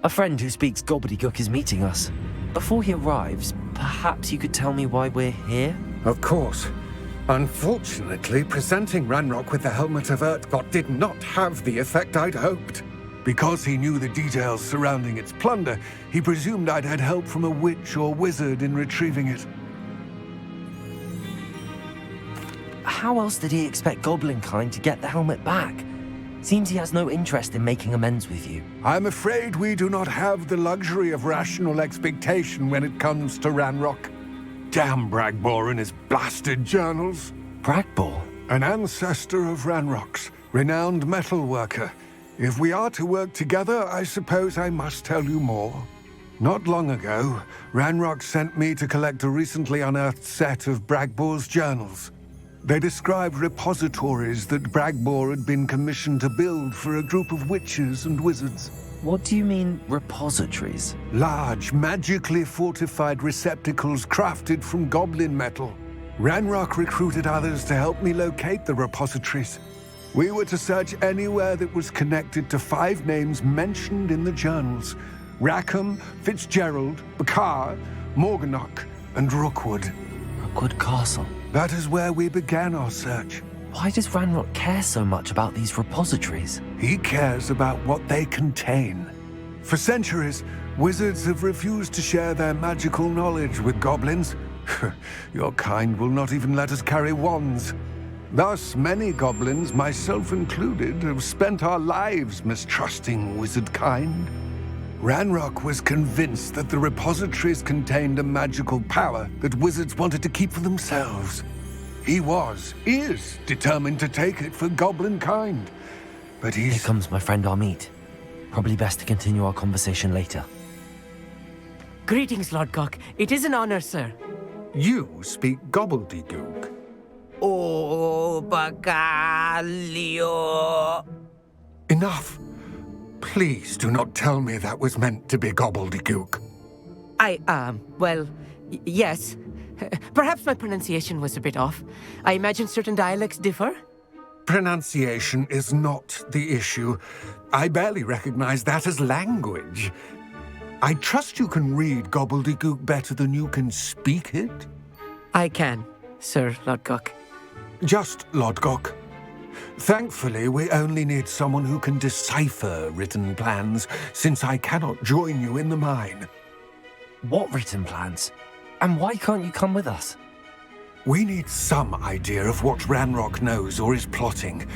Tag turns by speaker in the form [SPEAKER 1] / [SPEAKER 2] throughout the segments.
[SPEAKER 1] A friend who speaks gobbledygook is meeting us. Before he arrives, perhaps you could tell me why we're here?
[SPEAKER 2] Of course. Unfortunately, presenting Ranrock with the Helmet of Urtkot did not have the effect I'd hoped. Because he knew the details surrounding its plunder, he presumed I'd had help from a witch or wizard in retrieving it.
[SPEAKER 1] How else did he expect Goblinkind to get the helmet back? Seems he has no interest in making amends with you.
[SPEAKER 2] I'm afraid we do not have the luxury of rational expectation when it comes to Ranrock. Damn Bragbor and his blasted journals.
[SPEAKER 1] Bragbor?
[SPEAKER 2] An ancestor of Ranrock's, renowned metalworker. If we are to work together, I suppose I must tell you more. Not long ago, Ranrock sent me to collect a recently unearthed set of Bragbor's journals. They described repositories that Bragbor had been commissioned to build for a group of witches and wizards.
[SPEAKER 1] What do you mean, repositories?
[SPEAKER 2] Large, magically fortified receptacles crafted from goblin metal. Ranrock recruited others to help me locate the repositories. We were to search anywhere that was connected to 5 names mentioned in the journals: Rackham, Fitzgerald, Bakar, Morganach, and Rookwood.
[SPEAKER 1] Rookwood Castle.
[SPEAKER 2] That is where we began our search.
[SPEAKER 1] Why does Ranrock care so much about these repositories?
[SPEAKER 2] He cares about what they contain. For centuries, wizards have refused to share their magical knowledge with goblins. Your kind will not even let us carry wands. Thus, many goblins, myself included, have spent our lives mistrusting wizard kind. Ranrock was convinced that the repositories contained a magical power that wizards wanted to keep for themselves. He is determined to take it for goblin kind. But
[SPEAKER 1] Here comes my friend Hogsmeade. Probably best to continue our conversation later.
[SPEAKER 3] Greetings, Lord Cock. It is an honor, sir.
[SPEAKER 2] You speak gobbledygook.
[SPEAKER 3] Oh, Bagalio.
[SPEAKER 2] Enough. Please do not tell me that was meant to be gobbledygook.
[SPEAKER 3] Well, yes. Perhaps my pronunciation was a bit off. I imagine certain dialects differ?
[SPEAKER 2] Pronunciation is not the issue. I barely recognize that as language. I trust you can read gobbledygook better than you can speak it?
[SPEAKER 3] I can, Sir Lodgok.
[SPEAKER 2] Just Lodgok. Thankfully, we only need someone who can decipher written plans, since I cannot join you in the mine.
[SPEAKER 1] What written plans? And why can't you come with us?
[SPEAKER 2] We need some idea of what Ranrock knows or is plotting.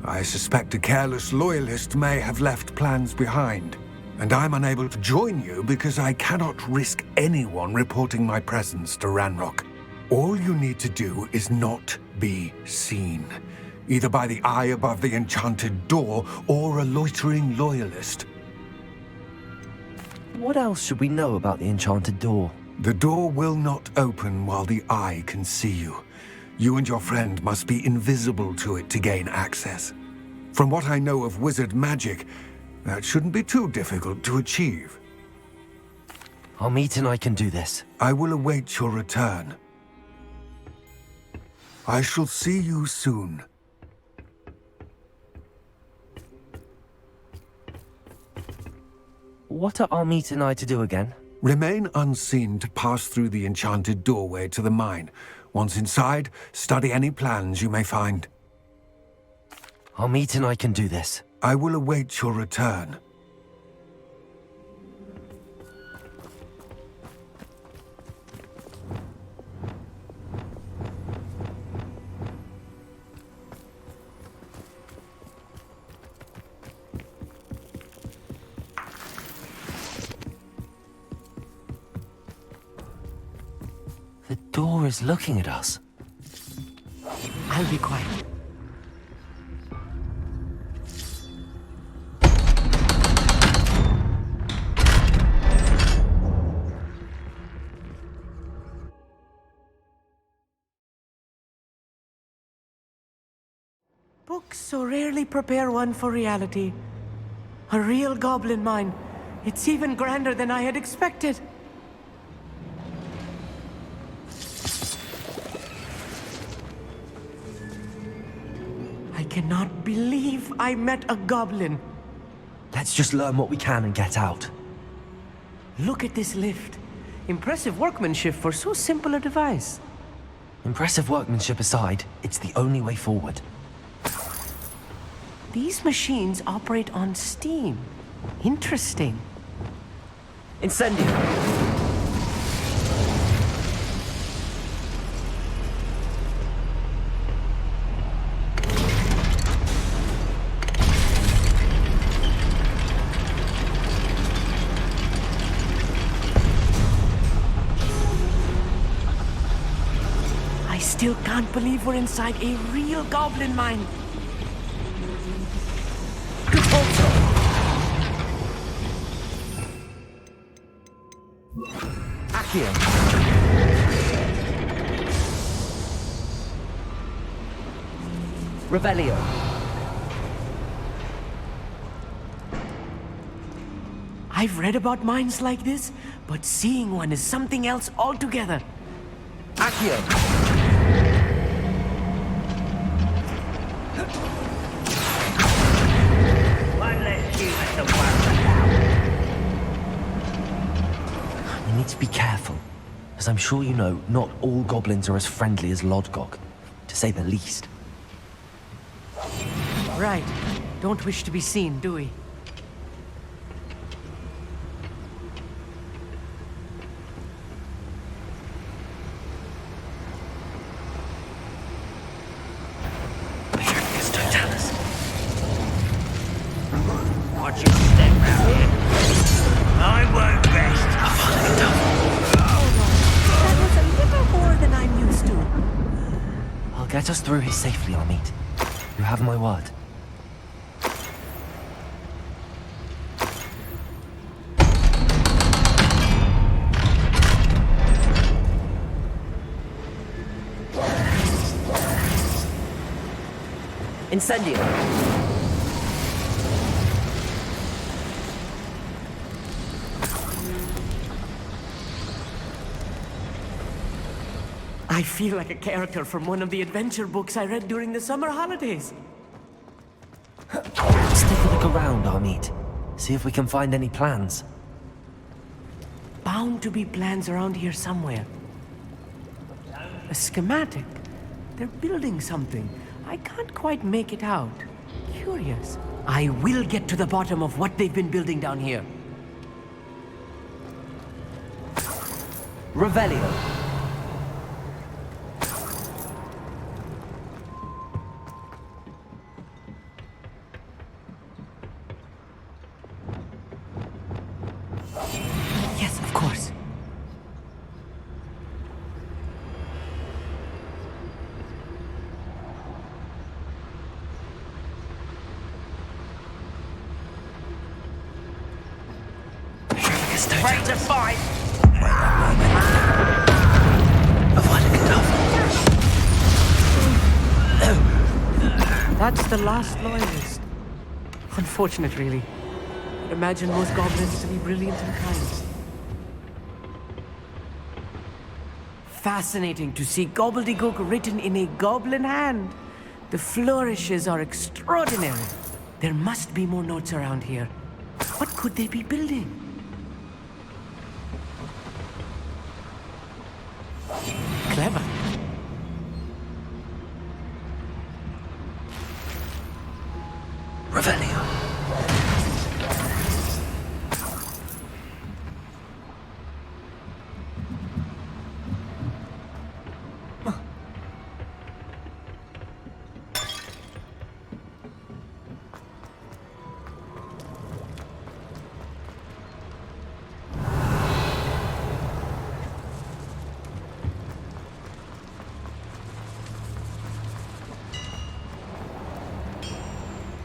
[SPEAKER 2] I suspect a careless loyalist may have left plans behind. And I'm unable to join you because I cannot risk anyone reporting my presence to Ranrock. All you need to do is not be seen, either by the eye above the enchanted door or a loitering loyalist.
[SPEAKER 1] What else should we know about the enchanted door?
[SPEAKER 2] The door will not open while the eye can see you. You and your friend must be invisible to it to gain access. From what I know of wizard magic, that shouldn't be too difficult to achieve.
[SPEAKER 1] Hogsmeade and I can do this.
[SPEAKER 2] I will await your return. I shall see you soon.
[SPEAKER 1] What are Hogsmeade and I to do again?
[SPEAKER 2] Remain unseen to pass through the enchanted doorway to the mine. Once inside, study any plans you may find.
[SPEAKER 1] Hogsmeade and I can do this.
[SPEAKER 2] I will await your return.
[SPEAKER 1] The door is looking at us.
[SPEAKER 3] I'll be quiet. Books so rarely prepare one for reality. A real goblin mine. It's even grander than I had expected. I cannot believe I met a goblin.
[SPEAKER 1] Let's just learn what we can and get out.
[SPEAKER 3] Look at this lift. Impressive workmanship for so simple a device.
[SPEAKER 1] Impressive workmanship aside, it's the only way forward.
[SPEAKER 3] These machines operate on steam. Interesting.
[SPEAKER 1] Incendio!
[SPEAKER 3] I still can't believe we're inside a real goblin mine.
[SPEAKER 1] Accio! Revelio!
[SPEAKER 3] I've read about mines like this, but seeing one is something else altogether.
[SPEAKER 1] Accio! We need to be careful, as I'm sure you know, not all goblins are as friendly as Lodgok, to say the least.
[SPEAKER 3] Right. Don't wish to be seen, do we?
[SPEAKER 4] Watch your step round here. I won't rest.
[SPEAKER 3] That was a little more than I'm used to.
[SPEAKER 1] I'll get us through here safely, Hogsmeade. You have my word. Incendio!
[SPEAKER 3] I feel like a character from one of the adventure books I read during the summer holidays.
[SPEAKER 1] Let's take a look around, Hogsmeade. See if we can find any plans.
[SPEAKER 3] Bound to be plans around here somewhere. A schematic. They're building something. I can't quite make it out. Curious. I will get to the bottom of what they've been building down here.
[SPEAKER 1] Revelio!
[SPEAKER 3] Yes, of course.
[SPEAKER 4] Ready to fight.
[SPEAKER 3] That's the last loyalist. Unfortunate, really. I'd imagine most goblins to be brilliant and kind. Fascinating to see gobbledygook written in a goblin hand. The flourishes are extraordinary. There must be more notes around here. What could they be building? Clever.
[SPEAKER 1] Revelio!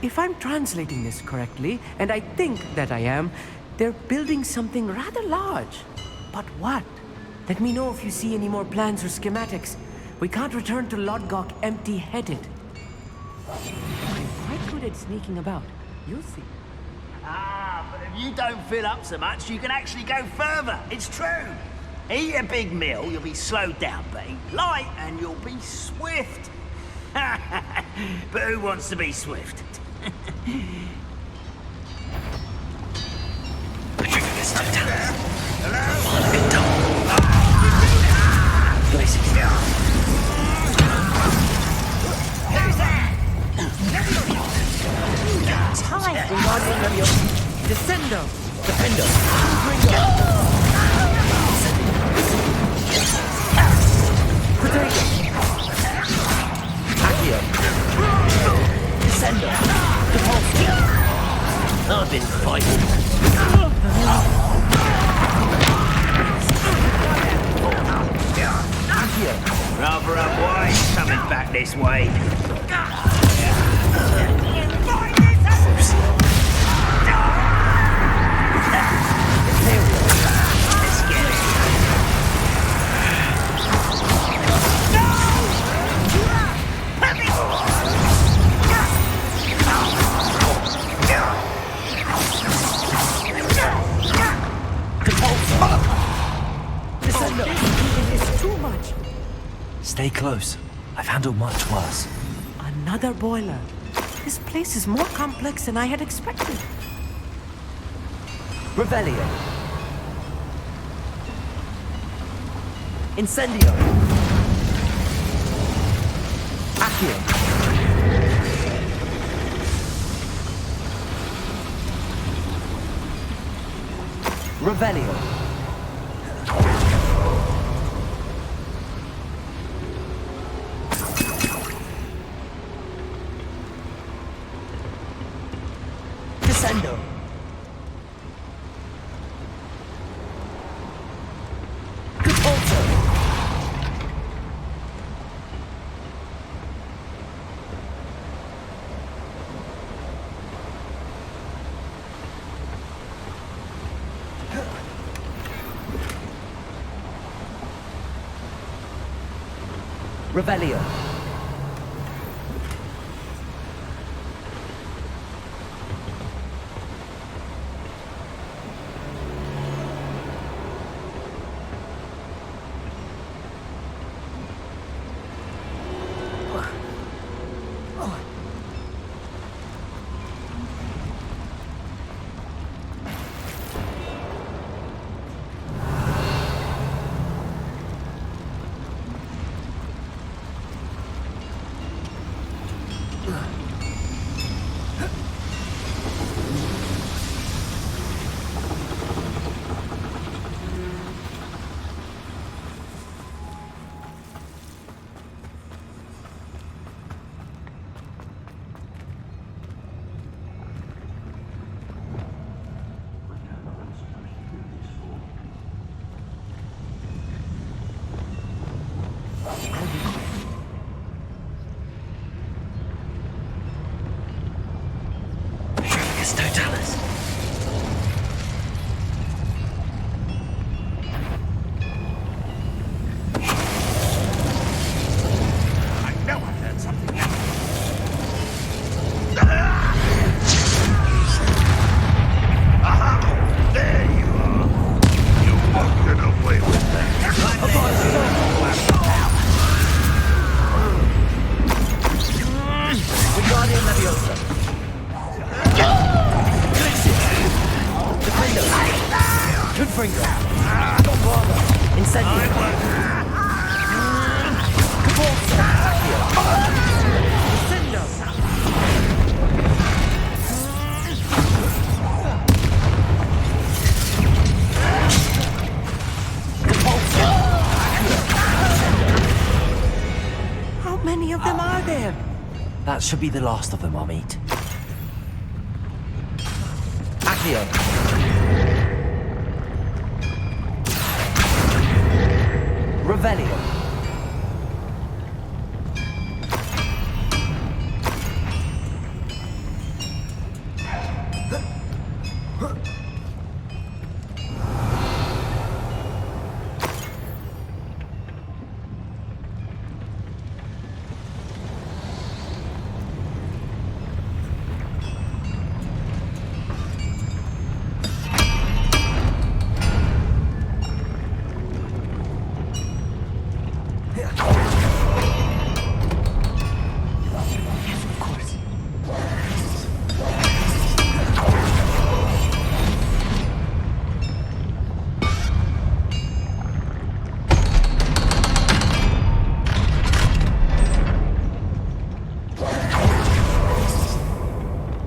[SPEAKER 3] If I'm translating this correctly, and I think that I am, they're building something rather large. But what? Let me know if you see any more plans or schematics. We can't return to Lodgok empty-headed. I'm quite good at sneaking about. You'll see.
[SPEAKER 4] Ah, but if you don't fill up so much, you can actually go further. It's true. Eat a big meal, you'll be slowed down, but eat light and you'll be swift. But who wants to be swift?
[SPEAKER 1] Let's
[SPEAKER 3] Descendo!
[SPEAKER 1] Defender! Potato! Accio! Descender! Depulso! I've been fighting. Accio!
[SPEAKER 4] Rather a boy coming back this way.
[SPEAKER 1] Stay close. I've handled much worse.
[SPEAKER 3] Another boiler. This place is more complex than I had expected.
[SPEAKER 1] Revelio. Incendio. Accio. Revelio. Descendo. Depulso. Revelio. Totalis.
[SPEAKER 2] I know I heard something. Aha! There you are. You won't get away with that.
[SPEAKER 1] Wingardium Leviosa. Confringo. Don't bother. Incendio. Depulso.
[SPEAKER 3] Descendo!
[SPEAKER 1] Depulso.
[SPEAKER 3] How many of them are there?
[SPEAKER 1] That should be the last of them, Hogsmeade. Accio. Revelio.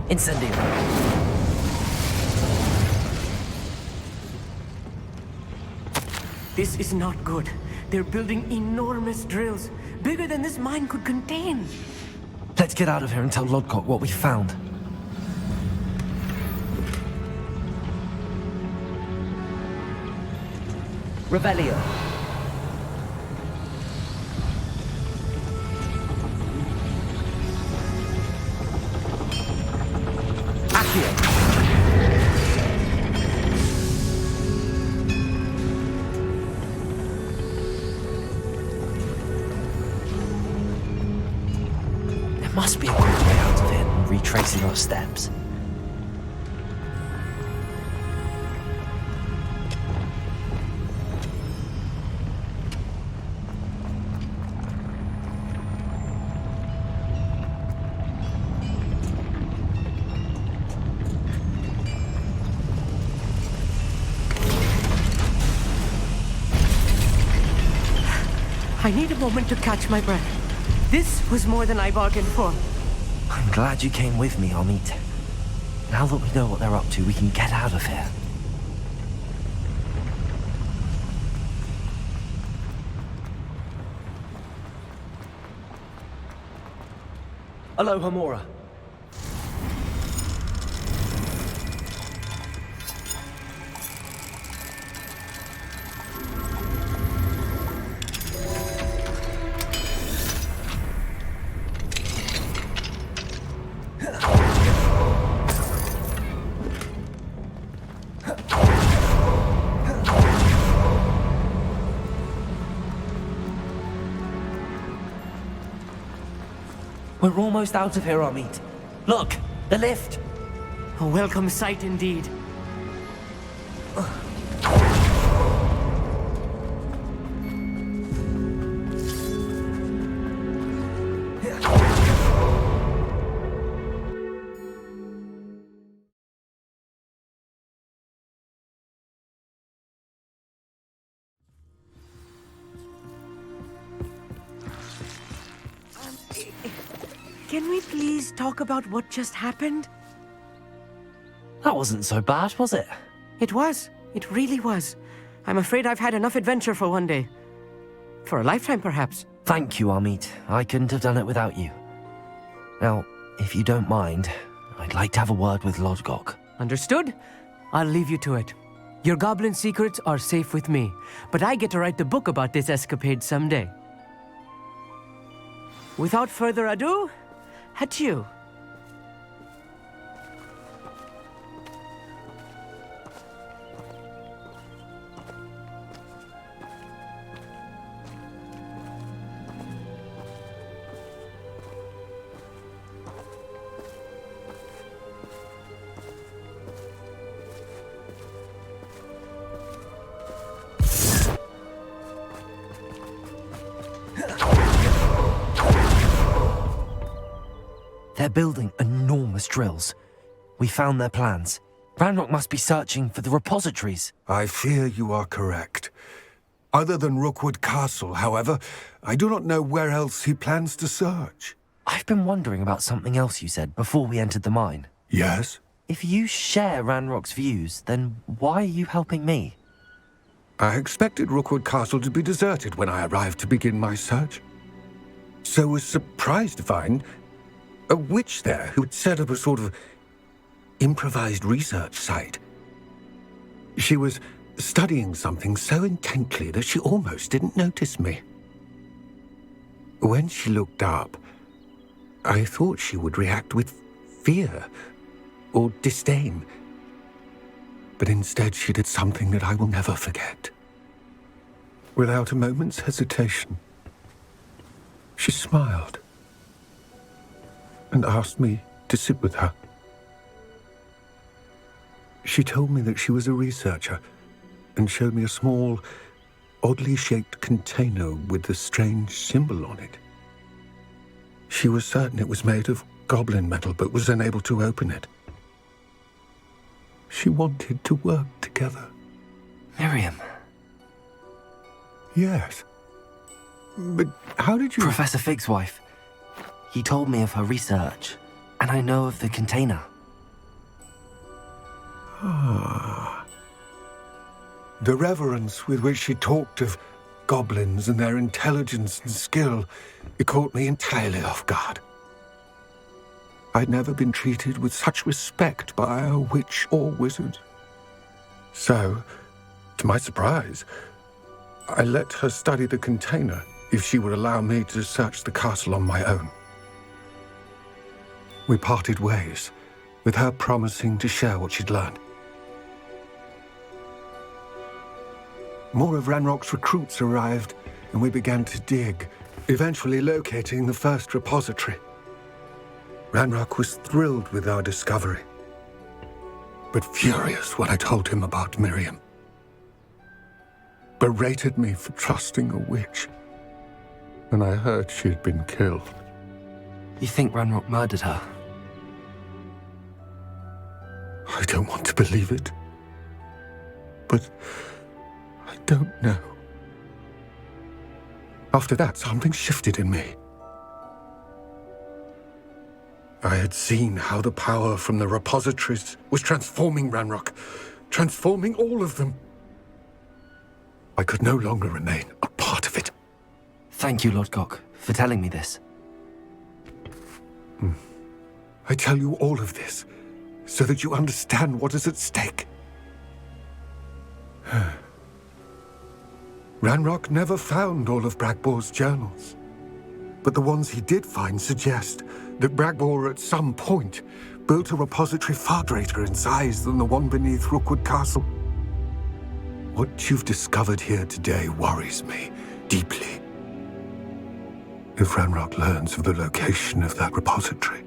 [SPEAKER 1] Incendio.
[SPEAKER 3] This is not good. They're building enormous drills, bigger than this mine could contain.
[SPEAKER 1] Let's get out of here and tell Lodgok what we found. Revelio. Accio. There must be a quick way out of here and retracing our steps.
[SPEAKER 3] I need a moment to catch my breath. This was more than I bargained for.
[SPEAKER 1] I'm glad you came with me, Hogsmeade. Now that we know what they're up to, we can get out of here. Hello, Hamora. We're almost out of here, Hogsmeade. Look, the lift.
[SPEAKER 3] A welcome sight indeed. Can we please talk about what just happened?
[SPEAKER 1] That wasn't so bad, was it?
[SPEAKER 3] It was. It really was. I'm afraid I've had enough adventure for one day. For a lifetime, perhaps.
[SPEAKER 1] Thank you, Hogsmeade. I couldn't have done it without you. Now, if you don't mind, I'd like to have a word with Lodgok.
[SPEAKER 3] Understood? I'll leave you to it. Your goblin secrets are safe with me, but I get to write the book about this escapade someday. Without further ado, adieu.
[SPEAKER 1] They're building enormous drills. We found their plans. Ranrock must be searching for the repositories.
[SPEAKER 2] I fear you are correct. Other than Rookwood Castle, however, I do not know where else he plans to search.
[SPEAKER 1] I've been wondering about something else you said before we entered the mine.
[SPEAKER 2] Yes?
[SPEAKER 1] If you share Ranrock's views, then why are you helping me?
[SPEAKER 2] I expected Rookwood Castle to be deserted when I arrived to begin my search. So was surprised to find a witch there who had set up a sort of improvised research site. She was studying something so intently that she almost didn't notice me. When she looked up, I thought she would react with fear or disdain. But instead she did something that I will never forget. Without a moment's hesitation, she smiled and asked me to sit with her. She told me that she was a researcher and showed me a small, oddly shaped container with a strange symbol on it. She was certain it was made of goblin metal, but was unable to open it. She wanted to work together.
[SPEAKER 1] Miriam.
[SPEAKER 2] Yes. But how did you...
[SPEAKER 1] Professor Fig's wife. He told me of her research, and I know of the container.
[SPEAKER 2] The reverence with which she talked of goblins and their intelligence and skill, it caught me entirely off guard. I'd never been treated with such respect by a witch or wizard. So, to my surprise, I let her study the container if she would allow me to search the castle on my own. We parted ways, with her promising to share what she'd learned. More of Ranrock's recruits arrived, and we began to dig, eventually locating the first repository. Ranrock was thrilled with our discovery, but furious when I told him about Miriam. Berated me for trusting a witch, and I heard she had been killed.
[SPEAKER 1] You think Ranrock murdered her?
[SPEAKER 2] I don't want to believe it, but I don't know. After that, something shifted in me. I had seen how the power from the repositories was transforming Ranrock, transforming all of them. I could no longer remain a part of it.
[SPEAKER 1] Thank you, Lord Cock, for telling me this.
[SPEAKER 2] I tell you all of this so that you understand what is at stake. Ranrock never found all of Bragbor's journals, but the ones he did find suggest that Bragbor at some point built a repository far greater in size than the one beneath Rookwood Castle. What you've discovered here today worries me deeply. If Ranrock learns of the location of that repository,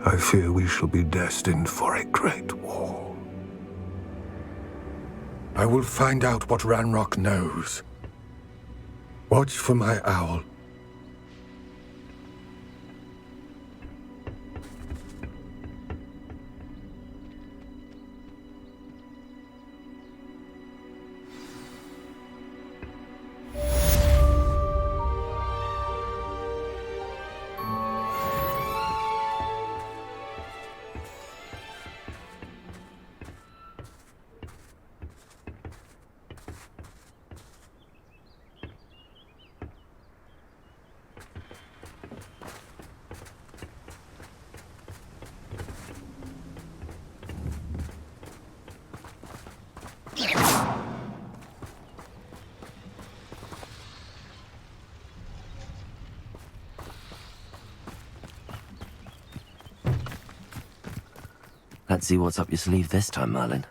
[SPEAKER 2] I fear we shall be destined for a great war. I will find out what Ranrock knows. Watch for my owl.
[SPEAKER 1] Let's see what's up your sleeve this time, Merlin.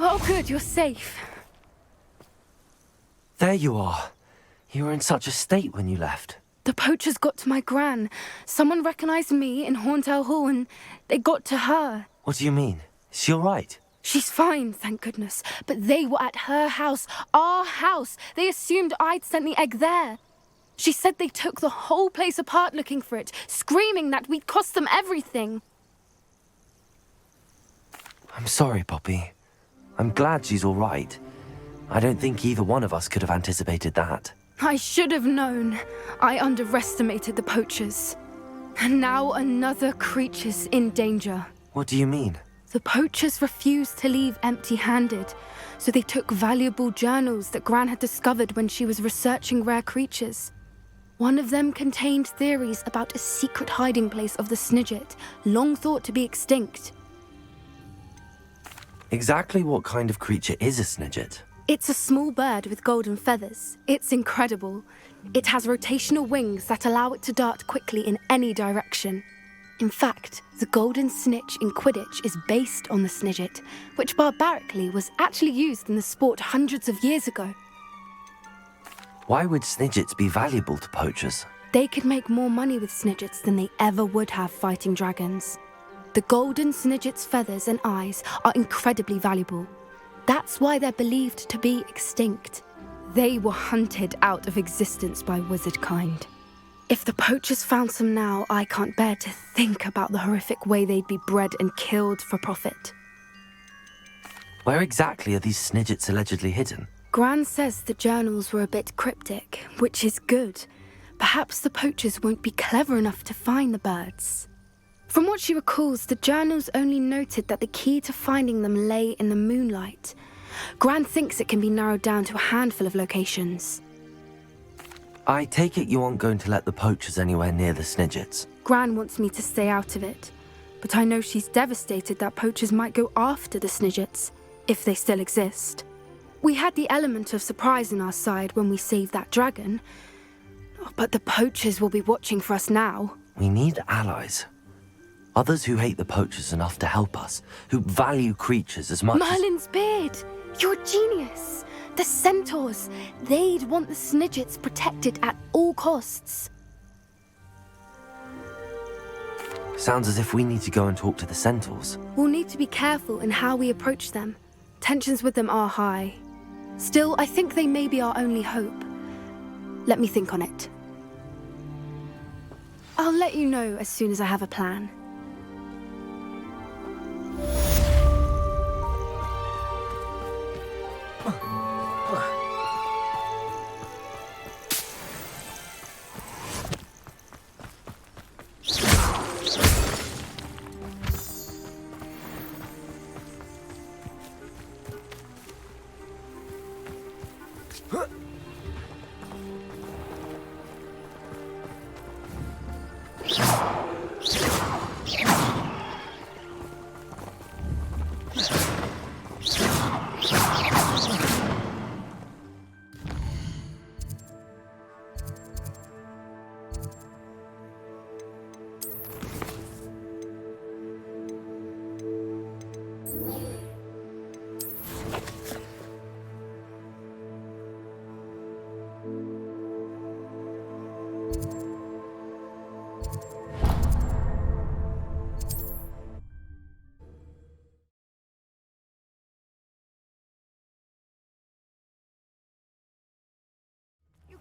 [SPEAKER 5] Oh, good, you're safe.
[SPEAKER 1] There you are. You were in such a state when you left.
[SPEAKER 5] The poachers got to my gran. Someone recognized me in Horntail Hall and they got to her.
[SPEAKER 1] What do you mean? Is she all right?
[SPEAKER 5] She's fine, thank goodness. But they were at her house, our house. They assumed I'd sent the egg there. She said they took the whole place apart looking for it, screaming that we'd cost them everything.
[SPEAKER 1] I'm sorry, Poppy. I'm glad she's all right. I don't think either one of us could have anticipated that.
[SPEAKER 5] I should have known. I underestimated the poachers. And now another creature's in danger.
[SPEAKER 1] What do you mean?
[SPEAKER 5] The poachers refused to leave empty-handed, so they took valuable journals that Gran had discovered when she was researching rare creatures. One of them contained theories about a secret hiding place of the Snidget, long thought to be extinct.
[SPEAKER 1] Exactly what kind of creature is a snidget?
[SPEAKER 5] It's a small bird with golden feathers. It's incredible. It has rotational wings that allow it to dart quickly in any direction. In fact, the golden snitch in Quidditch is based on the snidget, which barbarically was actually used in the sport hundreds of years ago.
[SPEAKER 1] Why would snidgets be valuable to poachers?
[SPEAKER 5] They could make more money with snidgets than they ever would have fighting dragons. The golden snidget's feathers and eyes are incredibly valuable. That's why they're believed to be extinct. They were hunted out of existence by wizard kind. If the poachers found some now, I can't bear to think about the horrific way they'd be bred and killed for profit.
[SPEAKER 1] Where exactly are these snidgets allegedly hidden?
[SPEAKER 5] Gran says the journals were a bit cryptic, which is good. Perhaps the poachers won't be clever enough to find the birds. From what she recalls, the journals only noted that the key to finding them lay in the moonlight. Gran thinks it can be narrowed down to a handful of locations.
[SPEAKER 1] I take it you aren't going to let the poachers anywhere near the snidgets.
[SPEAKER 5] Gran wants me to stay out of it, but I know she's devastated that poachers might go after the snidgets, if they still exist. We had the element of surprise on our side when we saved that dragon, but the poachers will be watching for us now.
[SPEAKER 1] We need allies. Others who hate the poachers enough to help us, who value creatures as much
[SPEAKER 5] Merlin's beard! You're a genius! The centaurs! They'd want the snidgets protected at all costs.
[SPEAKER 1] Sounds as if we need to go and talk to the centaurs.
[SPEAKER 5] We'll need to be careful in how we approach them. Tensions with them are high. Still, I think they may be our only hope. Let me think on it. I'll let you know as soon as I have a plan.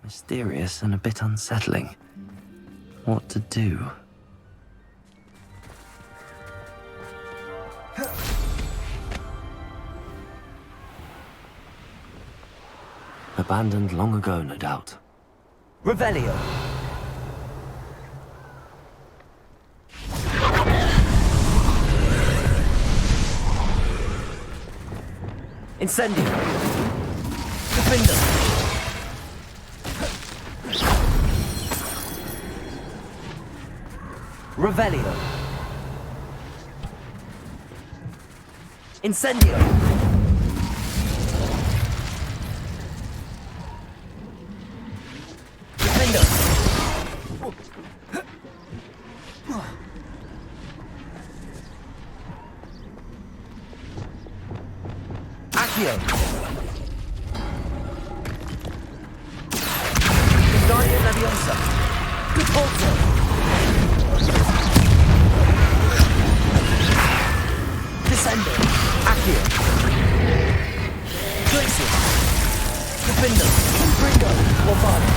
[SPEAKER 1] Mysterious and a bit unsettling. What to do? Abandoned long ago, no doubt. Revelio! Incendio! Defender! Revelio. Incendio. Defendo. Accio. Wingardium Leviosa. Repulso. Descendo. Accio. Glacier. Defender. Bringo. Lombardo.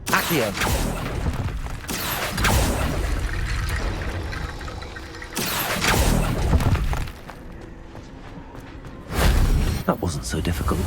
[SPEAKER 1] Accio. That wasn't so difficult.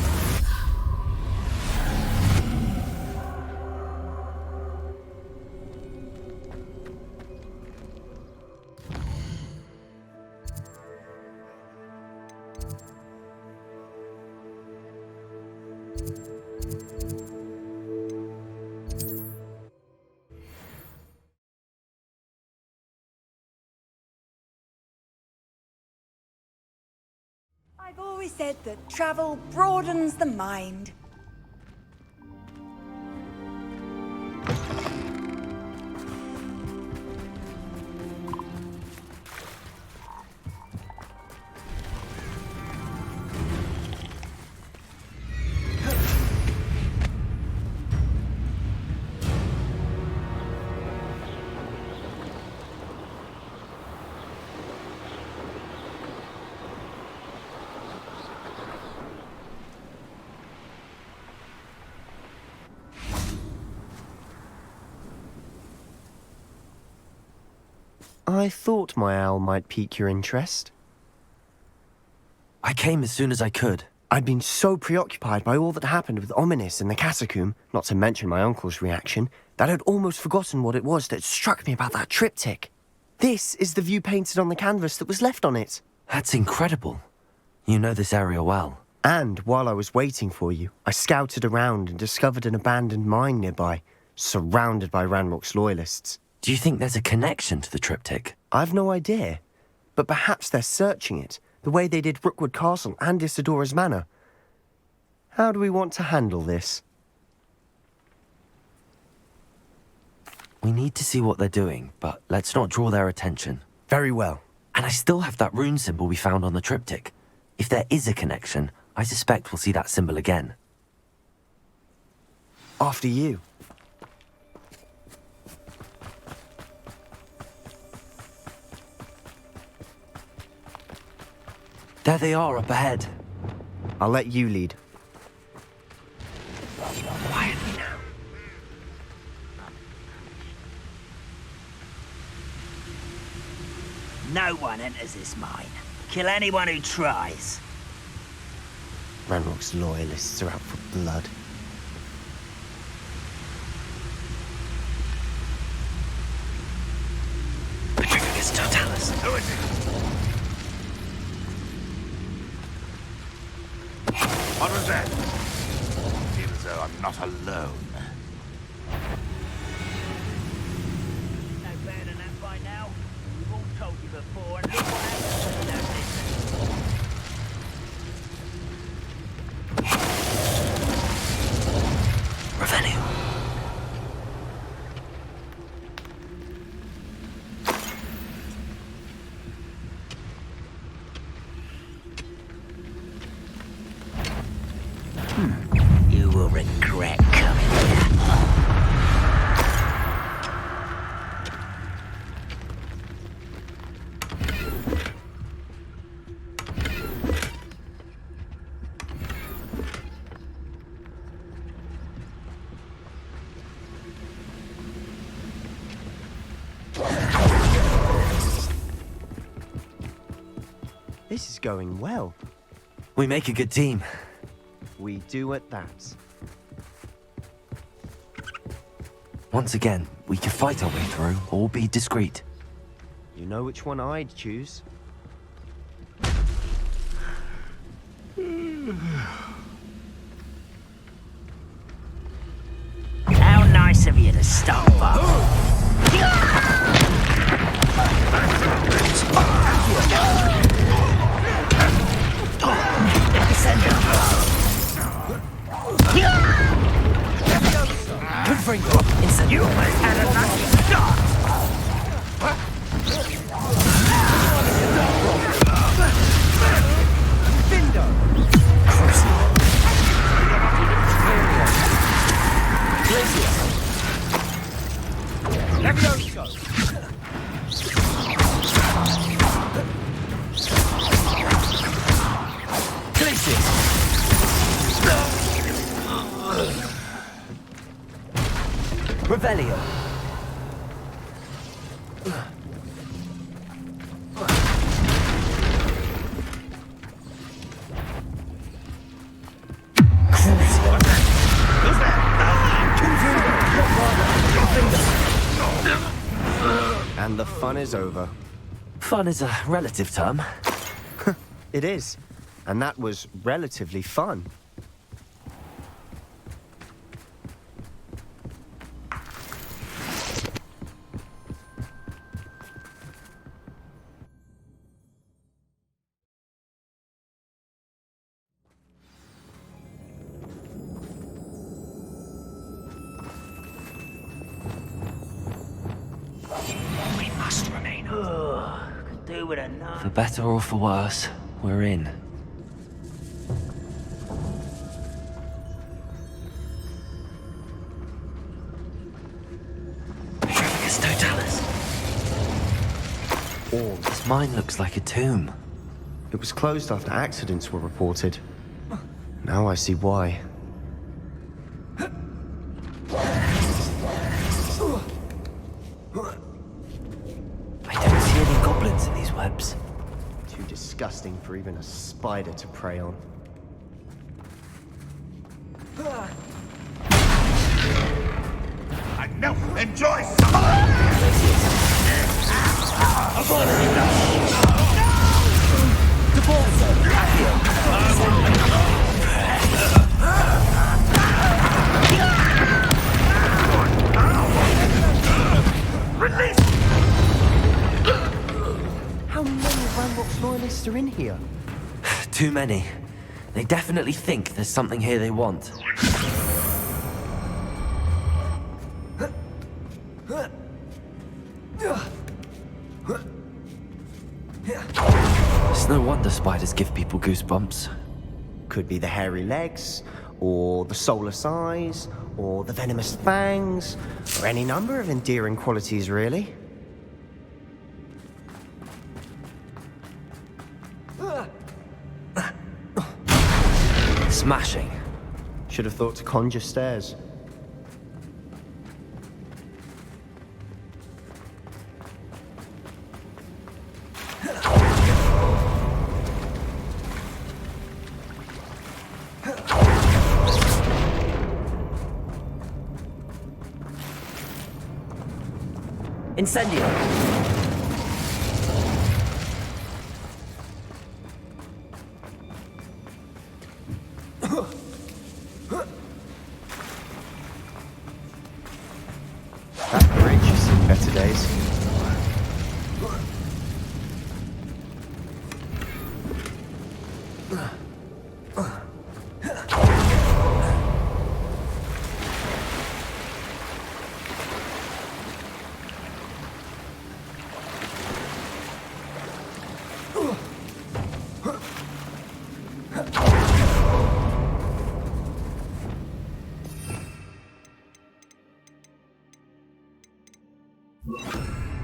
[SPEAKER 6] always said that travel broadens the mind.
[SPEAKER 7] I thought my owl might pique your interest.
[SPEAKER 1] I came as soon as I could.
[SPEAKER 7] I'd been so preoccupied by all that happened with Ominis and the catacomb, not to mention my uncle's reaction, that I'd almost forgotten what it was that struck me about that triptych. This is the view painted on the canvas that was left on it.
[SPEAKER 1] That's incredible. You know this area well.
[SPEAKER 7] And while I was waiting for you, I scouted around and discovered an abandoned mine nearby, surrounded by Ranrock's loyalists.
[SPEAKER 1] Do you think there's a connection to the triptych?
[SPEAKER 7] I've no idea, but perhaps they're searching it, the way they did Rookwood Castle and Isidora's Manor. How do we want to handle this?
[SPEAKER 1] We need to see what they're doing, but let's not draw their attention.
[SPEAKER 7] Very well.
[SPEAKER 1] And I still have that rune symbol we found on the triptych. If there is a connection, I suspect we'll see that symbol again.
[SPEAKER 7] After you.
[SPEAKER 1] There they are up ahead.
[SPEAKER 7] I'll let you lead.
[SPEAKER 1] Quietly now.
[SPEAKER 4] No one enters this mine. Kill anyone who tries.
[SPEAKER 7] Ranrock's loyalists are out for blood.
[SPEAKER 1] Petrificus Totalis.
[SPEAKER 2] Who is it? What was that? Feel as though I'm not alone.
[SPEAKER 4] No better than that by now. We've all told you before, and look what happens when you don't listen.
[SPEAKER 1] Revenue.
[SPEAKER 4] You will regret coming here.
[SPEAKER 7] This is going well.
[SPEAKER 1] We make a good team.
[SPEAKER 7] We do at that.
[SPEAKER 1] Once again, we can fight our way through or be discreet.
[SPEAKER 7] You know which one I'd choose.
[SPEAKER 4] How nice of you to stop by.
[SPEAKER 1] Good for you. Instant.
[SPEAKER 4] You almost had a lucky start.
[SPEAKER 1] Revelio.
[SPEAKER 7] And the fun is over.
[SPEAKER 1] Fun is a relative term.
[SPEAKER 7] It is. And that was relatively fun.
[SPEAKER 4] Who would have known?
[SPEAKER 1] For better or for worse, we're in. It's Totalis.
[SPEAKER 7] All.
[SPEAKER 1] This mine looks like a tomb.
[SPEAKER 7] It was closed after accidents were reported. Now I see why.
[SPEAKER 1] I don't see any goblins in these webs.
[SPEAKER 7] Too disgusting for even a spider to prey on.
[SPEAKER 2] And now, enjoy some!
[SPEAKER 7] How many Ranrock's loyalists are in here?
[SPEAKER 1] Too many. They definitely think there's something here they want. It's no wonder spiders give people goosebumps.
[SPEAKER 7] Could be the hairy legs, or the soulless eyes, or the venomous fangs, or any number of endearing qualities, really.
[SPEAKER 1] Smashing.
[SPEAKER 7] Should have thought to conjure stairs.
[SPEAKER 1] Incendio.
[SPEAKER 7] That bridge has seen better days.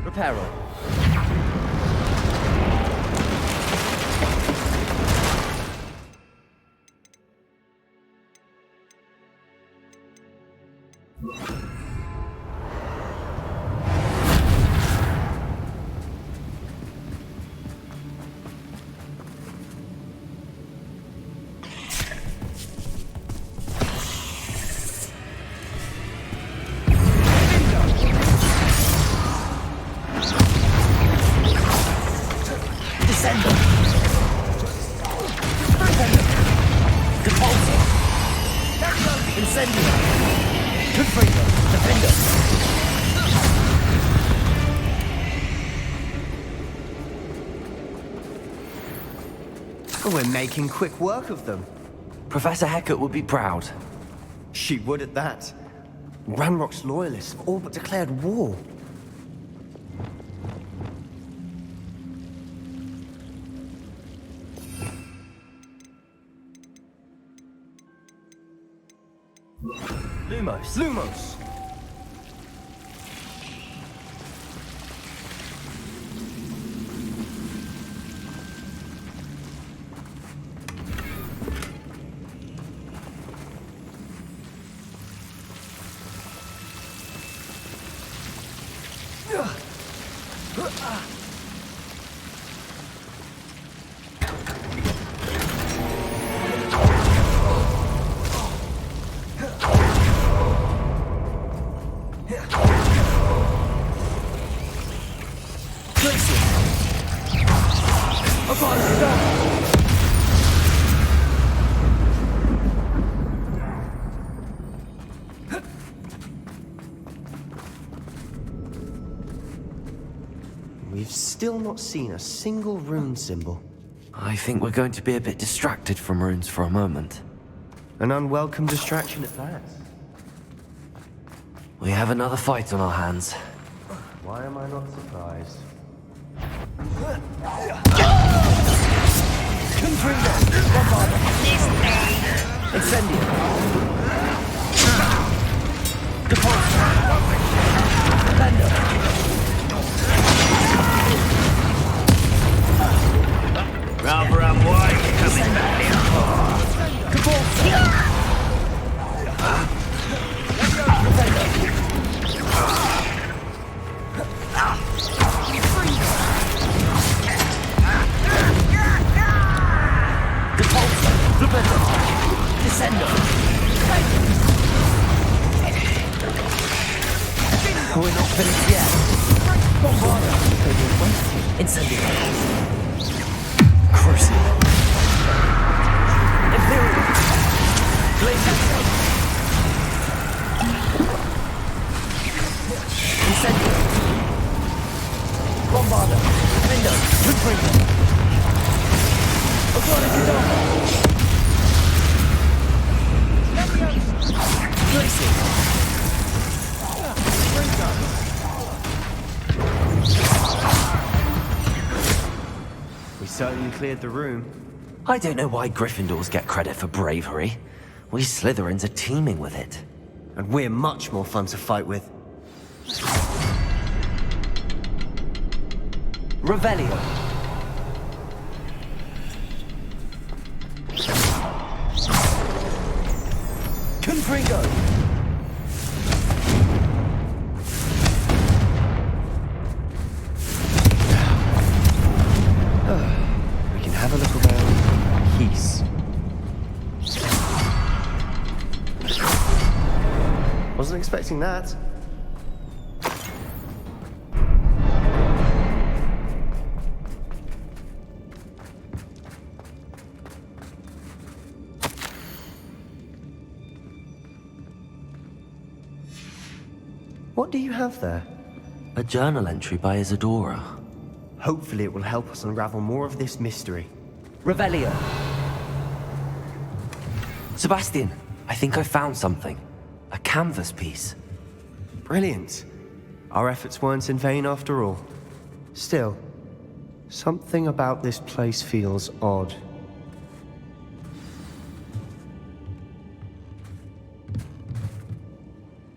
[SPEAKER 1] Reparo.
[SPEAKER 7] We're making quick work of them.
[SPEAKER 1] Professor Hecat would be proud.
[SPEAKER 7] She would at that. Ranrock's loyalists have all but declared war.
[SPEAKER 1] Lumos.
[SPEAKER 7] Lumos! We've still not seen a single rune symbol.
[SPEAKER 1] I think we're going to be a bit distracted from runes for a moment.
[SPEAKER 7] An unwelcome distraction at that.
[SPEAKER 1] We have another fight on our hands.
[SPEAKER 7] Why am I not surprised?
[SPEAKER 1] Confringo! Bombarda! Incendio! Depulso! Bender!
[SPEAKER 4] Rather unwise coming back here.
[SPEAKER 1] We're not finished yet. Bombarda. Incendio. Crucible. Imperial. Glacier. Incendio. Bombarda. Window. Confringo. Oglona Diagon. Glacier.
[SPEAKER 7] We certainly cleared the room.
[SPEAKER 1] I don't know why Gryffindors get credit for bravery. We Slytherins are teeming with it.
[SPEAKER 7] And we're much more fun to fight with.
[SPEAKER 1] Revelio. Confringo.
[SPEAKER 7] We can have a look around. Peace. Wasn't expecting that. What do you have there?
[SPEAKER 1] A journal entry by Isadora.
[SPEAKER 7] Hopefully it will help us unravel more of this mystery.
[SPEAKER 1] Revelio. Sebastian, I think I found something. A canvas piece.
[SPEAKER 7] Brilliant. Our efforts weren't in vain after all. Still, something about this place feels odd.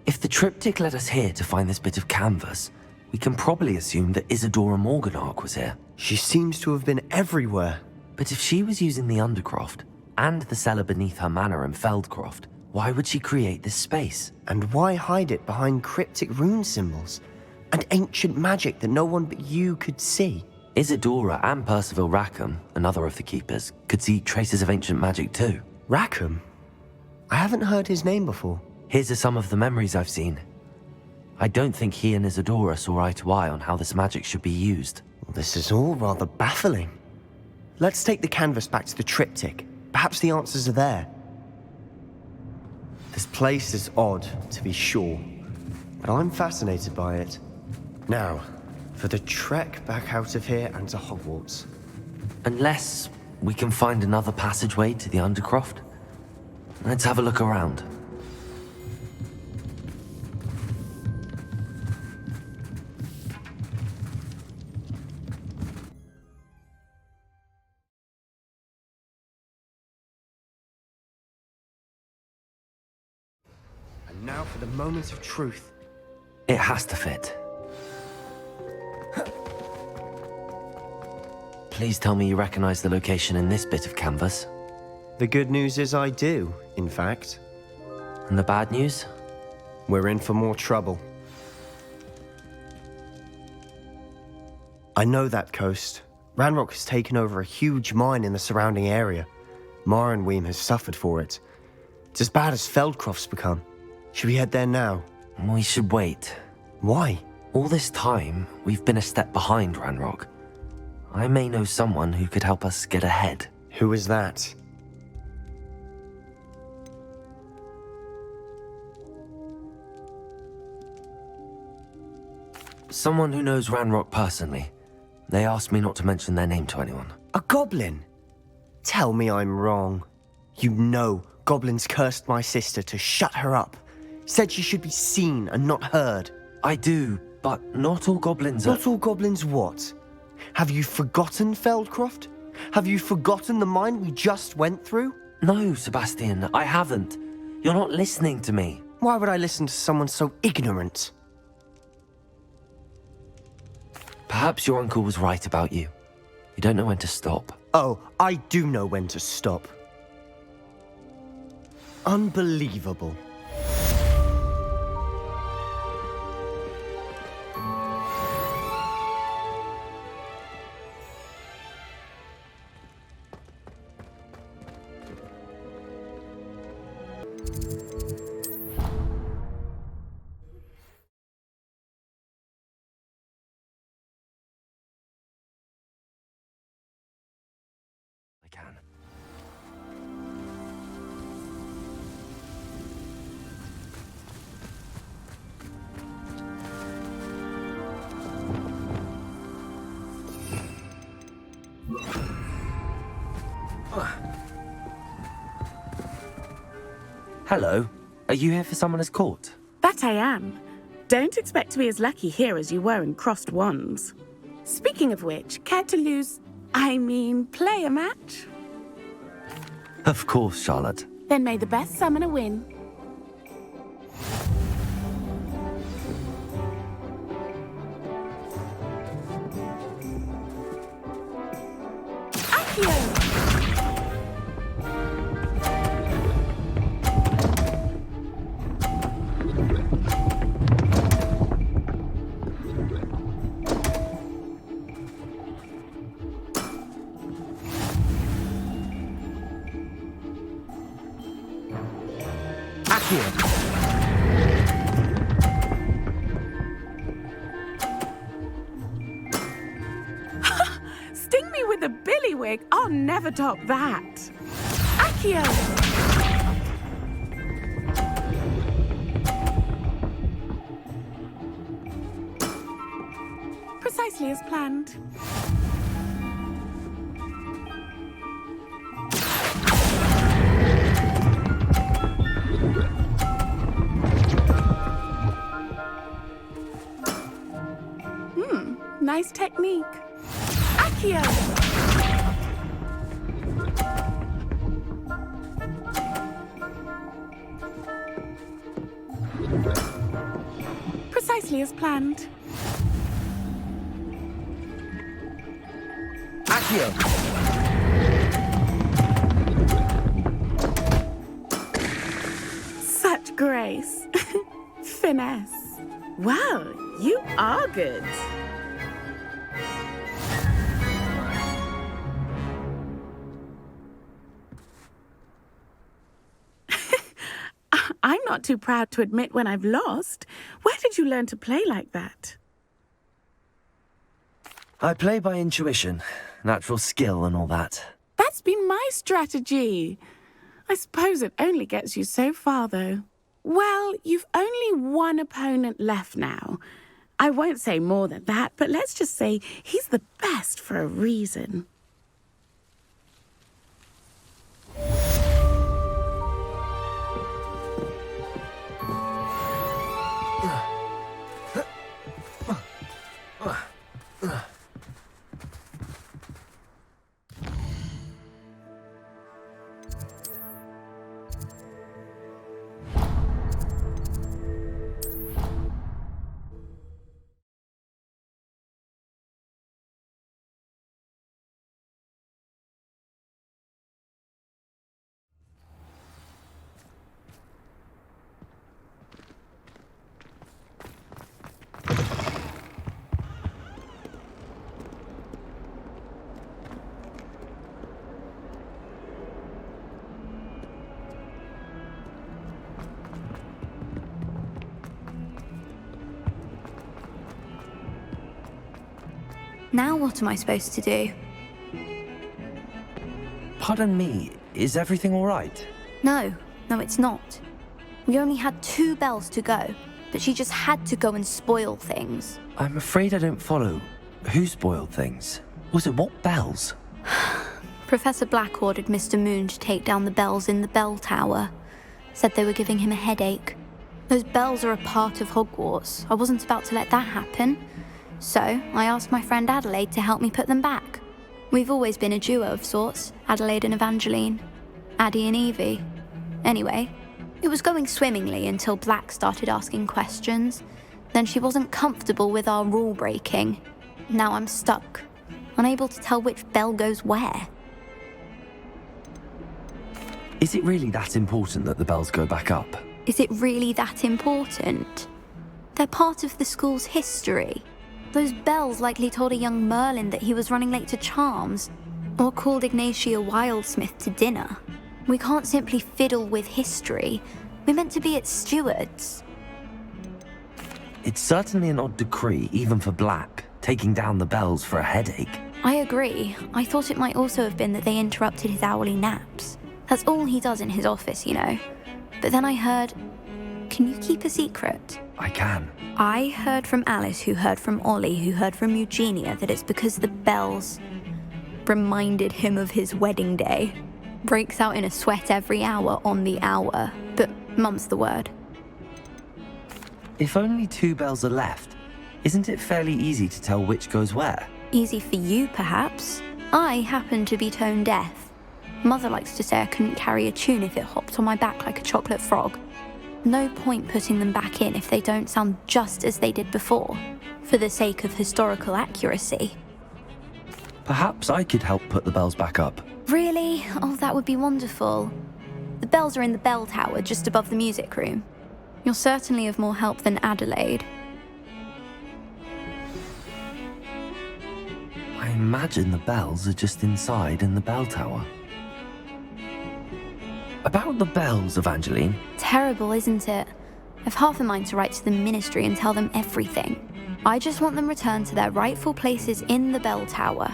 [SPEAKER 1] If the triptych led us here to find this bit of canvas, we can probably assume that Isadora Morganach was here.
[SPEAKER 7] She seems to have been everywhere.
[SPEAKER 1] But if she was using the Undercroft, and the cellar beneath her manor in Feldcroft, why would she create this space?
[SPEAKER 7] And why hide it behind cryptic rune symbols? And ancient magic that no one but you could see?
[SPEAKER 1] Isadora and Percival Rackham, another of the Keepers, could see traces of ancient magic too.
[SPEAKER 7] Rackham? I haven't heard his name before.
[SPEAKER 1] Here's are some of the memories I've seen. I don't think he and Isadora saw eye to eye on how this magic should be used.
[SPEAKER 7] This is all rather baffling. Let's take the canvas back to the triptych. Perhaps the answers are there. This place is odd, to be sure, but I'm fascinated by it. Now, for the trek back out of here and to Hogwarts.
[SPEAKER 1] Unless we can find another passageway to the Undercroft. Let's have a look around.
[SPEAKER 7] And now for the moment of truth.
[SPEAKER 1] It has to fit. Please tell me you recognize the location in this bit of canvas.
[SPEAKER 7] The good news is I do, in fact.
[SPEAKER 1] And the bad news?
[SPEAKER 7] We're in for more trouble. I know that coast. Ranrock has taken over a huge mine in the surrounding area. Marrenweem has suffered for it. It's as bad as Feldcroft's become. Should we head there now?
[SPEAKER 1] We should wait.
[SPEAKER 7] Why?
[SPEAKER 1] All this time, we've been a step behind Ranrock. I may know someone who could help us get ahead.
[SPEAKER 7] Who is that?
[SPEAKER 1] Someone who knows Ranrock personally. They asked me not to mention their name to anyone.
[SPEAKER 7] A goblin? Tell me I'm wrong. You know goblins cursed my sister to shut her up. Said she should be seen and not heard.
[SPEAKER 1] I do, but not all goblins are...
[SPEAKER 7] Not all goblins what? Have you forgotten Feldcroft? Have you forgotten the mine we just went through?
[SPEAKER 1] No, Sebastian, I haven't. You're not listening to me.
[SPEAKER 7] Why would I listen to someone so ignorant?
[SPEAKER 1] Perhaps your uncle was right about you. You don't know when to stop.
[SPEAKER 7] Oh, I do know when to stop. Unbelievable.
[SPEAKER 1] I can. Hello. Are you here for Summoner's Court?
[SPEAKER 8] That I am. Don't expect to be as lucky here as you were in Crossed Wands. Speaking of which, care to play a match?
[SPEAKER 1] Of course, Charlotte.
[SPEAKER 8] Then may the best summoner win. Accio! Sting me with a billywig. I'll never top that. Accio! Precisely as planned. Nice technique. Accio! Precisely as planned.
[SPEAKER 1] Accio!
[SPEAKER 8] Such grace. Finesse. Well, you are good. I'm not too proud to admit when I've lost. Where did you learn to play like that?
[SPEAKER 1] I play by intuition, natural skill and all that.
[SPEAKER 8] That's been my strategy. I suppose it only gets you so far, though. Well, you've only one opponent left now. I won't say more than that, but let's just say he's the best for a reason.
[SPEAKER 9] Now what am I supposed to do?
[SPEAKER 1] Pardon me, is everything all right?
[SPEAKER 9] No, it's not. We only had 2 bells to go, but she just had to go and spoil things.
[SPEAKER 1] I'm afraid I don't follow. Who spoiled things? Was it what bells?
[SPEAKER 9] Professor Black ordered Mr. Moon to take down the bells in the bell tower. Said they were giving him a headache. Those bells are a part of Hogwarts. I wasn't about to let that happen. So I asked my friend Adelaide to help me put them back. We've always been a duo of sorts, Adelaide and Evangeline. Addie and Evie. Anyway, it was going swimmingly until Black started asking questions. Then she wasn't comfortable with our rule breaking. Now I'm stuck, unable to tell which bell goes where.
[SPEAKER 1] Is it really that important that the bells go back up?
[SPEAKER 9] Is it really that important? They're part of the school's history. Those bells likely told a young Merlin that he was running late to charms, or called Ignatia Wildsmith to dinner. We can't simply fiddle with history. We're meant to be its stewards.
[SPEAKER 1] It's certainly an odd decree, even for Black, taking down the bells for a headache.
[SPEAKER 9] I agree. I thought it might also have been that they interrupted his hourly naps. That's all he does in his office, you know. But then I heard... Can you keep a secret?
[SPEAKER 1] I can.
[SPEAKER 9] I heard from Alice, who heard from Ollie, who heard from Eugenia, that it's because the bells reminded him of his wedding day. Breaks out in a sweat every hour on the hour, but mum's the word.
[SPEAKER 1] If only 2 bells are left, isn't it fairly easy to tell which goes where?
[SPEAKER 9] Easy for you, perhaps. I happen to be tone deaf. Mother likes to say I couldn't carry a tune if it hopped on my back like a chocolate frog. No point putting them back in if they don't sound just as they did before, for the sake of historical accuracy.
[SPEAKER 1] Perhaps I could help put the bells back up.
[SPEAKER 9] Really? Oh, that would be wonderful. The bells are in the bell tower just above the music room. You're certainly of more help than Adelaide.
[SPEAKER 1] I imagine the bells are just inside in the bell tower. About the bells, Evangeline.
[SPEAKER 9] Terrible, isn't it? I've half a mind to write to the ministry and tell them everything. I just want them returned to their rightful places in the bell tower.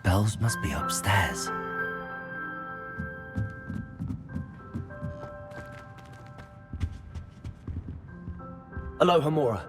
[SPEAKER 1] Bells must be upstairs. Aloha, Mora.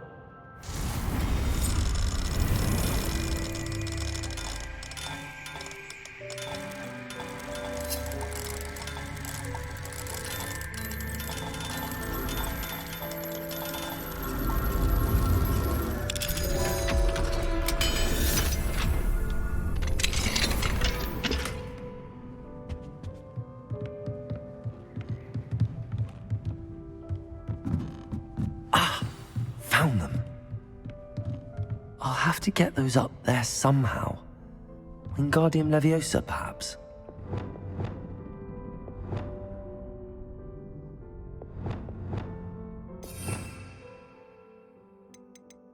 [SPEAKER 1] Found them. I'll have to get those up there somehow. Wingardium Leviosa, perhaps?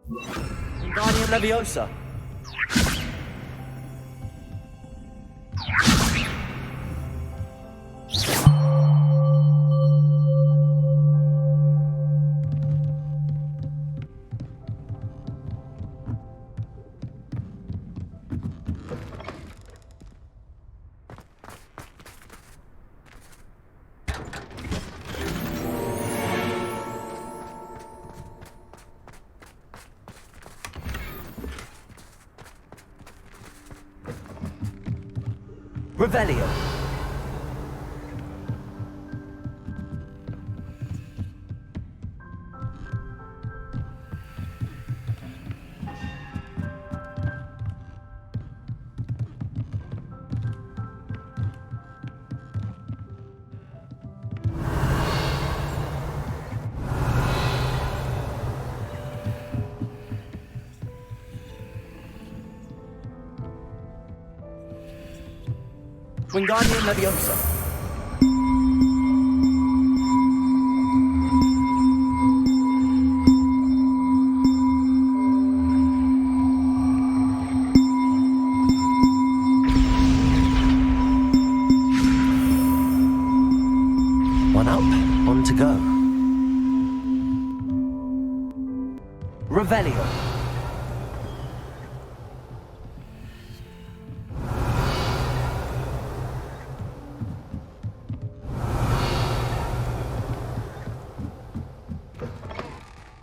[SPEAKER 1] Wingardium Leviosa! Revelio. Wingardium Leviosa. One up, one to go. Revelio.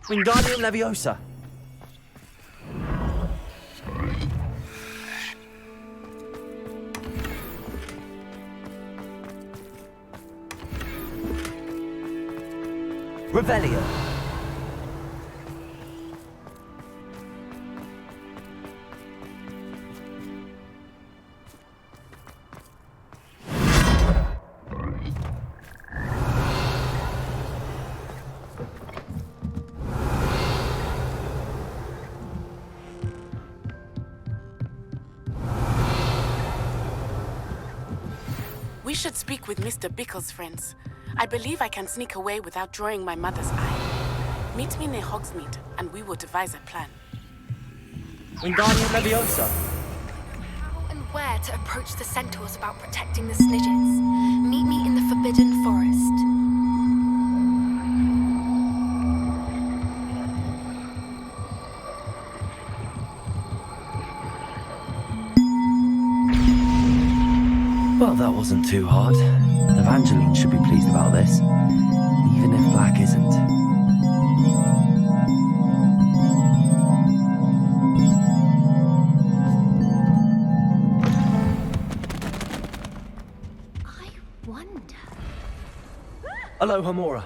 [SPEAKER 1] Wingardium Leviosa. Revelio.
[SPEAKER 8] We should speak with Mr. Bickle's friends. I believe I can sneak away without drawing my mother's eye. Meet me near Hogsmeade, and we will devise a plan.
[SPEAKER 1] Wingardium Leviosa.
[SPEAKER 5] How and where to approach the centaurs about protecting the Snidgets. Meet me in the Forbidden Forest.
[SPEAKER 1] Well, that wasn't too hard. Evangeline should be pleased about this, even if Black isn't.
[SPEAKER 5] I wonder.
[SPEAKER 1] Hello, Hamora.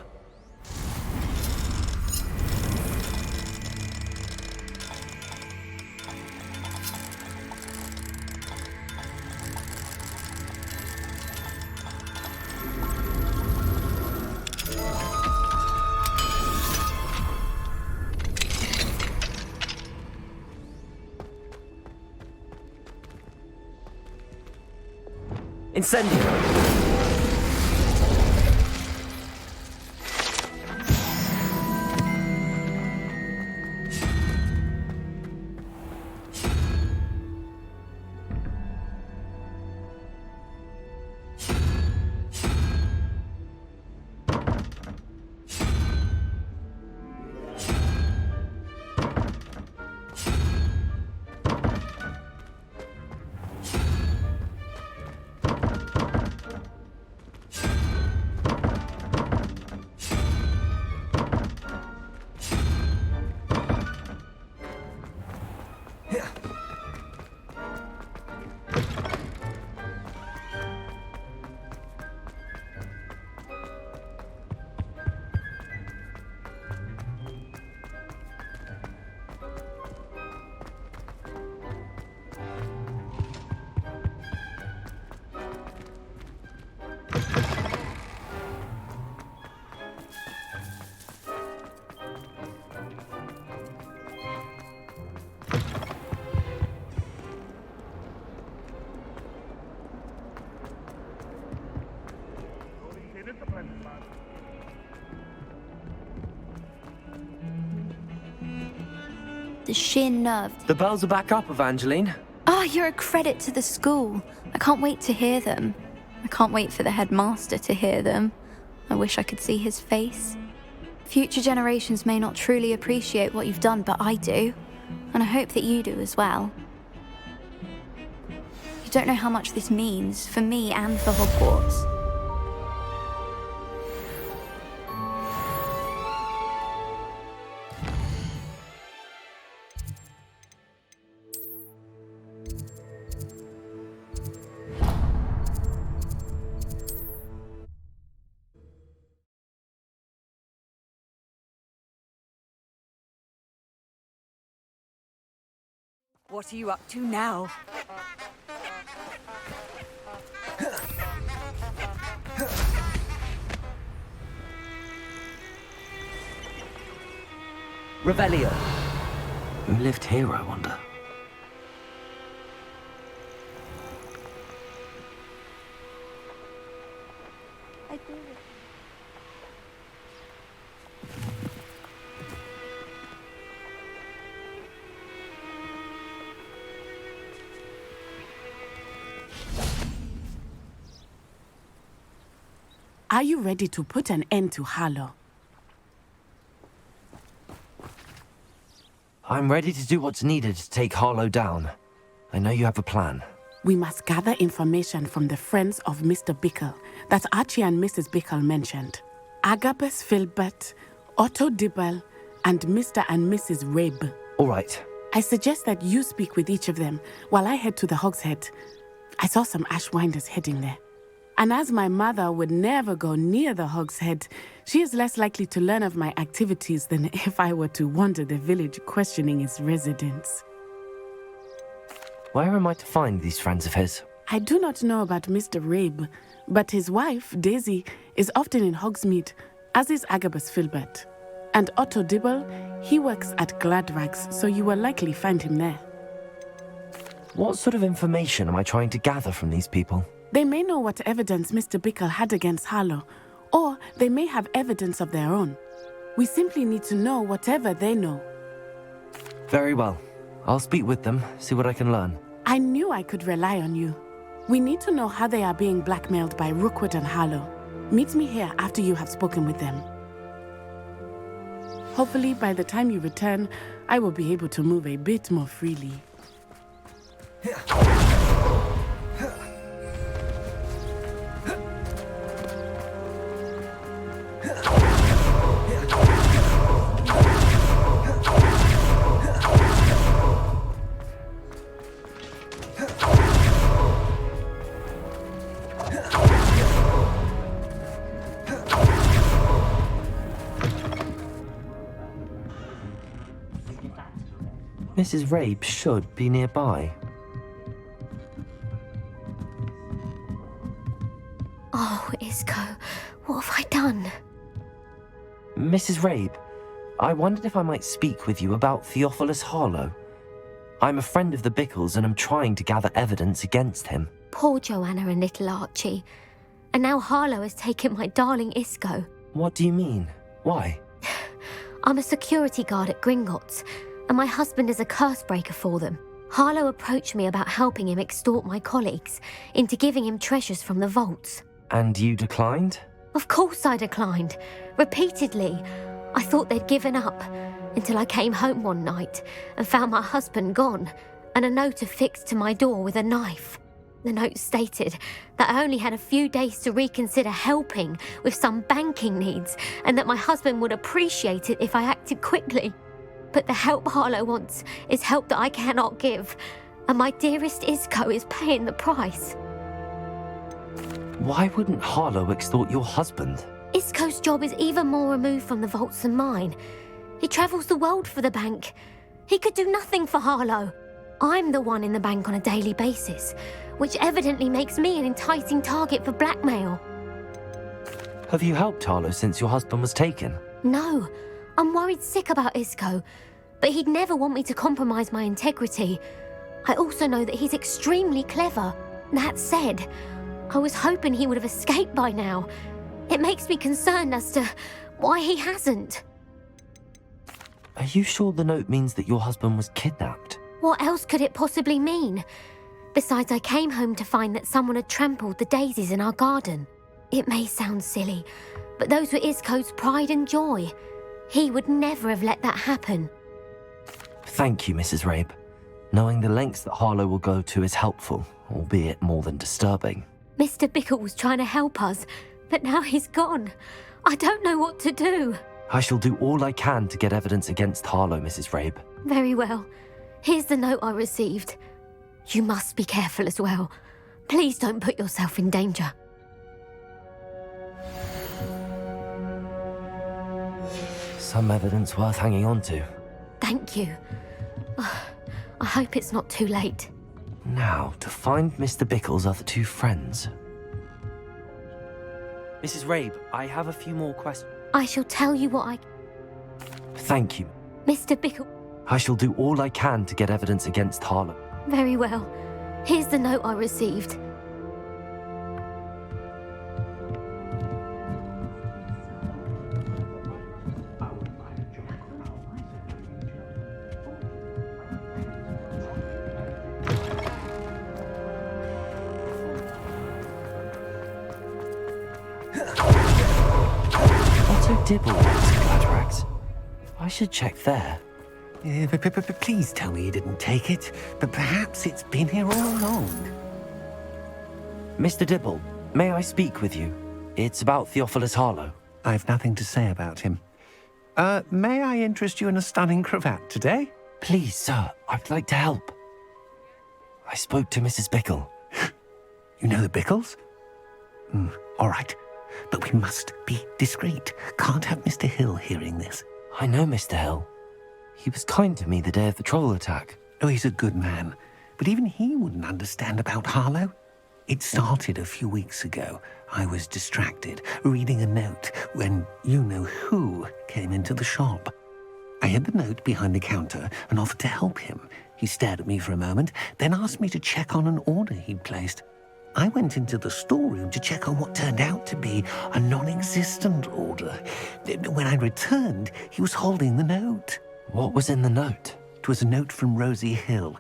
[SPEAKER 1] Incendio.
[SPEAKER 9] The sheer nerve.
[SPEAKER 1] The bells are back up, Evangeline.
[SPEAKER 9] Oh, you're a credit to the school. I can't wait to hear them. I can't wait for the headmaster to hear them. I wish I could see his face. Future generations may not truly appreciate what you've done, but I do. And I hope that you do as well. You don't know how much this means for me and for Hogwarts.
[SPEAKER 6] What are you up to now?
[SPEAKER 1] Revelio. Who lived here, I wonder?
[SPEAKER 8] Are you ready to put an end to Harlow?
[SPEAKER 1] I'm ready to do what's needed to take Harlow down. I know you have a plan.
[SPEAKER 8] We must gather information from the friends of Mr. Bickle that Archie and Mrs. Bickle mentioned. Agabus Filbert, Otto Dibble, and Mr. and Mrs. Rabe.
[SPEAKER 1] All right.
[SPEAKER 8] I suggest that you speak with each of them while I head to the Hogshead. I saw some Ashwinders heading there. And as my mother would never go near the Hogshead, she is less likely to learn of my activities than if I were to wander the village questioning its residents.
[SPEAKER 1] Where am I to find these friends of his?
[SPEAKER 8] I do not know about Mr. Rabe, but his wife, Daisy, is often in Hogsmeade, as is Agabus Filbert. And Otto Dibble, he works at Gladrags, so you will likely find him there.
[SPEAKER 1] What sort of information am I trying to gather from these people?
[SPEAKER 8] They may know what evidence Mr. Bickle had against Harlow, or they may have evidence of their own. We simply need to know whatever they know.
[SPEAKER 1] Very well. I'll speak with them, see what I can learn.
[SPEAKER 8] I knew I could rely on you. We need to know how they are being blackmailed by Rookwood and Harlow. Meet me here after you have spoken with them. Hopefully, by the time you return, I will be able to move a bit more freely.
[SPEAKER 1] Mrs. Rabe should be nearby.
[SPEAKER 9] Oh, Isco, what have I done?
[SPEAKER 1] Mrs. Rabe, I wondered if I might speak with you about Theophilus Harlow. I'm a friend of the Bickles and I'm trying to gather evidence against him.
[SPEAKER 9] Poor Joanna and little Archie. And now Harlow has taken my darling Isco.
[SPEAKER 1] What do you mean? Why?
[SPEAKER 9] I'm a security guard at Gringotts, and my husband is a curse breaker for them. Harlow approached me about helping him extort my colleagues into giving him treasures from the vaults.
[SPEAKER 1] And you declined?
[SPEAKER 9] Of course I declined. Repeatedly. I thought they'd given up, until I came home one night and found my husband gone, and a note affixed to my door with a knife. The note stated that I only had a few days to reconsider helping with some banking needs, and that my husband would appreciate it if I acted quickly. But the help Harlow wants is help that I cannot give, and my dearest Isco is paying the price.
[SPEAKER 1] Why wouldn't Harlow extort your husband?
[SPEAKER 9] Isco's job is even more removed from the vaults than mine. He travels the world for the bank. He could do nothing for Harlow. I'm the one in the bank on a daily basis, which evidently makes me an enticing target for blackmail.
[SPEAKER 1] Have you helped Harlow since your husband was taken?
[SPEAKER 9] No, I'm worried sick about Isco, but he'd never want me to compromise my integrity. I also know that he's extremely clever. That said, I was hoping he would have escaped by now. It makes me concerned as to why he hasn't.
[SPEAKER 1] Are you sure the note means that your husband was kidnapped?
[SPEAKER 9] What else could it possibly mean? Besides, I came home to find that someone had trampled the daisies in our garden. It may sound silly, but those were Isco's pride and joy. He would never have let that happen.
[SPEAKER 1] Thank you, Mrs. Rabe. Knowing the lengths that Harlow will go to is helpful, albeit more than disturbing.
[SPEAKER 9] Mr. Bickle was trying to help us, but now he's gone. I don't know what to do.
[SPEAKER 1] I shall do all I can to get evidence against Harlow, Mrs. Rabe.
[SPEAKER 9] Very well. Here's the note I received. You must be careful as well. Please don't put yourself in danger.
[SPEAKER 1] Some evidence worth hanging on to.
[SPEAKER 9] Thank you. I hope it's not too late.
[SPEAKER 1] Now, to find Mr. Bickle's other two friends. Mrs. Rabe, I have a few more questions.
[SPEAKER 9] I shall tell you what I...
[SPEAKER 1] Thank you.
[SPEAKER 9] Mr. Bickle...
[SPEAKER 1] I shall do all I can to get evidence against Harlow.
[SPEAKER 9] Very well. Here's the note I received.
[SPEAKER 1] Dibble wants Gladrax. I should check there.
[SPEAKER 10] Please tell me you didn't take it, but perhaps it's been here all along.
[SPEAKER 1] Mr. Dibble, may I speak with you? It's about Theophilus Harlow.
[SPEAKER 10] I've nothing to say about him. May I interest you in a stunning cravat today?
[SPEAKER 1] Please, sir, I'd like to help. I spoke to Mrs. Bickle.
[SPEAKER 10] You know the Bickles? All right, but we must be discreet. Can't have Mr. Hill hearing this.
[SPEAKER 1] I know Mr. Hill. He was kind to me the day of the troll attack.
[SPEAKER 10] Oh, he's a good man, but even he wouldn't understand about Harlow. It started a few weeks ago. I was distracted, reading a note, when you-know-who came into the shop. I hid the note behind the counter and offered to help him. He stared at me for a moment, then asked me to check on an order he'd placed. I went into the storeroom to check on what turned out to be a non-existent order. When I returned, he was holding the note.
[SPEAKER 1] What was in the note?
[SPEAKER 10] It was a note from Rosie Hill,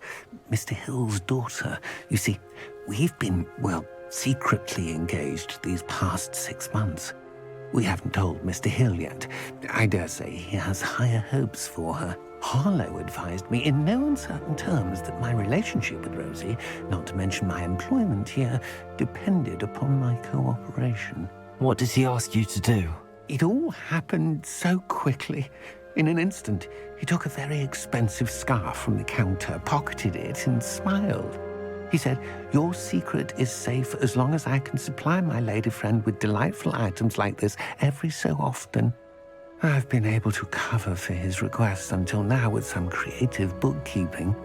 [SPEAKER 10] Mr. Hill's daughter. You see, we've been, secretly engaged these past 6 months. We haven't told Mr. Hill yet. I dare say he has higher hopes for her. Harlow advised me in no uncertain terms that my relationship with Rosie, not to mention my employment here, depended upon my cooperation.
[SPEAKER 1] What did he ask you to do?
[SPEAKER 10] It all happened so quickly. In an instant, he took a very expensive scarf from the counter, pocketed it, and smiled. He said, "Your secret is safe as long as I can supply my lady friend with delightful items like this every so often." I've been able to cover for his requests until now with some creative bookkeeping,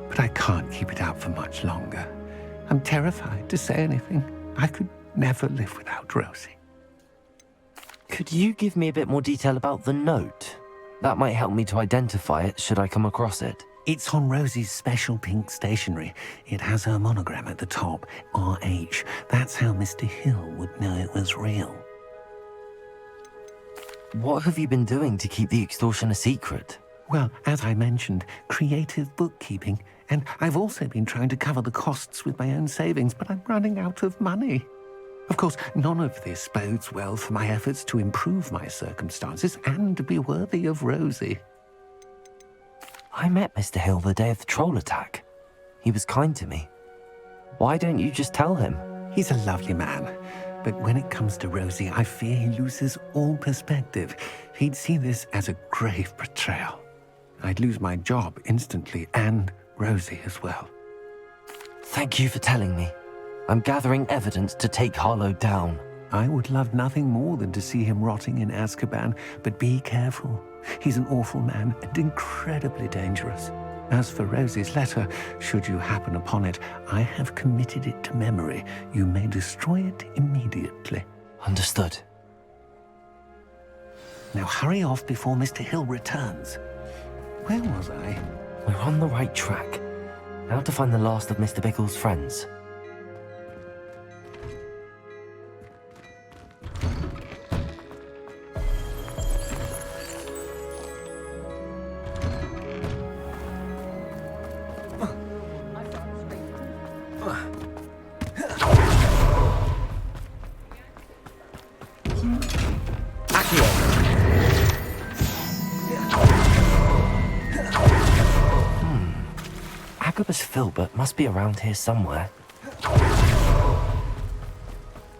[SPEAKER 10] but I can't keep it up for much longer. I'm terrified to say anything. I could never live without Rosie.
[SPEAKER 1] Could you give me a bit more detail about the note? That might help me to identify it should I come across it.
[SPEAKER 10] It's on Rosie's special pink stationery. It has her monogram at the top, RH. That's how Mr. Hill would know it was real.
[SPEAKER 1] What have you been doing to keep the extortion a secret?
[SPEAKER 10] Well, as I mentioned, creative bookkeeping. And I've also been trying to cover the costs with my own savings, but I'm running out of money. Of course, none of this bodes well for my efforts to improve my circumstances and be worthy of Rosie.
[SPEAKER 1] I met Mr. Hill the day of the troll attack. He was kind to me. Why don't you just tell him?
[SPEAKER 10] He's a lovely man. But when it comes to Rosie, I fear he loses all perspective. He'd see this as a grave betrayal. I'd lose my job instantly, and Rosie as well.
[SPEAKER 1] Thank you for telling me. I'm gathering evidence to take Harlow down.
[SPEAKER 10] I would love nothing more than to see him rotting in Azkaban, but be careful. He's an awful man and incredibly dangerous. As for Rosie's letter, should you happen upon it, I have committed it to memory. You may destroy it immediately.
[SPEAKER 1] Understood.
[SPEAKER 10] Now hurry off before Mr. Hill returns. Where was I?
[SPEAKER 1] We're on the right track. Now to find the last of Mr. Bickle's friends. Filbert must be around here somewhere.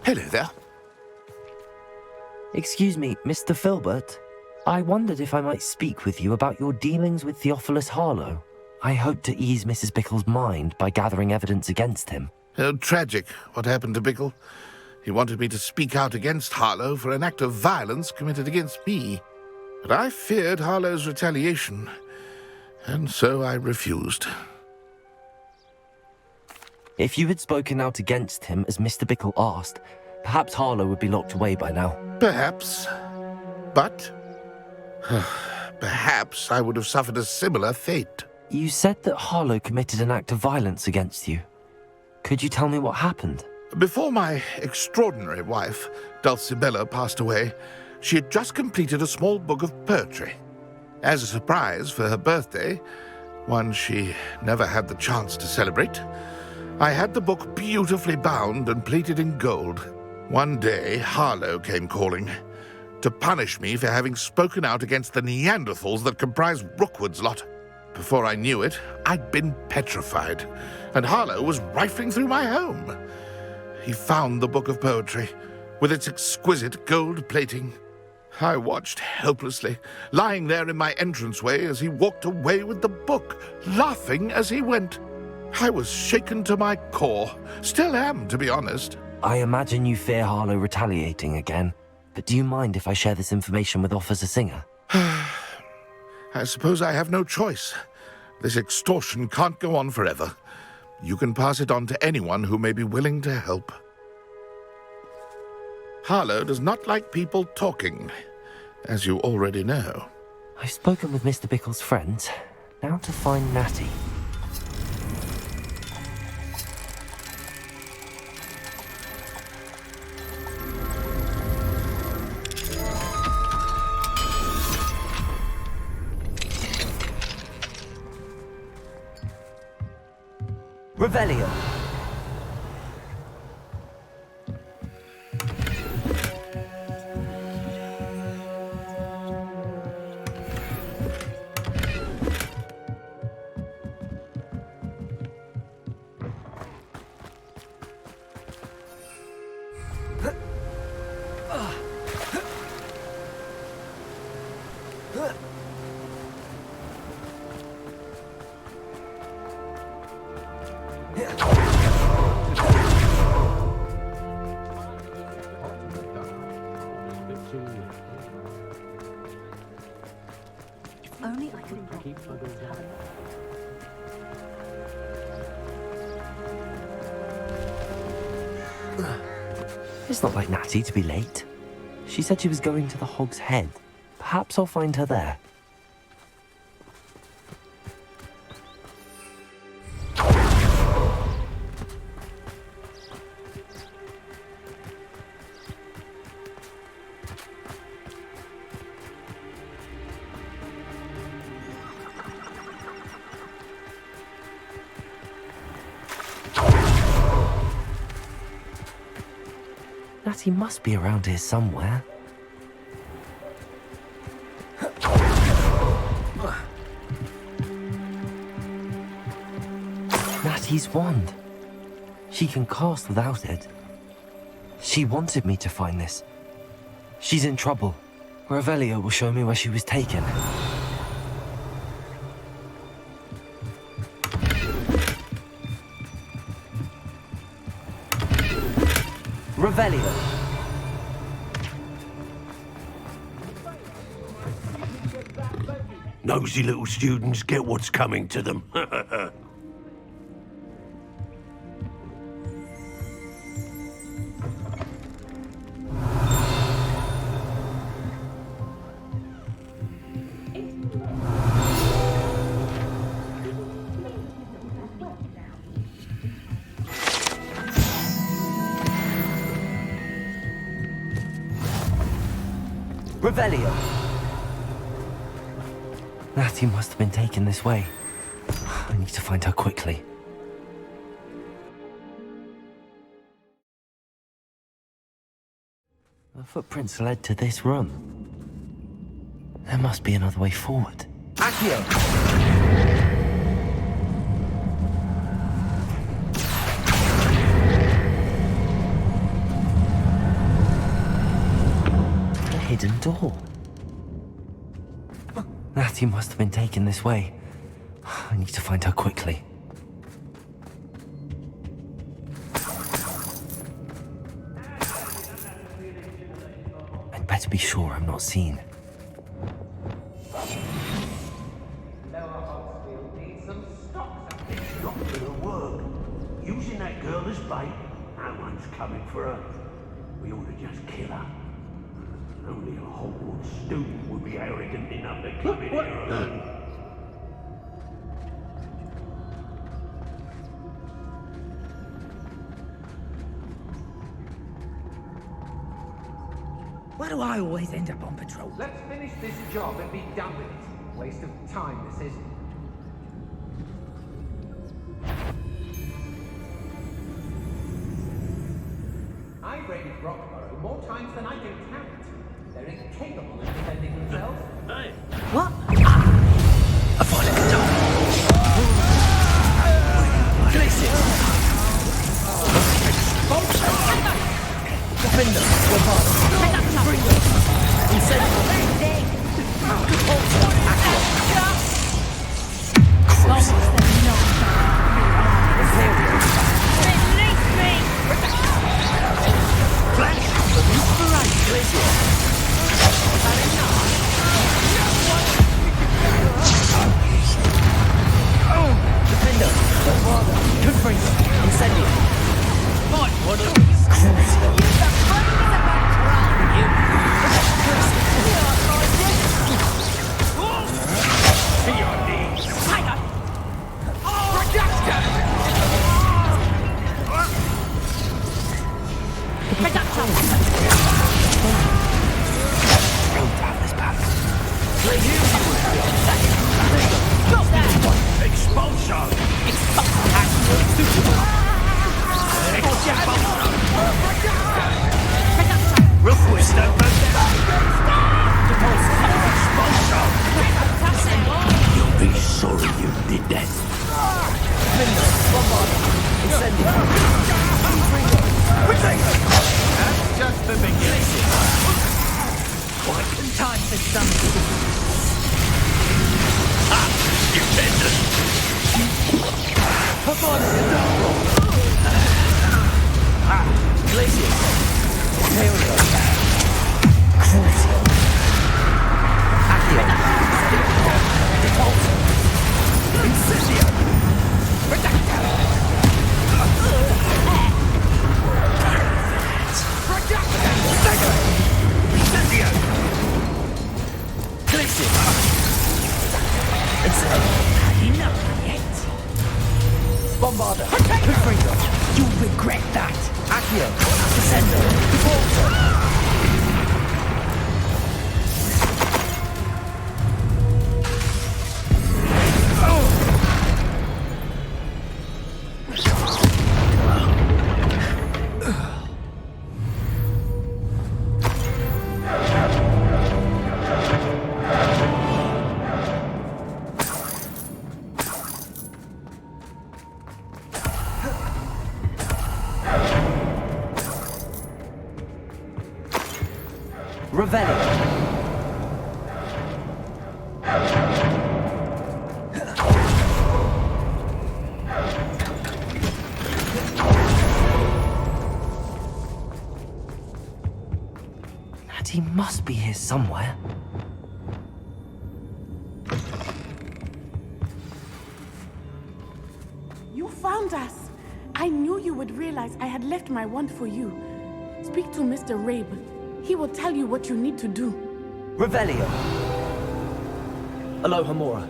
[SPEAKER 11] Hello there.
[SPEAKER 1] Excuse me, Mr. Filbert. I wondered if I might speak with you about your dealings with Theophilus Harlow. I hope to ease Mrs. Bickle's mind by gathering evidence against him.
[SPEAKER 11] Oh, tragic, what happened to Bickle. He wanted me to speak out against Harlow for an act of violence committed against me. But I feared Harlow's retaliation, and so I refused.
[SPEAKER 1] If you had spoken out against him as Mr. Bickle asked, perhaps Harlow would be locked away by now.
[SPEAKER 11] Perhaps. But perhaps I would have suffered a similar fate.
[SPEAKER 1] You said that Harlow committed an act of violence against you. Could you tell me what happened?
[SPEAKER 11] Before my extraordinary wife, Dulcibella, passed away, she had just completed a small book of poetry. As a surprise for her birthday, one she never had the chance to celebrate, I had the book beautifully bound and plated in gold. One day, Harlow came calling. to punish me for having spoken out against the Neanderthals that comprise Rookwood's lot. Before I knew it, I'd been petrified, and Harlow was rifling through my home. He found the book of poetry, with its exquisite gold plating. I watched helplessly, lying there in my entranceway as he walked away with the book, laughing as he went. I was shaken to my core. Still am, to be honest.
[SPEAKER 1] I imagine you fear Harlow retaliating again, but do you mind if I share this information with Officer Singer?
[SPEAKER 11] I suppose I have no choice. This extortion can't go on forever. You can pass it on to anyone who may be willing to help. Harlow does not like people talking, as you already know.
[SPEAKER 1] I've spoken with Mr. Bickle's friends. Now to find Natty. Revelio.
[SPEAKER 6] Only I could keep
[SPEAKER 1] It's not like Natty to be late. She said she was going to the Hog's Head. Perhaps I'll find her there. Natty must be around here somewhere. Natty's wand. She can cast without it. She wanted me to find this. She's in trouble. Revelio will show me where she was taken. Revelio.
[SPEAKER 10] Nosy little students get what's coming to them.
[SPEAKER 1] Revelio. Natty must have been taken this way. I need to find her quickly. The footprints led to this room. There must be another way forward. Accio! Hidden door. Natty must have been taken this way. I need to find her quickly. I'd better be sure I'm not seen.
[SPEAKER 10] Hogsmeade needs some stocks up. It's not gonna work. Using that girl as bait, no one's coming for her. We ought to just kill her. Only a Hogwarts student would be arrogant enough to come in here alone.
[SPEAKER 12] Why do I always end up on patrol?
[SPEAKER 13] Let's finish this job and be done with it. Waste of time, this is. I've raided Rockborough more times than I can count. They're incapable of defending themselves.
[SPEAKER 3] What?
[SPEAKER 7] A violent attack. Glacier. Defender. Bringer. Incendiary.
[SPEAKER 1] He must be here somewhere.
[SPEAKER 8] You found us. I knew you would realize I had left my wand for you. Speak to Mr. Rabe. He will tell you what you need to do.
[SPEAKER 7] Revelio. Alohomora.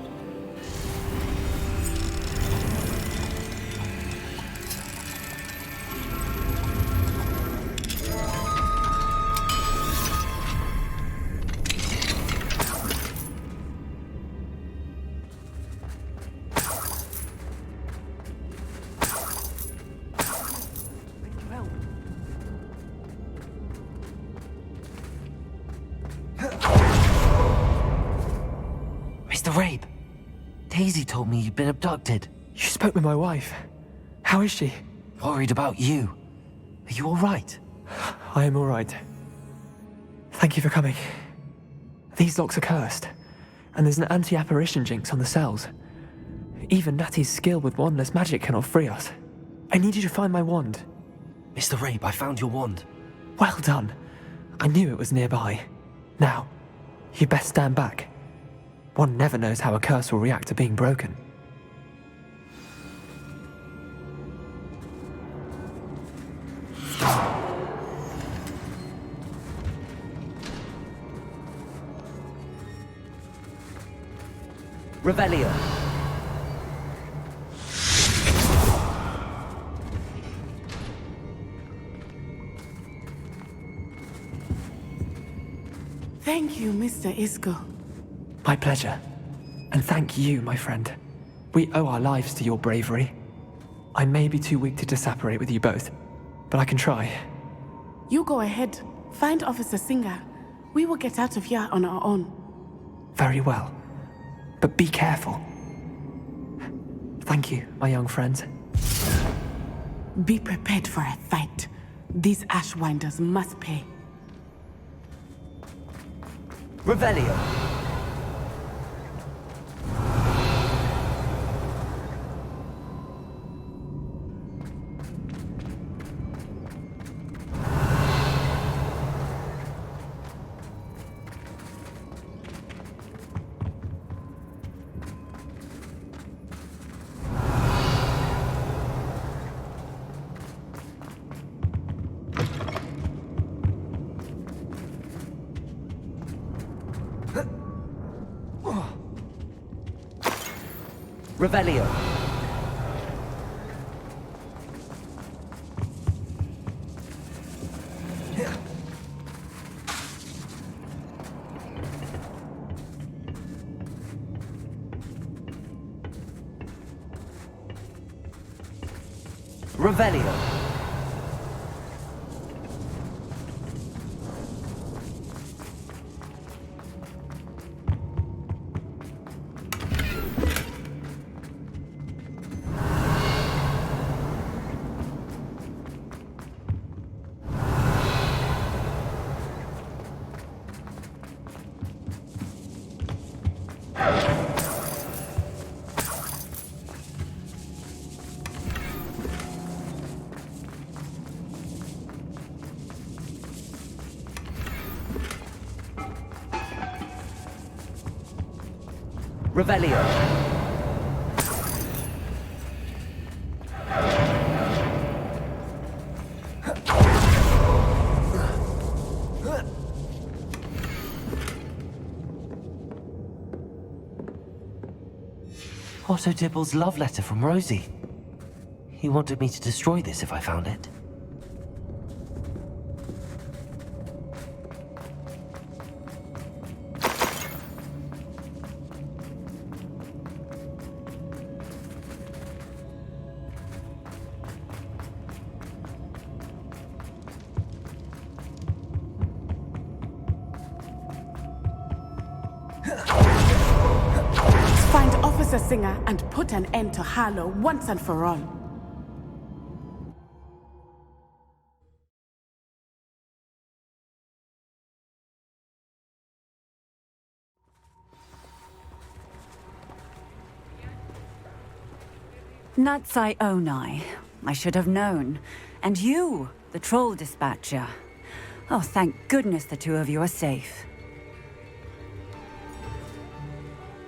[SPEAKER 1] Mr. Rabe, Daisy told me you'd been abducted.
[SPEAKER 14] You spoke with my wife. How is she?
[SPEAKER 1] Worried about you. Are you all right?
[SPEAKER 14] I am all right. Thank you for coming. These locks are cursed, and there's an anti-apparition jinx on the cells. Even Natty's skill with wandless magic cannot free us. I need you to find my wand.
[SPEAKER 1] Mr. Rabe, I found your wand.
[SPEAKER 14] Well done. I knew it was nearby. Now, you best stand back. One never knows how a curse will react to being broken.
[SPEAKER 7] Revelio.
[SPEAKER 8] Thank you, Mr. Isco.
[SPEAKER 14] My pleasure. And thank you, my friend. We owe our lives to your bravery. I may be too weak to disapparate with you both, but I can try.
[SPEAKER 8] You go ahead. Find Officer Singer. We will get out of here on our own.
[SPEAKER 14] Very well. But be careful. Thank you, my young friends.
[SPEAKER 8] Be prepared for a fight. These Ashwinders must pay.
[SPEAKER 1] Revelio. Revelio. Revelio. Revelio. Otto Dibble's love letter from Rosie. He wanted me to destroy this if I found it.
[SPEAKER 8] Find Officer Singer and put an end to Harlow once and for all.
[SPEAKER 6] Natsai Onai. I should have known. And you, the troll dispatcher. Oh, thank goodness the two of you are safe.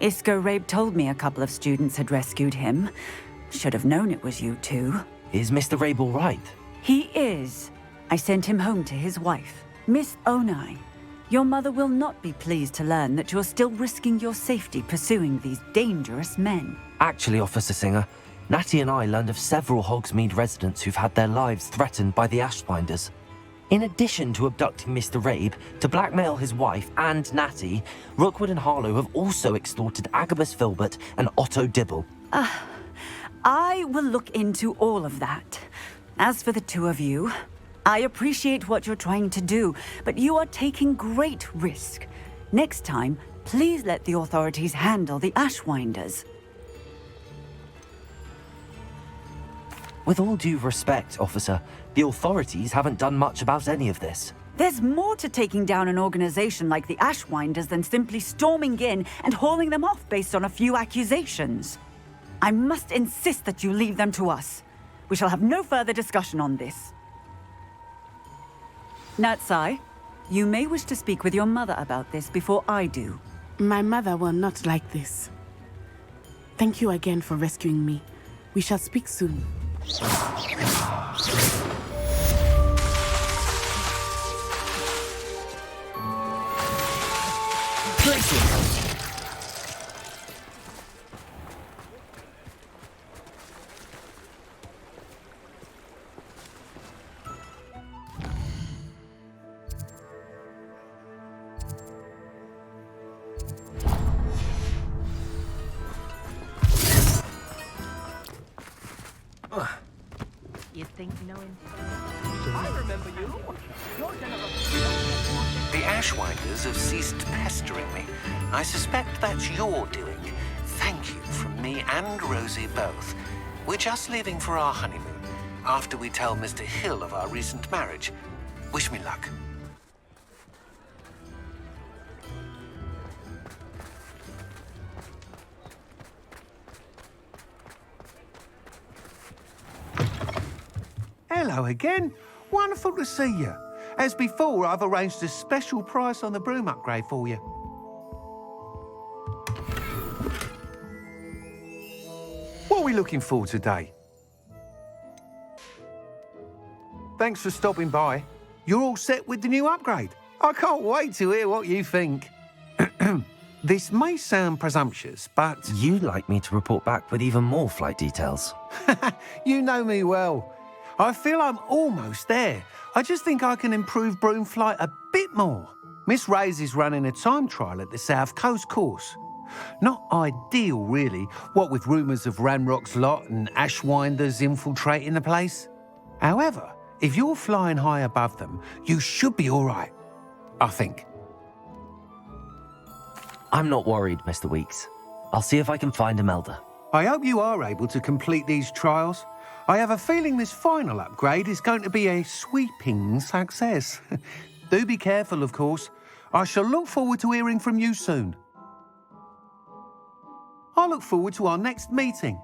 [SPEAKER 6] Isco Rabe told me a couple of students had rescued him. Should have known it was you two.
[SPEAKER 1] Is Mr. Rabe all right?
[SPEAKER 6] He is. I sent him home to his wife, Miss Onai. Your mother will not be pleased to learn that you're still risking your safety pursuing these dangerous men.
[SPEAKER 1] Actually, Officer Singer, Natty and I learned of several Hogsmeade residents who've had their lives threatened by the Ashbinders. In addition to abducting Mr. Rabe to blackmail his wife and Natty, Rookwood and Harlow have also extorted Agabus Filbert and Otto Dibble.
[SPEAKER 6] I will look into all of that. As for the two of you, I appreciate what you're trying to do, but you are taking great risk. Next time, please let the authorities handle the Ashwinders.
[SPEAKER 1] With all due respect, officer, the authorities haven't done much about any of this.
[SPEAKER 6] There's more to taking down an organization like the Ashwinders than simply storming in and hauling them off based on a few accusations. I must insist that you leave them to us. We shall have no further discussion on this. Natsai, you may wish to speak with your mother about this before I do.
[SPEAKER 8] My mother will not like this. Thank you again for rescuing me. We shall speak soon.
[SPEAKER 15] You think no one...
[SPEAKER 10] The Ashwinders have ceased pestering me. I suspect that's your doing. Thank you from me and Rosie both. We're just leaving for our honeymoon, after we tell Mr. Hill of our recent marriage. Wish me luck. Hello again. Wonderful to see you. As before, I've arranged a special price on the broom upgrade for you. What are we looking for today? Thanks for stopping by. You're all set with the new upgrade. I can't wait to hear what you think. This may sound presumptuous, but...
[SPEAKER 1] You'd like me to report back with even more flight details.
[SPEAKER 10] You know me well. I feel I'm almost there. I just think I can improve broom flight a bit more. Miss Ray's is running a time trial at the South Coast course. Not ideal, really, what with rumours of Ranrock's lot and Ashwinders infiltrating the place. However, if you're flying high above them, you should be all right, I think.
[SPEAKER 1] I'm not worried, Mr. Weeks. I'll see if I can find Imelda.
[SPEAKER 10] I hope you are able to complete these trials. I have a feeling this final upgrade is going to be a sweeping success. Do be careful, of course. I shall look forward to hearing from you soon. I look forward to our next meeting.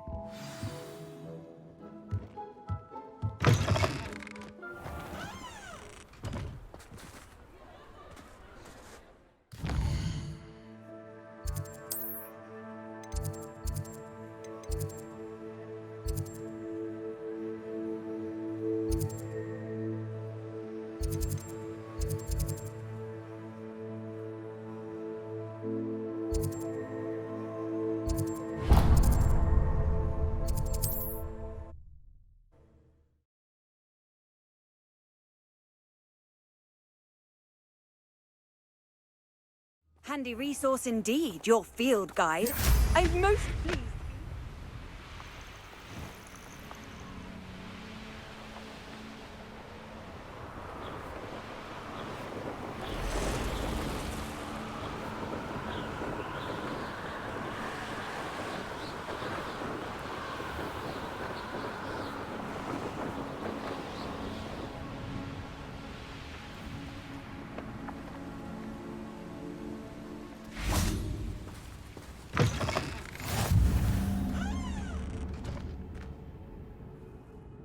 [SPEAKER 6] Handy resource indeed, your field guide. I'm most pleased.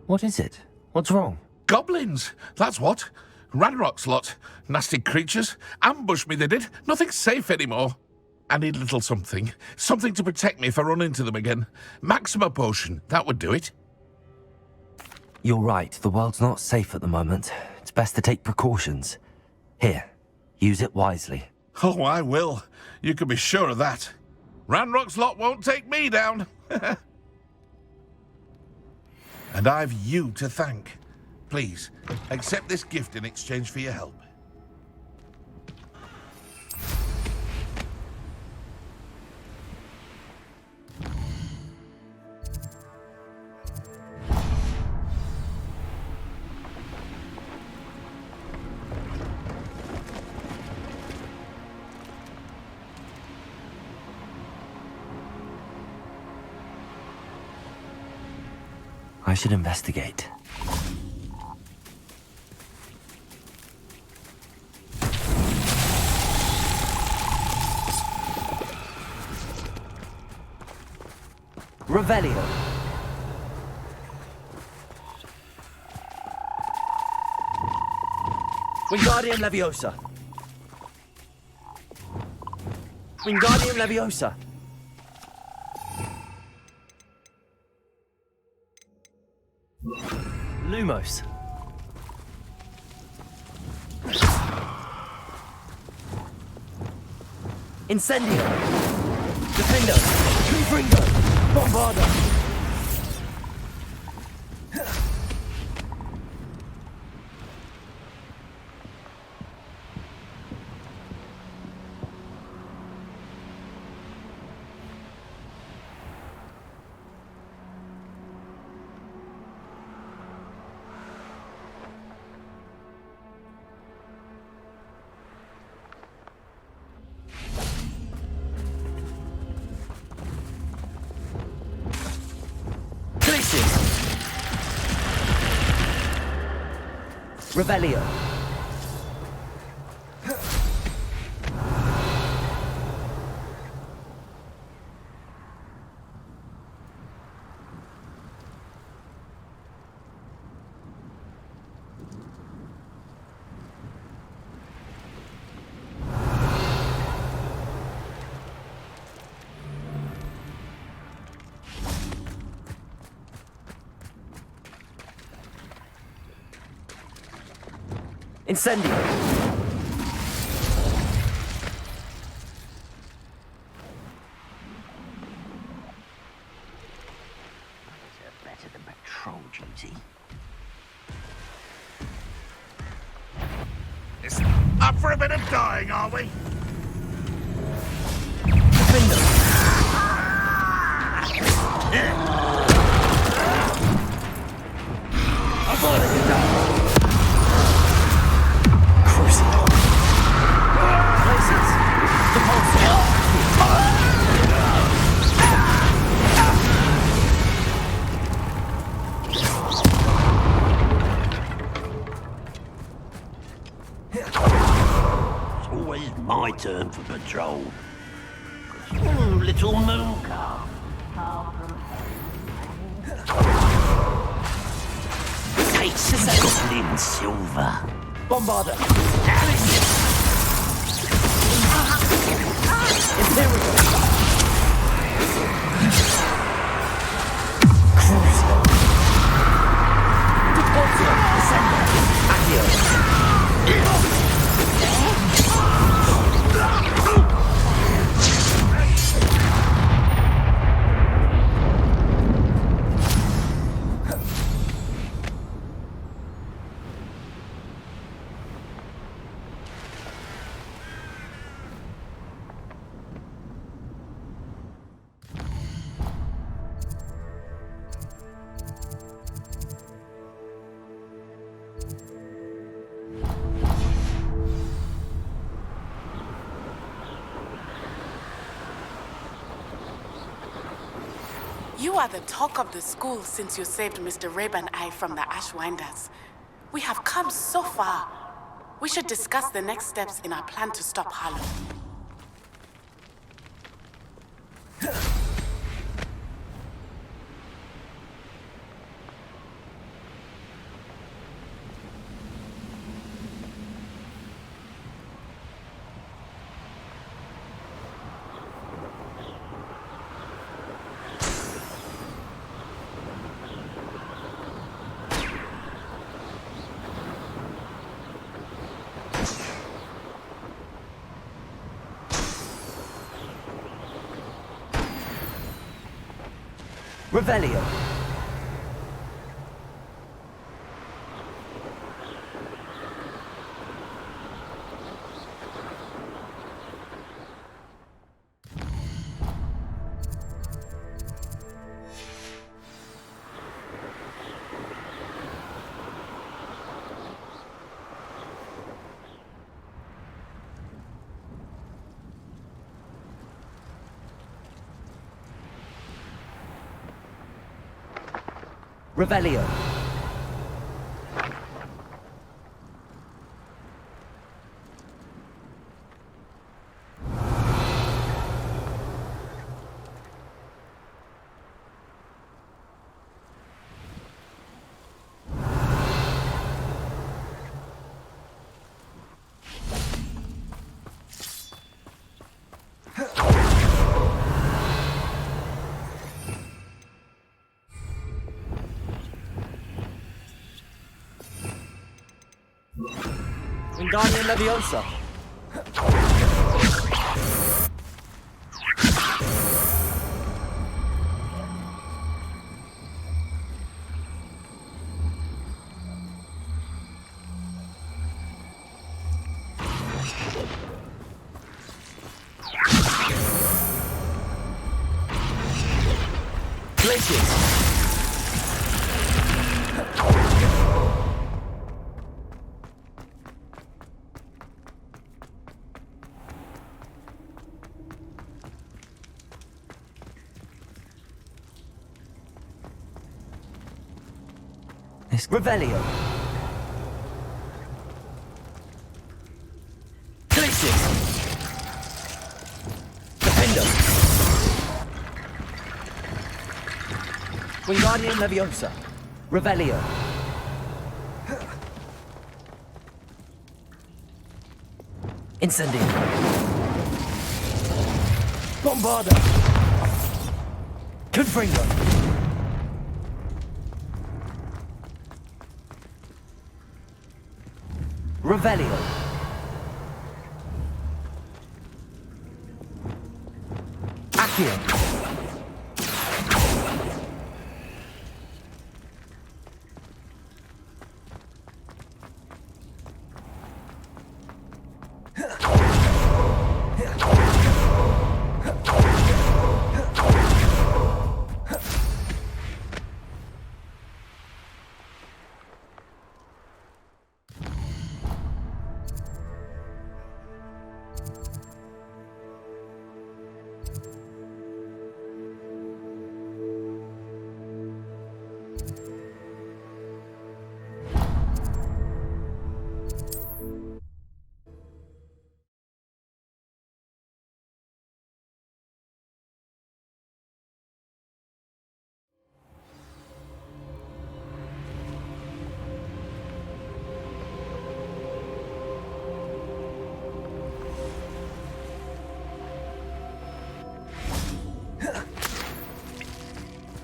[SPEAKER 1] What is it? What's wrong?
[SPEAKER 11] Goblins, that's what. Ranrock's lot. Nasty creatures. Ambushed me, they did. Nothing's safe anymore. I need a little something. Something to protect me if I run into them again. Maxima potion, that would do it.
[SPEAKER 1] You're right, the world's not safe at the moment. It's best to take precautions. Here, use it wisely.
[SPEAKER 11] Oh, I will. You can be sure of that. Ranrock's lot won't take me down. And I've you to thank. Please, accept this gift in exchange for your help.
[SPEAKER 1] I should investigate. Revelio. Wingardium Leviosa. Wingardium Leviosa. Lumos. Incendio. Defendo. Confringo. Bombardo. Revelio. Incendio.
[SPEAKER 4] Better than patrol duty.
[SPEAKER 11] It's up for a bit of dying, are we?
[SPEAKER 4] I thought it was done. It's always my turn for patrol. Little moon calf. Takes goblin silver.
[SPEAKER 1] Bombarder.
[SPEAKER 8] You are the talk of the school since you saved Mr. Rabe and I from the Ashwinders. We have come so far. We should discuss the next steps in our plan to stop Harlow.
[SPEAKER 1] Revelio. Revelio. Wingardium Leviosa. Glitches. Revelio. Wingardium Leviosa. Revelio. Incendio. Bombarda. Confringo. Revelio. Accio.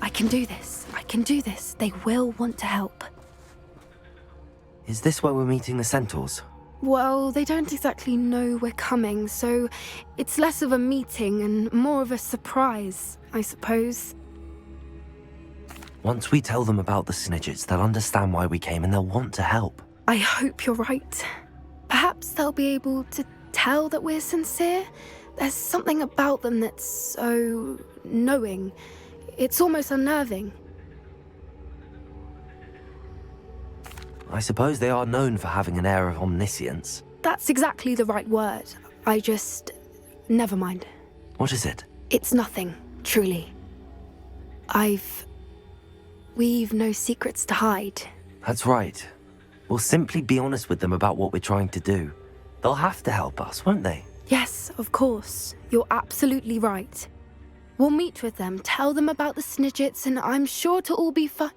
[SPEAKER 5] I can do this. I can do this. They will want to help.
[SPEAKER 1] Is this where we're meeting the centaurs?
[SPEAKER 5] Well, they don't exactly know we're coming, so it's less of a meeting and more of a surprise, I suppose.
[SPEAKER 1] Once we tell them about the Snidgets, they'll understand why we came and they'll want to help.
[SPEAKER 5] I hope you're right. Perhaps they'll be able to tell that we're sincere. There's something about them that's so knowing. It's almost unnerving.
[SPEAKER 1] I suppose they are known for having an air of omniscience.
[SPEAKER 5] That's exactly the right word. Never mind.
[SPEAKER 1] What is it?
[SPEAKER 5] It's nothing, truly. We've no secrets to hide.
[SPEAKER 1] That's right. We'll simply be honest with them about what we're trying to do. They'll have to help us, won't they?
[SPEAKER 5] Yes, of course. You're absolutely right. We'll meet with them, tell them about the Snidgets, and I'm sure to all be fine.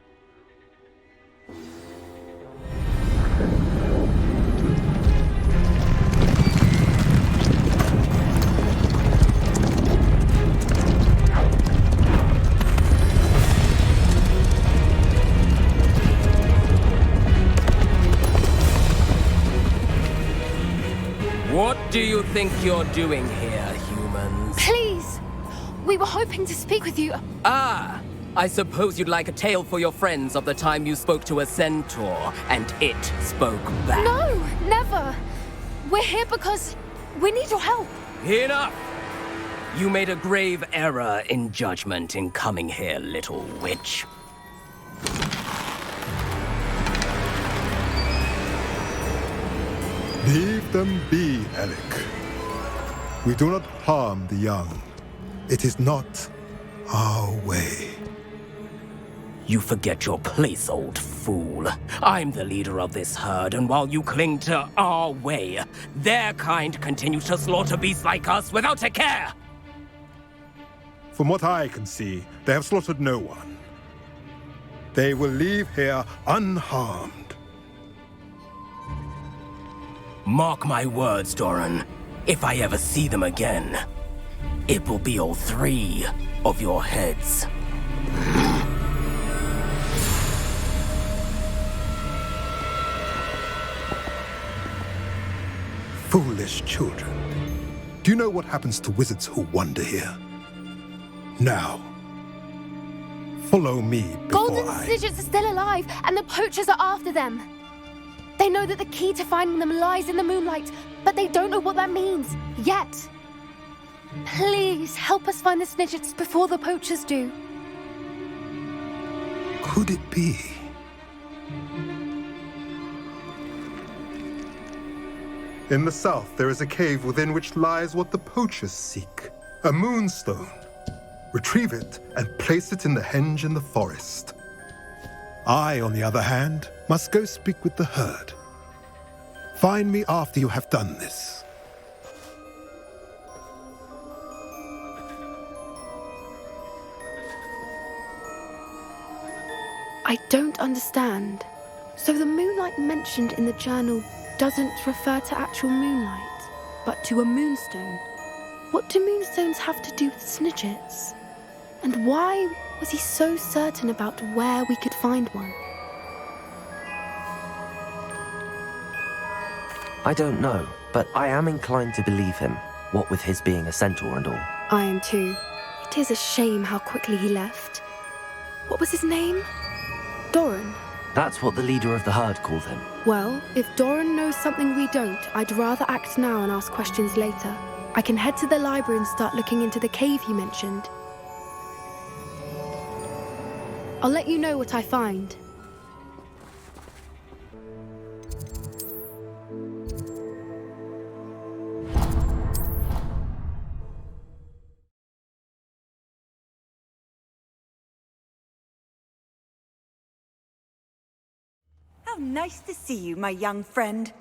[SPEAKER 15] What do you think you're doing here, humans?
[SPEAKER 5] Please! We were hoping to speak with you.
[SPEAKER 15] Ah! I suppose you'd like a tale for your friends of the time you spoke to a centaur, and it spoke back.
[SPEAKER 5] No, never! We're here because we need your help.
[SPEAKER 15] Enough! You made a grave error in judgment in coming here, little witch.
[SPEAKER 16] Leave them be, Alec. We do not harm the young. It is not our way.
[SPEAKER 15] You forget your place, old fool. I'm the leader of this herd, and while you cling to our way, their kind continues to slaughter beasts like us without a care!
[SPEAKER 16] From what I can see, they have slaughtered no one. They will leave here unharmed.
[SPEAKER 15] Mark my words, Doran. If I ever see them again, it will be all 3 of your heads.
[SPEAKER 16] Foolish children. Do you know what happens to wizards who wander here? Now, follow me before
[SPEAKER 5] Golden Snidgets are still alive, and the poachers are after them. They know that the key to finding them lies in the moonlight, but they don't know what that means, yet. Please, help us find the Snidgets before the poachers do.
[SPEAKER 16] Could it be? In the south, there is a cave within which lies what the poachers seek. A moonstone. Retrieve it and place it in the henge in the forest. I, on the other hand, must go speak with the herd. Find me after you have done this.
[SPEAKER 5] I don't understand. So the moonlight mentioned in the journal doesn't refer to actual moonlight, but to a moonstone. What do moonstones have to do with snidgets? And why was he so certain about where we could find one?
[SPEAKER 1] I don't know, but I am inclined to believe him, what with his being a centaur and all.
[SPEAKER 5] I am too. It is a shame how quickly he left. What was his name? Doran.
[SPEAKER 1] That's what the leader of the herd called him.
[SPEAKER 5] Well, if Doran knows something we don't, I'd rather act now and ask questions later. I can head to the library and start looking into the cave you mentioned. I'll let you know what I find.
[SPEAKER 6] How nice to see you, my young friend.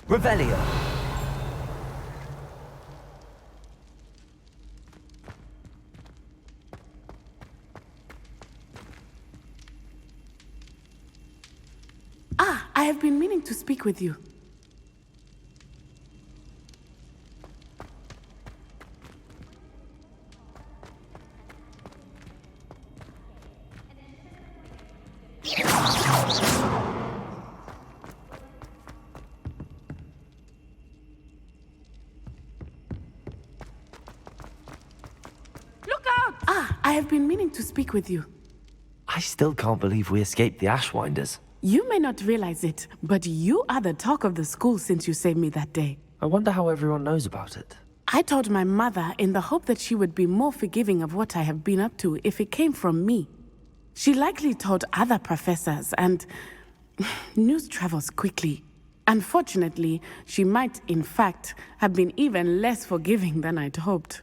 [SPEAKER 1] Revelio.
[SPEAKER 8] Ah, I have been meaning to speak with you. Look out! Ah, I have been meaning to speak with you.
[SPEAKER 1] I still can't believe we escaped the Ashwinders.
[SPEAKER 8] You may not realize it, but you are the talk of the school since you saved me that day.
[SPEAKER 1] I wonder how everyone knows about it.
[SPEAKER 8] I told my mother in the hope that she would be more forgiving of what I have been up to if it came from me. She likely told other professors, and news travels quickly. Unfortunately, she might, in fact, have been even less forgiving than I'd hoped.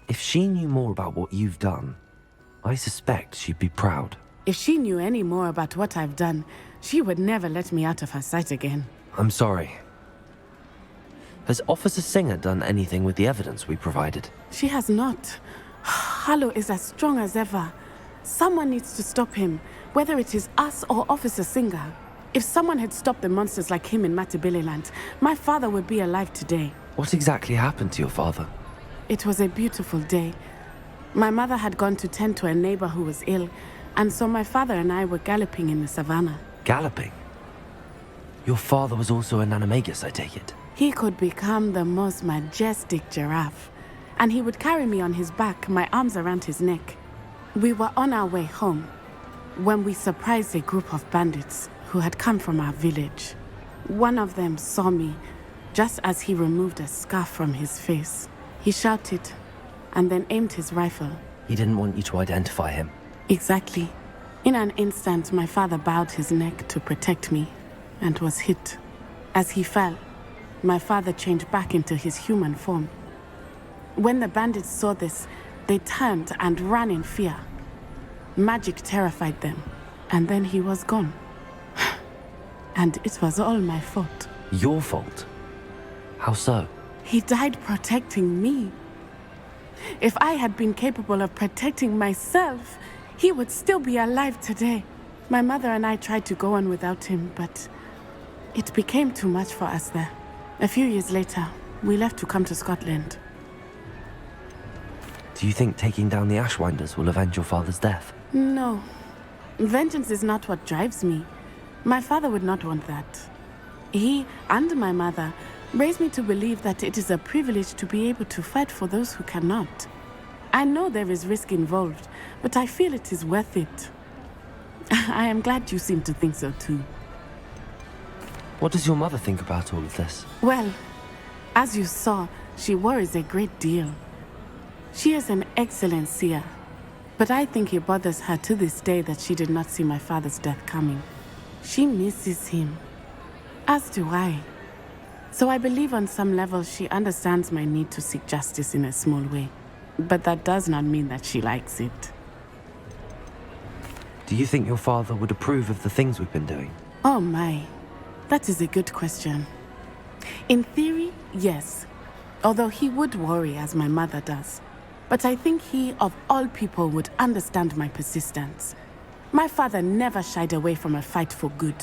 [SPEAKER 1] If she knew more about what you've done, I suspect she'd be proud.
[SPEAKER 8] If she knew any more about what I've done, she would never let me out of her sight again.
[SPEAKER 1] I'm sorry. Has Officer Singer done anything with the evidence we provided?
[SPEAKER 8] She has not. Harlow is as strong as ever. Someone needs to stop him, whether it is us or Officer Singer. If someone had stopped the monsters like him in Matabeleland, my father would be alive today.
[SPEAKER 1] What exactly happened to your father?
[SPEAKER 8] It was a beautiful day. My mother had gone to tend to a neighbor who was ill, and so my father and I were galloping in the savannah.
[SPEAKER 1] Galloping? Your father was also an animagus, I take it?
[SPEAKER 8] He could become the most majestic giraffe, and he would carry me on his back, my arms around his neck. We were on our way home when we surprised a group of bandits who had come from our village. One of them saw me just as he removed a scarf from his face. He shouted and then aimed his rifle.
[SPEAKER 1] He didn't want you to identify him.
[SPEAKER 8] Exactly. In an instant, my father bowed his neck to protect me and was hit. As he fell, my father changed back into his human form. When the bandits saw this, they turned and ran in fear. Magic terrified them, and then he was gone. And it was all my fault.
[SPEAKER 1] Your fault? How so?
[SPEAKER 8] He died protecting me. If I had been capable of protecting myself, he would still be alive today. My mother and I tried to go on without him, but it became too much for us there. A few years later, we left to come to Scotland.
[SPEAKER 1] Do you think taking down the Ashwinders will avenge your father's death?
[SPEAKER 8] No. Vengeance is not what drives me. My father would not want that. He and my mother raised me to believe that it is a privilege to be able to fight for those who cannot. I know there is risk involved, but I feel it is worth it. I am glad you seem to think so too.
[SPEAKER 1] What does your mother think about all of this?
[SPEAKER 8] Well, as you saw, she worries a great deal. She is an excellent seer, but I think it bothers her to this day that she did not see my father's death coming. She misses him, as do I. So I believe on some level she understands my need to seek justice in a small way. But that does not mean that she likes it.
[SPEAKER 1] Do you think your father would approve of the things we've been doing?
[SPEAKER 8] Oh my, that is a good question. In theory, yes. although he would worry as my mother does. But I think he, of all people, would understand my persistence. My father never shied away from a fight for good,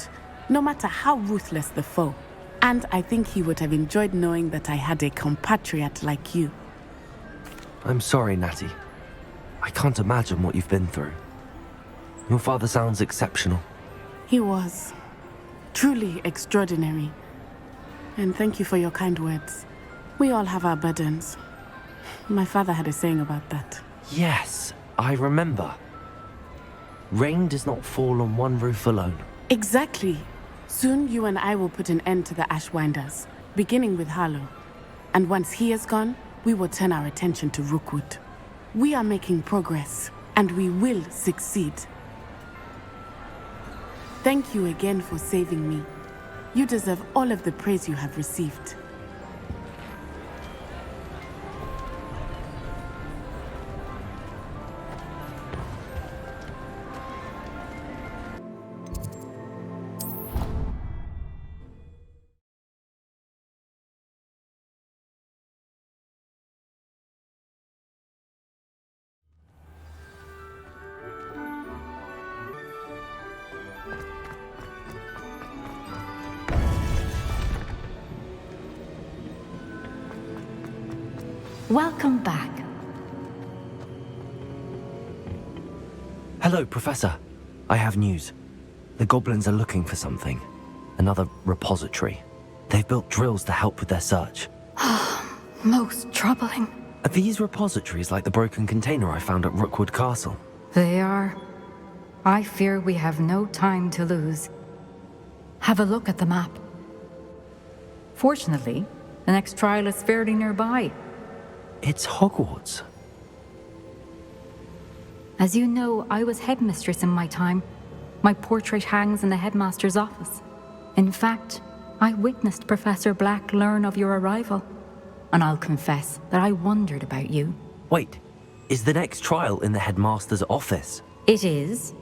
[SPEAKER 8] no matter how ruthless the foe. And I think he would have enjoyed knowing that I had a compatriot like you.
[SPEAKER 1] I'm sorry, Natty. I can't imagine what you've been through. Your father sounds exceptional.
[SPEAKER 8] He was. Truly extraordinary. And thank you for your kind words. We all have our burdens. My father had a saying about that.
[SPEAKER 1] Yes, I remember. Rain does not fall on one roof alone.
[SPEAKER 8] Exactly. Soon you and I will put an end to the Ashwinders, beginning with Harlow. And once he is gone, we will turn our attention to Rookwood. We are making progress, and we will succeed. Thank you again for saving me. You deserve all of the praise you have received.
[SPEAKER 17] Welcome back.
[SPEAKER 1] Hello, Professor. I have news. The goblins are looking for something. Another repository. They've built drills to help with their search.
[SPEAKER 17] Most troubling.
[SPEAKER 1] Are these repositories like the broken container I found at Rookwood Castle?
[SPEAKER 17] They are. I fear we have no time to lose. Have a look at the map. Fortunately, the next trial is fairly nearby.
[SPEAKER 1] It's Hogwarts.
[SPEAKER 17] As you know, I was headmistress in my time. My portrait hangs in the headmaster's office. In fact, I witnessed Professor Black learn of your arrival. And I'll confess that I wondered about you.
[SPEAKER 1] Wait, is the next trial in the headmaster's office?
[SPEAKER 17] It is.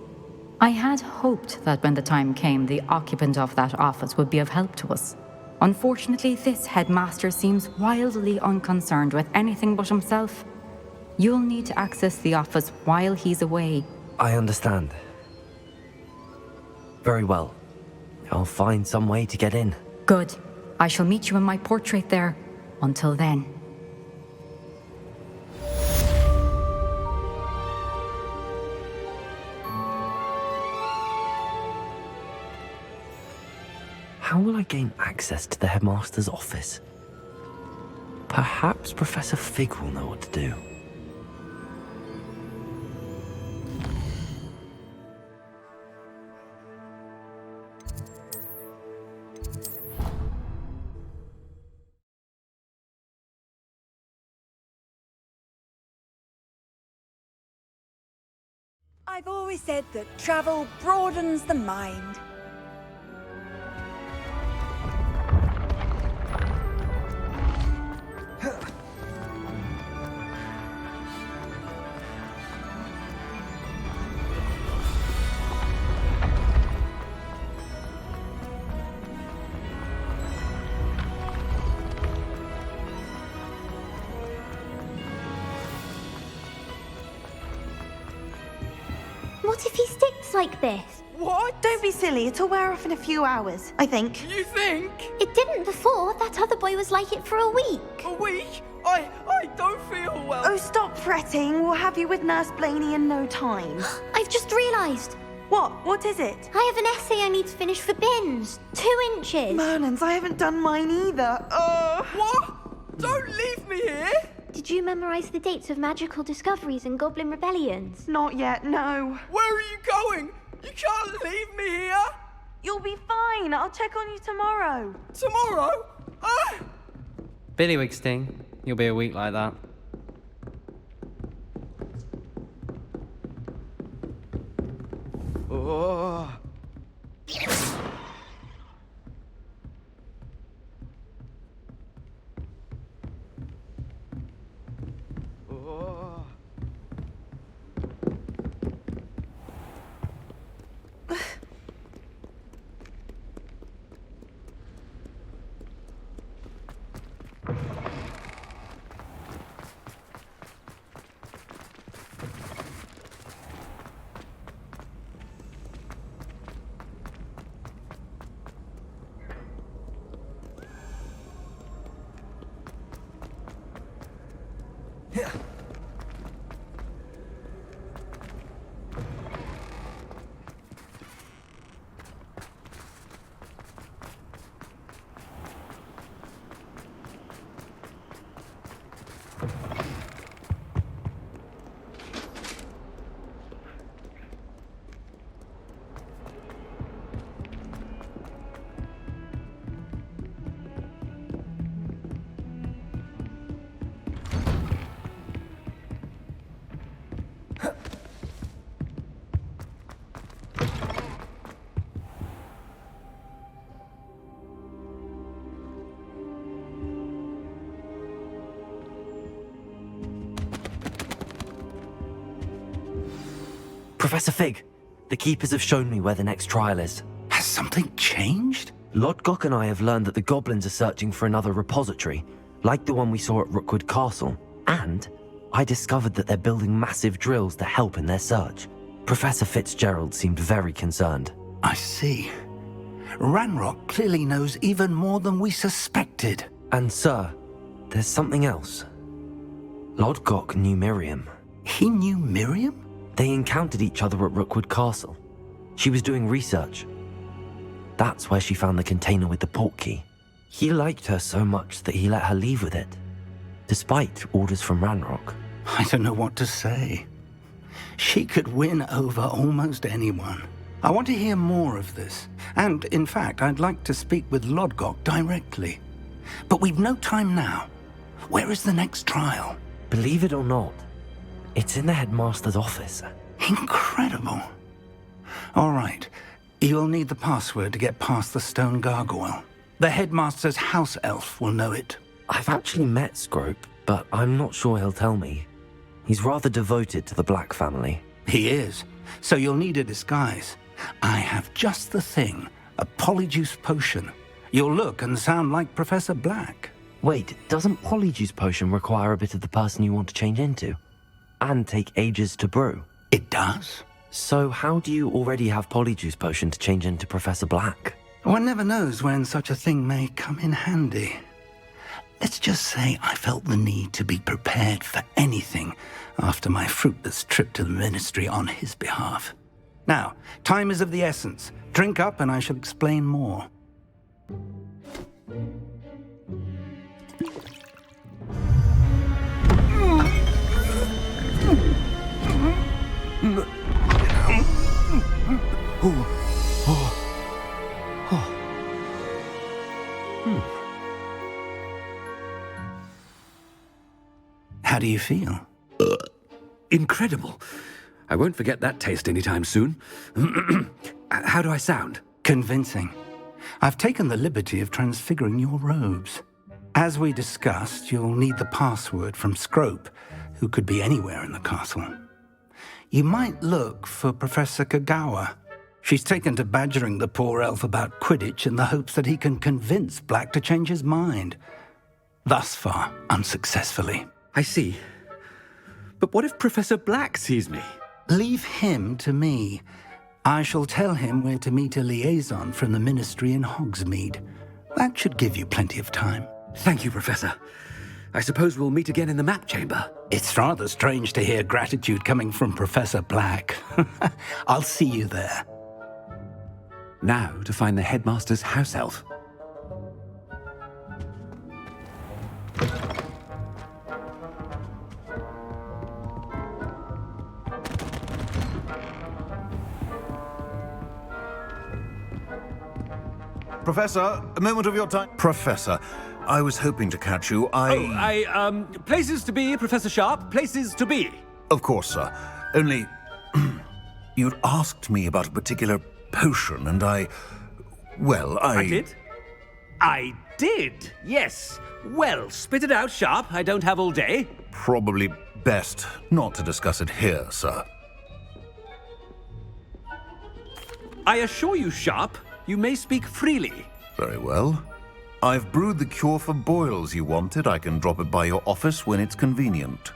[SPEAKER 17] I had hoped that when the time came, the occupant of that office would be of help to us. Unfortunately, this headmaster seems wildly unconcerned with anything but himself. You'll need to access the office while he's away.
[SPEAKER 1] I understand. Very well. I'll find some way to get in.
[SPEAKER 17] Good. I shall meet you in my portrait there. Until then.
[SPEAKER 1] How will I gain access to the headmaster's office? Perhaps Professor Fig will know what to do.
[SPEAKER 6] I've always said that travel broadens the mind.
[SPEAKER 18] What if he sticks like this?
[SPEAKER 19] What? Don't be silly. It'll wear off in a few hours, I think.
[SPEAKER 13] You think?
[SPEAKER 18] It didn't before. That other boy was like it for a week.
[SPEAKER 13] A week? I don't feel well.
[SPEAKER 19] Oh, stop fretting. We'll have you with Nurse Blaney in no time.
[SPEAKER 18] I've just realised.
[SPEAKER 19] What? What is it?
[SPEAKER 18] I have an essay I need to finish for bins. 2 inches.
[SPEAKER 19] Merlins, I haven't done mine either.
[SPEAKER 13] What? Don't leave me here.
[SPEAKER 18] Did you memorise the dates of magical discoveries and goblin rebellions?
[SPEAKER 19] Not yet, no.
[SPEAKER 13] Where are you going? You can't leave me here.
[SPEAKER 19] You'll be fine. I'll check on you tomorrow.
[SPEAKER 13] Tomorrow?
[SPEAKER 20] Billywig Sting. You'll be a week like that.
[SPEAKER 13] Oh.
[SPEAKER 1] Professor Fig, the Keepers have shown me where the next trial is.
[SPEAKER 21] Has something changed?
[SPEAKER 1] Lodgok and I have learned that the goblins are searching for another repository, like the one we saw at Rookwood Castle. And I discovered that they're building massive drills to help in their search. Professor Fitzgerald seemed very concerned.
[SPEAKER 21] I see. Ranrock clearly knows even more than we suspected.
[SPEAKER 1] And sir, there's something else. Lodgok knew Miriam.
[SPEAKER 21] He knew Miriam?
[SPEAKER 1] They encountered each other at Rookwood Castle. She was doing research. That's where she found the container with the portkey. He liked her so much that he let her leave with it, despite orders from Ranrock.
[SPEAKER 21] I don't know what to say. She could win over almost anyone. I want to hear more of this. And, in fact, I'd like to speak with Lodgok directly. But we've no time now. Where is the next trial?
[SPEAKER 1] Believe it or not, it's in the headmaster's office.
[SPEAKER 21] Incredible. All right. You'll need the password to get past the stone gargoyle. The headmaster's house elf will know it.
[SPEAKER 1] I've actually met Scrope, but I'm not sure he'll tell me. He's rather devoted to the Black family.
[SPEAKER 21] He is. So you'll need a disguise. I have just the thing. A polyjuice potion. You'll look and sound like Professor Black.
[SPEAKER 1] Wait, doesn't polyjuice potion require a bit of the person you want to change into? And take ages to brew?
[SPEAKER 21] It does.
[SPEAKER 1] So how do you already have polyjuice potion to change into Professor Black?
[SPEAKER 21] One never knows when such a thing may come in handy. Let's just say I felt the need to be prepared for anything after my fruitless trip to the Ministry on his behalf. Now, time is of the essence. Drink up and I shall explain more. How do you feel?
[SPEAKER 22] Incredible. I won't forget that taste anytime soon. How do I sound?
[SPEAKER 21] Convincing. I've taken the liberty of transfiguring your robes. As we discussed, you'll need the password from Scrope, who could be anywhere in the castle. You might look for Professor Kagawa. She's taken to badgering the poor elf about Quidditch in the hopes that he can convince Black to change his mind. Thus far, unsuccessfully.
[SPEAKER 22] I see. But what if Professor Black sees me?
[SPEAKER 21] Leave him to me. I shall tell him where to meet a liaison from the Ministry in Hogsmeade. That should give you plenty of time.
[SPEAKER 22] Thank you, Professor. I suppose we'll meet again in the map chamber.
[SPEAKER 21] It's rather strange to hear gratitude coming from Professor Black. I'll see you there.
[SPEAKER 22] Now to find the headmaster's house elf.
[SPEAKER 23] Professor, a moment of your time. Professor, I was hoping to catch you.
[SPEAKER 22] Places to be, Professor Sharp, places to be.
[SPEAKER 23] Of course, sir. Only, you'd asked me about a particular potion, and I
[SPEAKER 22] did? I did, yes. Well, spit it out, Sharp. I don't have all day.
[SPEAKER 23] Probably best not to discuss it here, sir.
[SPEAKER 22] I assure you, Sharp, you may speak freely.
[SPEAKER 23] Very well. I've brewed the cure for boils you wanted. I can drop it by your office when it's convenient.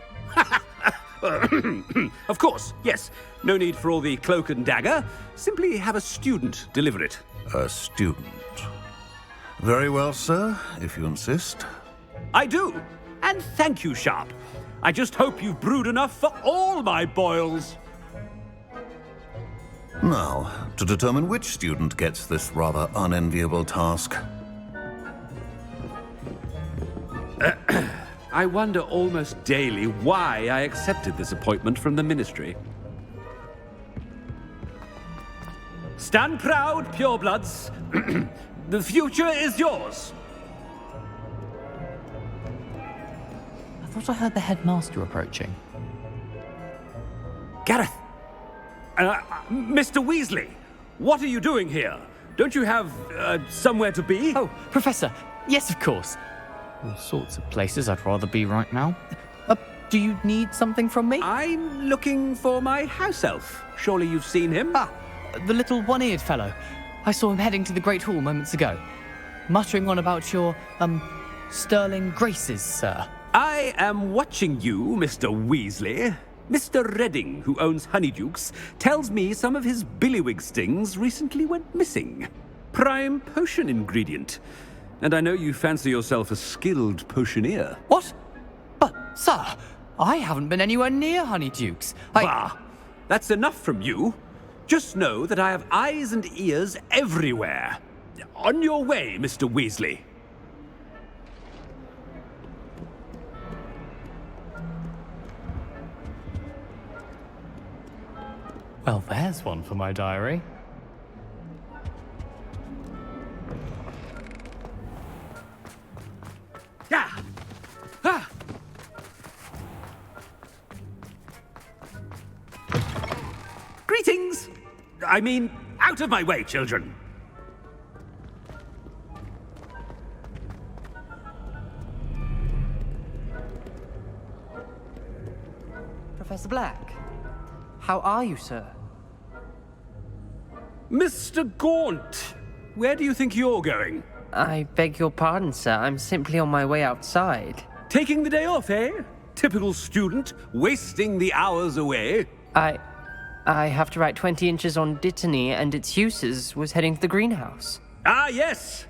[SPEAKER 22] Of course, yes. No need for all the cloak and dagger. Simply have a student deliver it.
[SPEAKER 23] A student. Very well, sir, if you insist.
[SPEAKER 22] I do. And thank you, Sharp. I just hope you've brewed enough for all my boils.
[SPEAKER 23] Now, to determine which student gets this rather unenviable task.
[SPEAKER 22] I wonder almost daily why I accepted this appointment from the Ministry. Stand proud, purebloods. The future is yours.
[SPEAKER 24] I thought I heard the headmaster approaching.
[SPEAKER 22] Gareth! Mr. Weasley, what are you doing here? Don't you have somewhere to be?
[SPEAKER 14] Oh, Professor, yes, of course. All sorts of places I'd rather be right now. Do Do you need something from me?
[SPEAKER 22] I'm looking for my house elf. Surely you've seen him?
[SPEAKER 14] Ah, the little one-eared fellow. I saw him heading to the Great Hall moments ago, muttering on about your, sterling graces, sir.
[SPEAKER 22] I am watching you, Mr. Weasley. Mr. Redding, who owns Honeydukes, tells me some of his billywig stings recently went missing. Prime potion ingredient. And I know you fancy yourself a skilled potioneer.
[SPEAKER 14] What? But, sir, I haven't been anywhere near Honeydukes.
[SPEAKER 22] Bah! That's enough from you. Just know that I have eyes and ears everywhere. On your way, Mr. Weasley.
[SPEAKER 14] Well, there's one for my diary.
[SPEAKER 22] Yeah. Ah. Greetings! I mean, out of my way, children!
[SPEAKER 2] Professor Black, how are you, sir?
[SPEAKER 22] Mr. Gaunt, where do you think you're going?
[SPEAKER 2] I beg your pardon, sir. I'm simply on my way outside.
[SPEAKER 22] Taking the day off, eh? Typical student, wasting the hours away.
[SPEAKER 2] I have to write 20 inches on Dittany and its uses. Was heading to the greenhouse.
[SPEAKER 22] Ah, yes!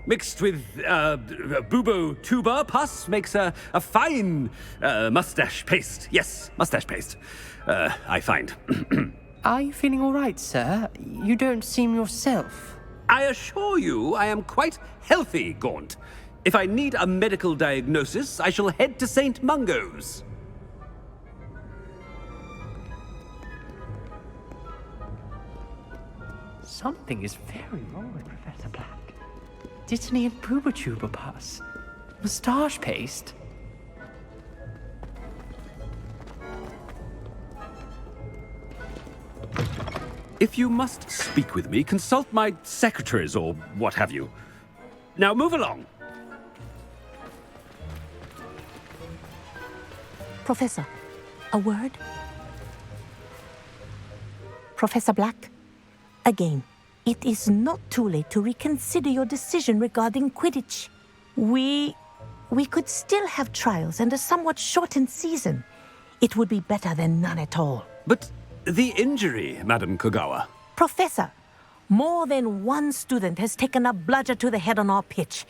[SPEAKER 22] Mixed with bubo tuber pus makes a fine mustache paste. Yes, mustache paste. I find.
[SPEAKER 2] Are you feeling all right, sir? You don't seem yourself.
[SPEAKER 22] I assure you I am quite healthy, Gaunt. If I need a medical diagnosis, I shall head to St. Mungo's.
[SPEAKER 2] Something is very wrong with Professor Black. Dittany and Pooba pus. Moustache paste.
[SPEAKER 22] If you must speak with me, consult my secretaries or what have you. Now move along.
[SPEAKER 3] Professor, a word? Professor Black, again, it is not too late to reconsider your decision regarding Quidditch. We could still have trials and a somewhat shortened season. It would be better than none at all.
[SPEAKER 22] But the injury, Madam Kogawa.
[SPEAKER 3] Professor, more than one student has taken a bludger to the head on our pitch.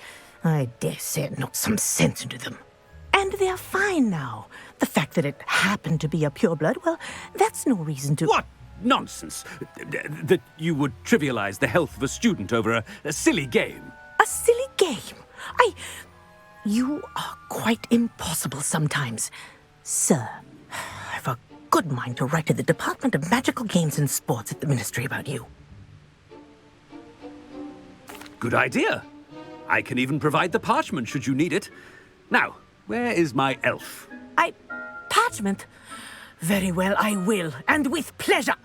[SPEAKER 3] I dare say it knocked some sense into them. And they're fine now. The fact that it happened to be a pureblood, well, that's no reason to...
[SPEAKER 22] What nonsense! That you would trivialize the health of a student over a silly game.
[SPEAKER 3] A silly game? You are quite impossible sometimes. Sir, I've a good mind to write to the Department of Magical Games and Sports at the Ministry about you.
[SPEAKER 22] Good idea. I can even provide the parchment should you need it. Now, where is my elf?
[SPEAKER 3] Parchment? Very well, I will, and with pleasure.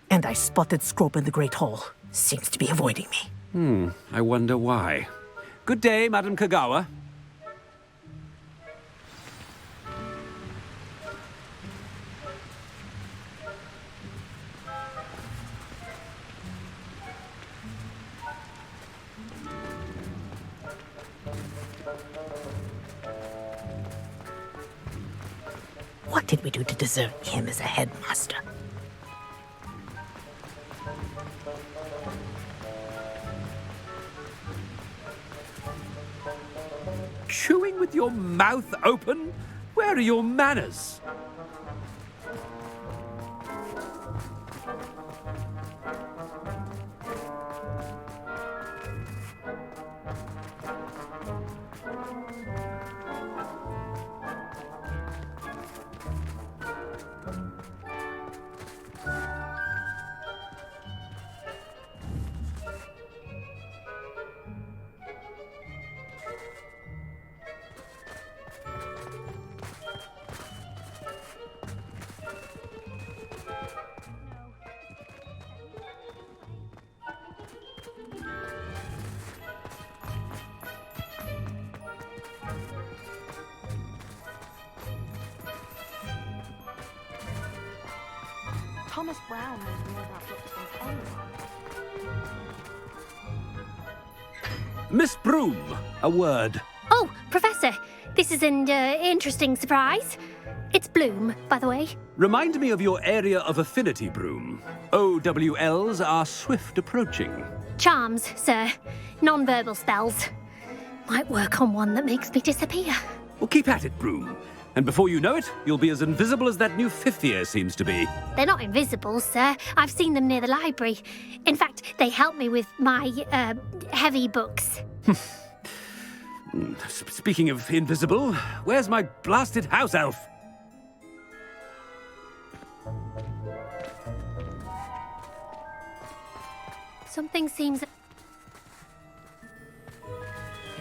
[SPEAKER 3] And I spotted Scrope in the Great Hall. Seems to be avoiding me.
[SPEAKER 22] I wonder why. Good day, Madam Kogawa.
[SPEAKER 3] What did we do to deserve him as a headmaster?
[SPEAKER 22] Chewing with your mouth open? Where are your manners?
[SPEAKER 19] Thomas Brown knows more about books than anyone.
[SPEAKER 22] Miss Broom, a word.
[SPEAKER 7] Oh, Professor, this is an interesting surprise. It's Bloom, by the way.
[SPEAKER 22] Remind me of your area of affinity, Broom. OWLs are swift approaching.
[SPEAKER 7] Charms, sir. Non-verbal spells. Might work on one that makes me disappear.
[SPEAKER 22] Well, keep at it, Broom. And before you know it, you'll be as invisible as that new fifth year seems to be.
[SPEAKER 7] They're not invisible, sir. I've seen them near the library. In fact, they help me with my, heavy books.
[SPEAKER 22] Speaking of invisible, where's my blasted house elf?
[SPEAKER 7] Something seems...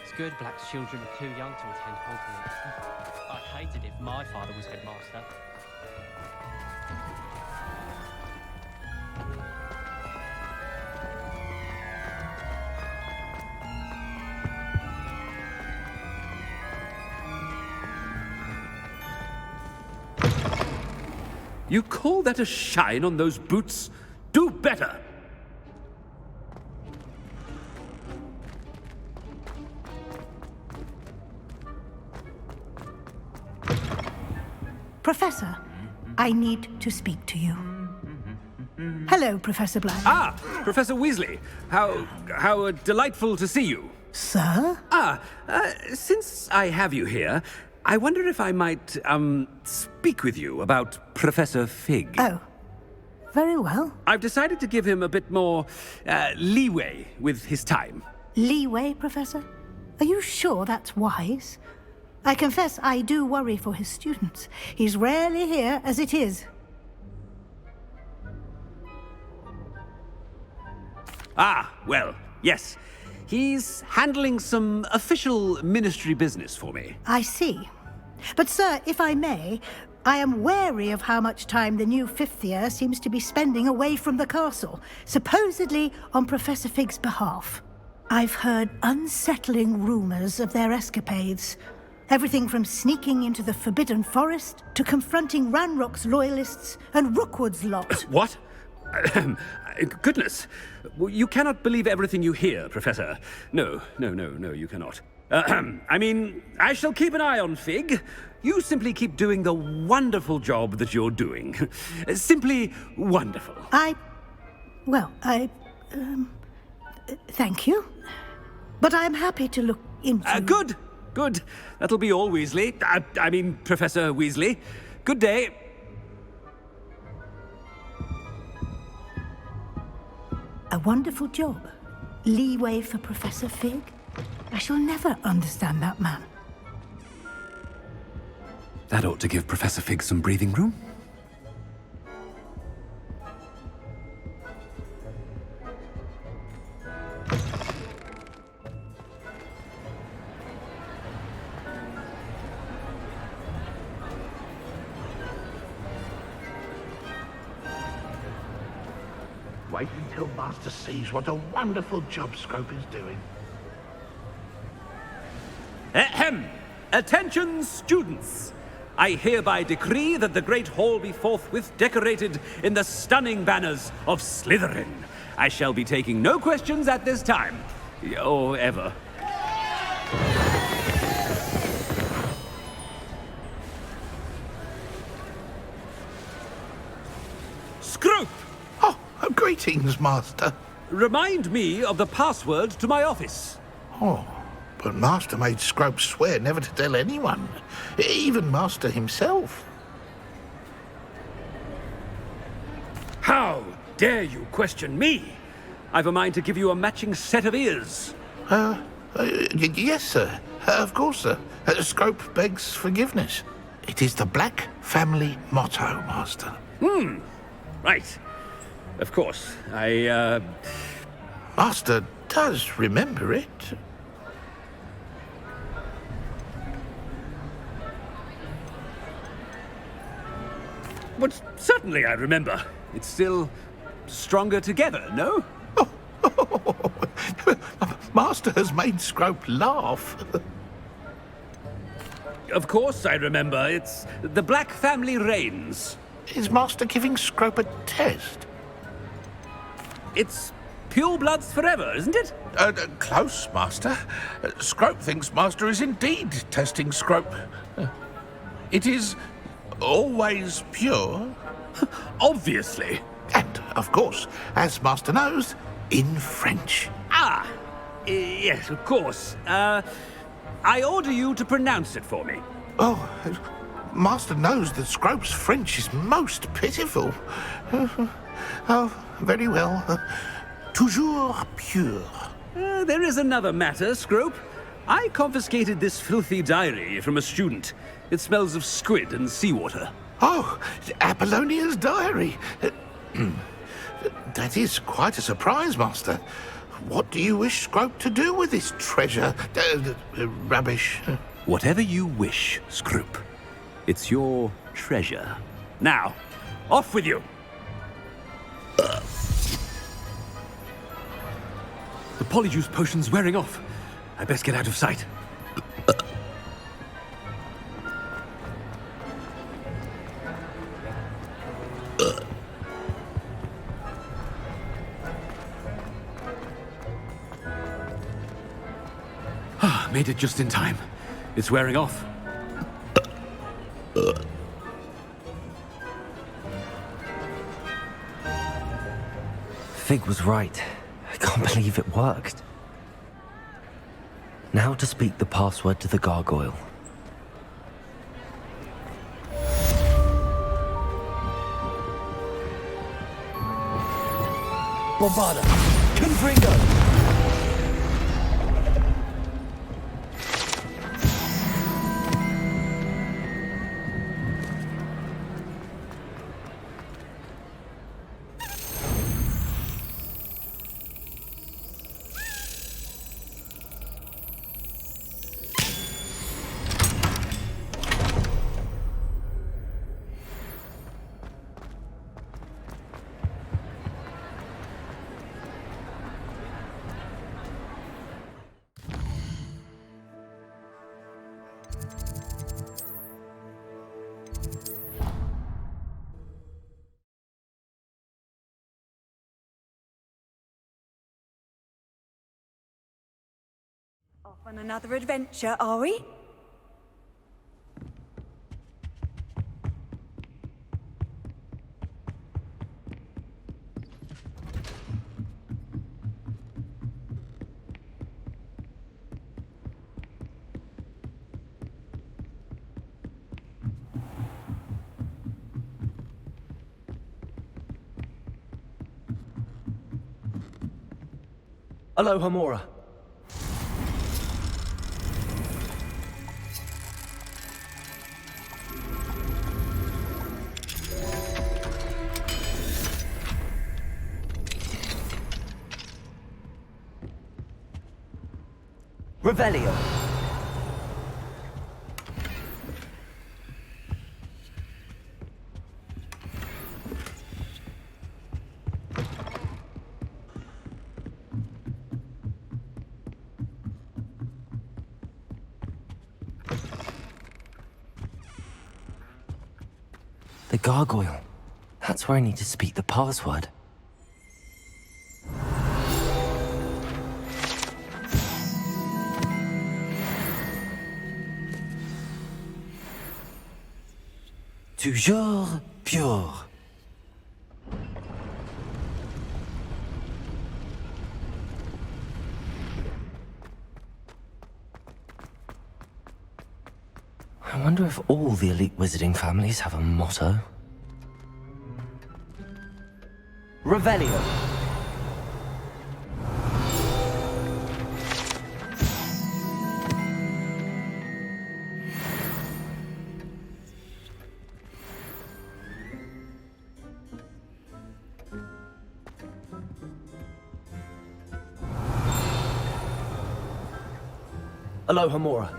[SPEAKER 20] It's good Black's children are too young to attend Hogwarts. I'd hate it if my father was headmaster.
[SPEAKER 22] You call that a shine on those boots? Do better!
[SPEAKER 9] Professor, I need to speak to you. Hello, Professor Black.
[SPEAKER 22] Ah, Professor Weasley. How delightful to see you.
[SPEAKER 9] Sir?
[SPEAKER 22] Since I have you here, I wonder if I might, speak with you about Professor Fig.
[SPEAKER 9] Oh, very well.
[SPEAKER 22] I've decided to give him a bit more, leeway with his time.
[SPEAKER 9] Leeway, Professor? Are you sure that's wise? I confess I do worry for his students. He's rarely here as it is.
[SPEAKER 22] Ah, well, yes. He's handling some official ministry business for me.
[SPEAKER 9] I see. But, sir, if I may, I am wary of how much time the new fifth year seems to be spending away from the castle, supposedly on Professor Fig's behalf. I've heard unsettling rumors of their escapades. Everything from sneaking into the Forbidden Forest to confronting Ranrock's loyalists and Rookwood's lot.
[SPEAKER 22] What? Goodness. You cannot believe everything you hear, Professor. No, you cannot. I mean, I shall keep an eye on Fig. You simply keep doing the wonderful job that you're doing. Simply wonderful.
[SPEAKER 9] Thank you. But I'm happy to look into...
[SPEAKER 22] Good. That'll be all, Weasley. I mean, Professor Weasley. Good day.
[SPEAKER 9] A wonderful job. Leeway for Professor Fig. I shall never understand that man.
[SPEAKER 22] That ought to give Professor Fig some breathing room.
[SPEAKER 11] Wait until Master sees what a wonderful job Scrope is doing.
[SPEAKER 22] Ahem! Attention, students! I hereby decree that the Great Hall be forthwith decorated in the stunning banners of Slytherin. I shall be taking no questions at this time. Or ever. Scrope!
[SPEAKER 11] Oh, greetings, Master.
[SPEAKER 22] Remind me of the password to my office.
[SPEAKER 11] Oh, but Master made Scrope swear never to tell anyone, even Master himself.
[SPEAKER 22] How dare you question me? I've a mind to give you a matching set of ears.
[SPEAKER 11] Yes, sir. Of course, sir. Scrope begs forgiveness. It is the Black family motto, Master.
[SPEAKER 22] Right. Of course.
[SPEAKER 11] Master does remember it.
[SPEAKER 22] But certainly I remember. It's still stronger together, no?
[SPEAKER 11] Master has made Scrope laugh.
[SPEAKER 22] Of course I remember. It's the Black family reigns.
[SPEAKER 11] Is Master giving Scrope a test?
[SPEAKER 22] It's pure bloods forever, isn't it?
[SPEAKER 11] Close, Master. Scrope thinks Master is indeed testing Scrope. It is always pure.
[SPEAKER 22] Obviously.
[SPEAKER 11] And, of course, as Master knows, in French.
[SPEAKER 22] Ah, yes, of course. I order you to pronounce it for me.
[SPEAKER 11] Oh, Master knows that Scrope's French is most pitiful. Oh, very well. Toujours pure.
[SPEAKER 22] There is another matter, Scrope. I confiscated this filthy diary from a student. It smells of squid and seawater.
[SPEAKER 11] Oh, Apollonia's diary. That is quite a surprise, Master. What do you wish Scrope to do with this treasure? Rubbish.
[SPEAKER 22] Whatever you wish, Scrope. It's your treasure. Now, off with you! The polyjuice potion's wearing off. I best get out of sight. Made it just in time. It's wearing off.
[SPEAKER 1] Fig was right. I can't believe it worked. Now to speak the password to the gargoyle.
[SPEAKER 4] Bombada! Confringo!
[SPEAKER 6] Off on another adventure, are we?
[SPEAKER 1] Aloha Mora. Revelio. The gargoyle. That's where I need to speak the password. Toujours pure. I wonder if all the elite wizarding families have a motto. Revelio. Aloha Mora.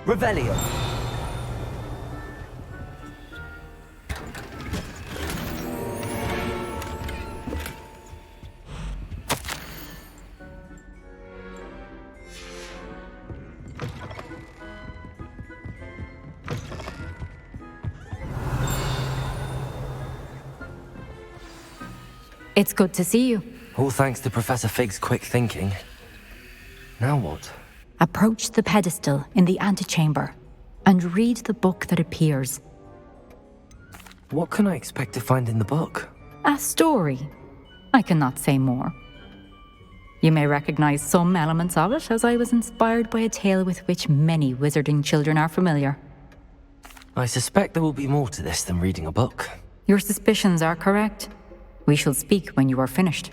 [SPEAKER 1] Revelio.
[SPEAKER 17] It's good to see you.
[SPEAKER 1] All thanks to Professor Fig's quick thinking. Now what?
[SPEAKER 17] Approach the pedestal in the antechamber and read the book that appears.
[SPEAKER 1] What can I expect to find in the book?
[SPEAKER 17] A story. I cannot say more. You may recognize some elements of it, as I was inspired by a tale with which many wizarding children are familiar.
[SPEAKER 1] I suspect there will be more to this than reading a book.
[SPEAKER 17] Your suspicions are correct. We shall speak when you are finished.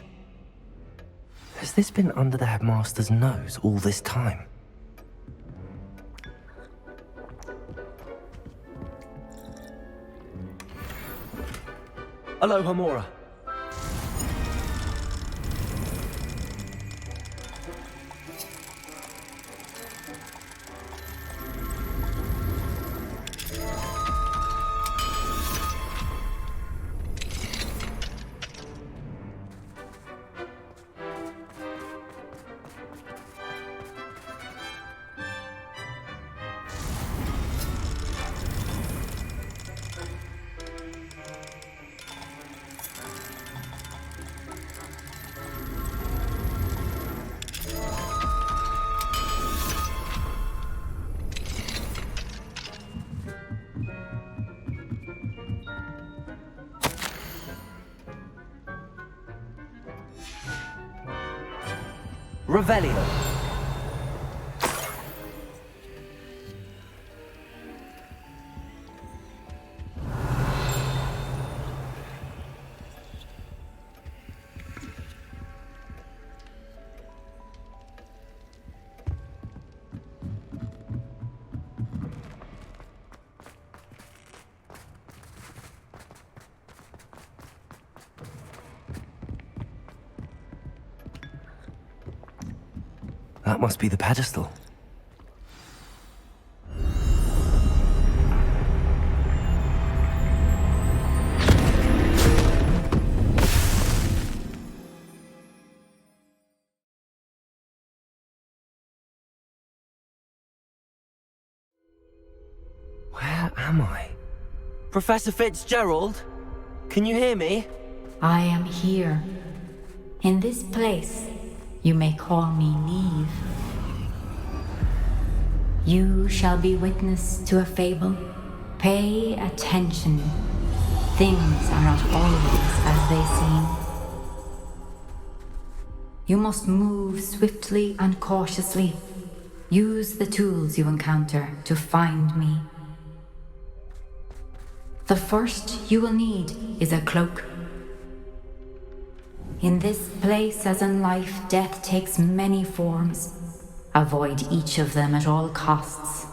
[SPEAKER 1] Has this been under the headmaster's nose all this time? Aloha, Mora. Revelio. That must be the pedestal. Where am I? Professor Fitzgerald? Can you hear me?
[SPEAKER 17] I am here. In this place, you may call me Neve. You shall be witness to a fable. Pay attention. Things are not always as they seem. You must move swiftly and cautiously. Use the tools you encounter to find me. The first you will need is a cloak. In this place, as in life, death takes many forms. Avoid each of them at all costs.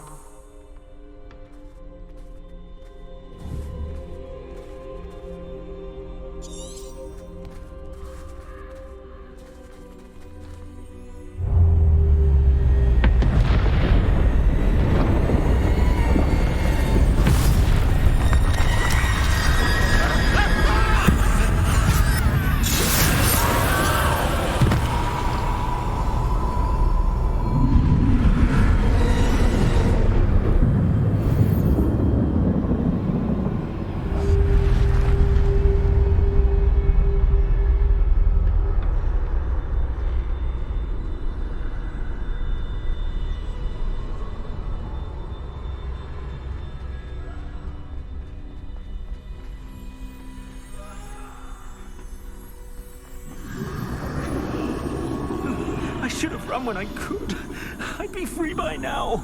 [SPEAKER 10] I should have run when I could. I'd be free by now.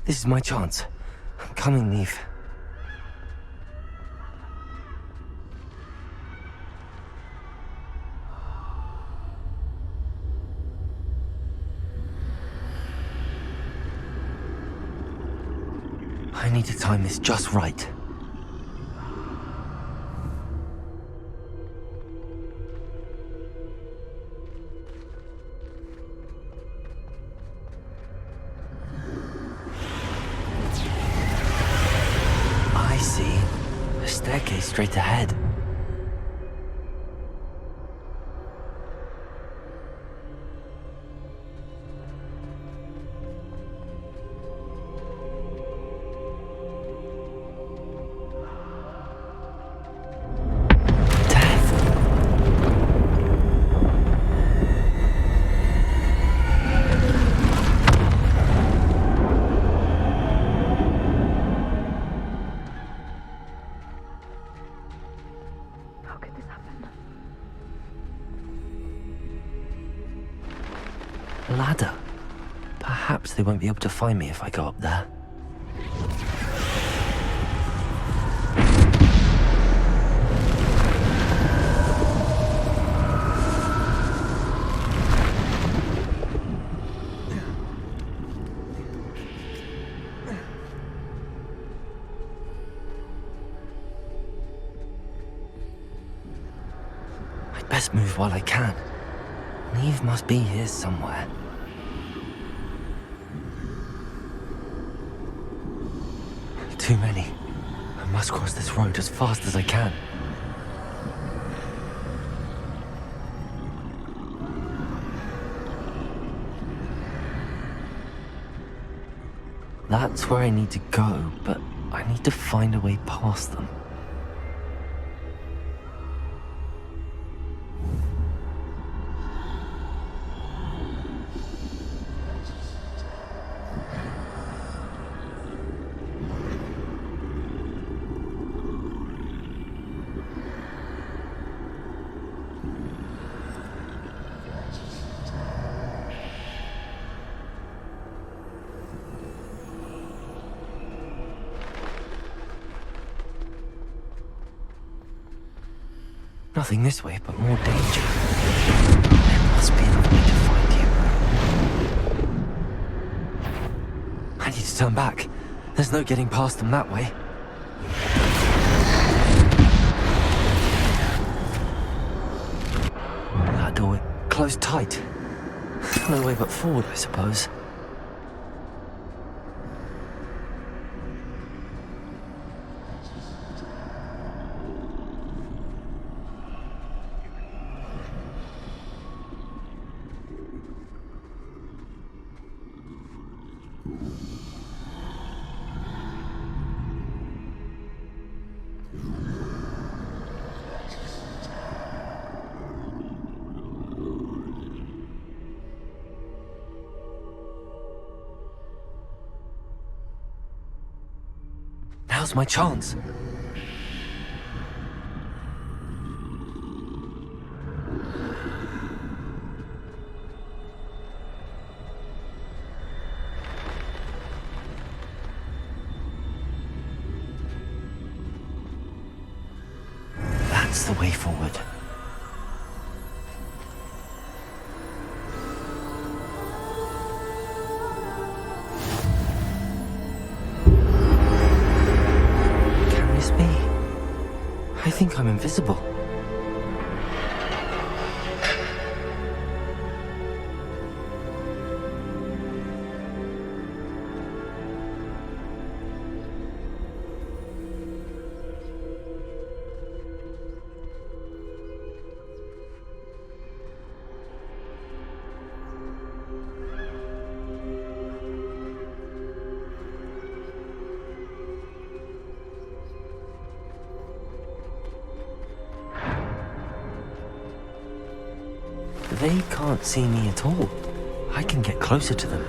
[SPEAKER 1] This is my chance. I'm coming, Neve. I I need to time this just right. I see. A staircase straight ahead. Ladder. Perhaps they won't be able to find me if I go up there. I'd best move while I can. Neve must be here somewhere. Too many. I must cross this road as fast as I can. That's where I need to go, but I need to find a way past them. Nothing this way, but more danger. There must be another way to find you. I need to turn back. There's no getting past them that way. That door closed tight. No way but forward, I suppose. Now's my chance. That's the way forward. I think I'm invisible. They can't see me at all. I can get closer to them.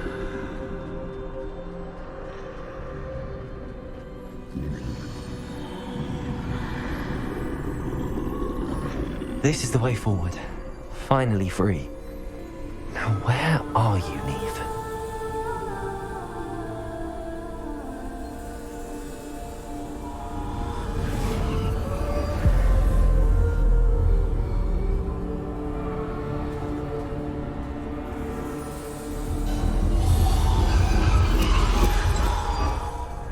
[SPEAKER 1] This is the way forward. Finally free. Now where are you, Neve?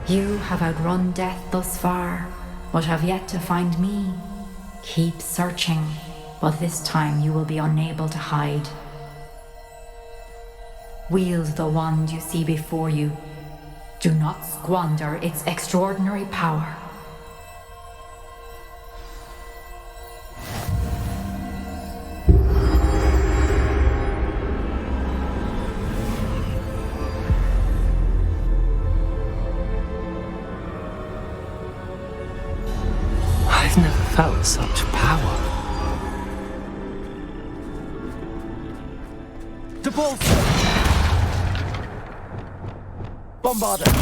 [SPEAKER 17] You have outrun death thus far, but have yet to find me. Keep searching, but this time you will be unable to hide. Wield the wand you see before you. Do not squander its extraordinary power.
[SPEAKER 1] I've never felt such power.
[SPEAKER 4] Depulso! Bombarder!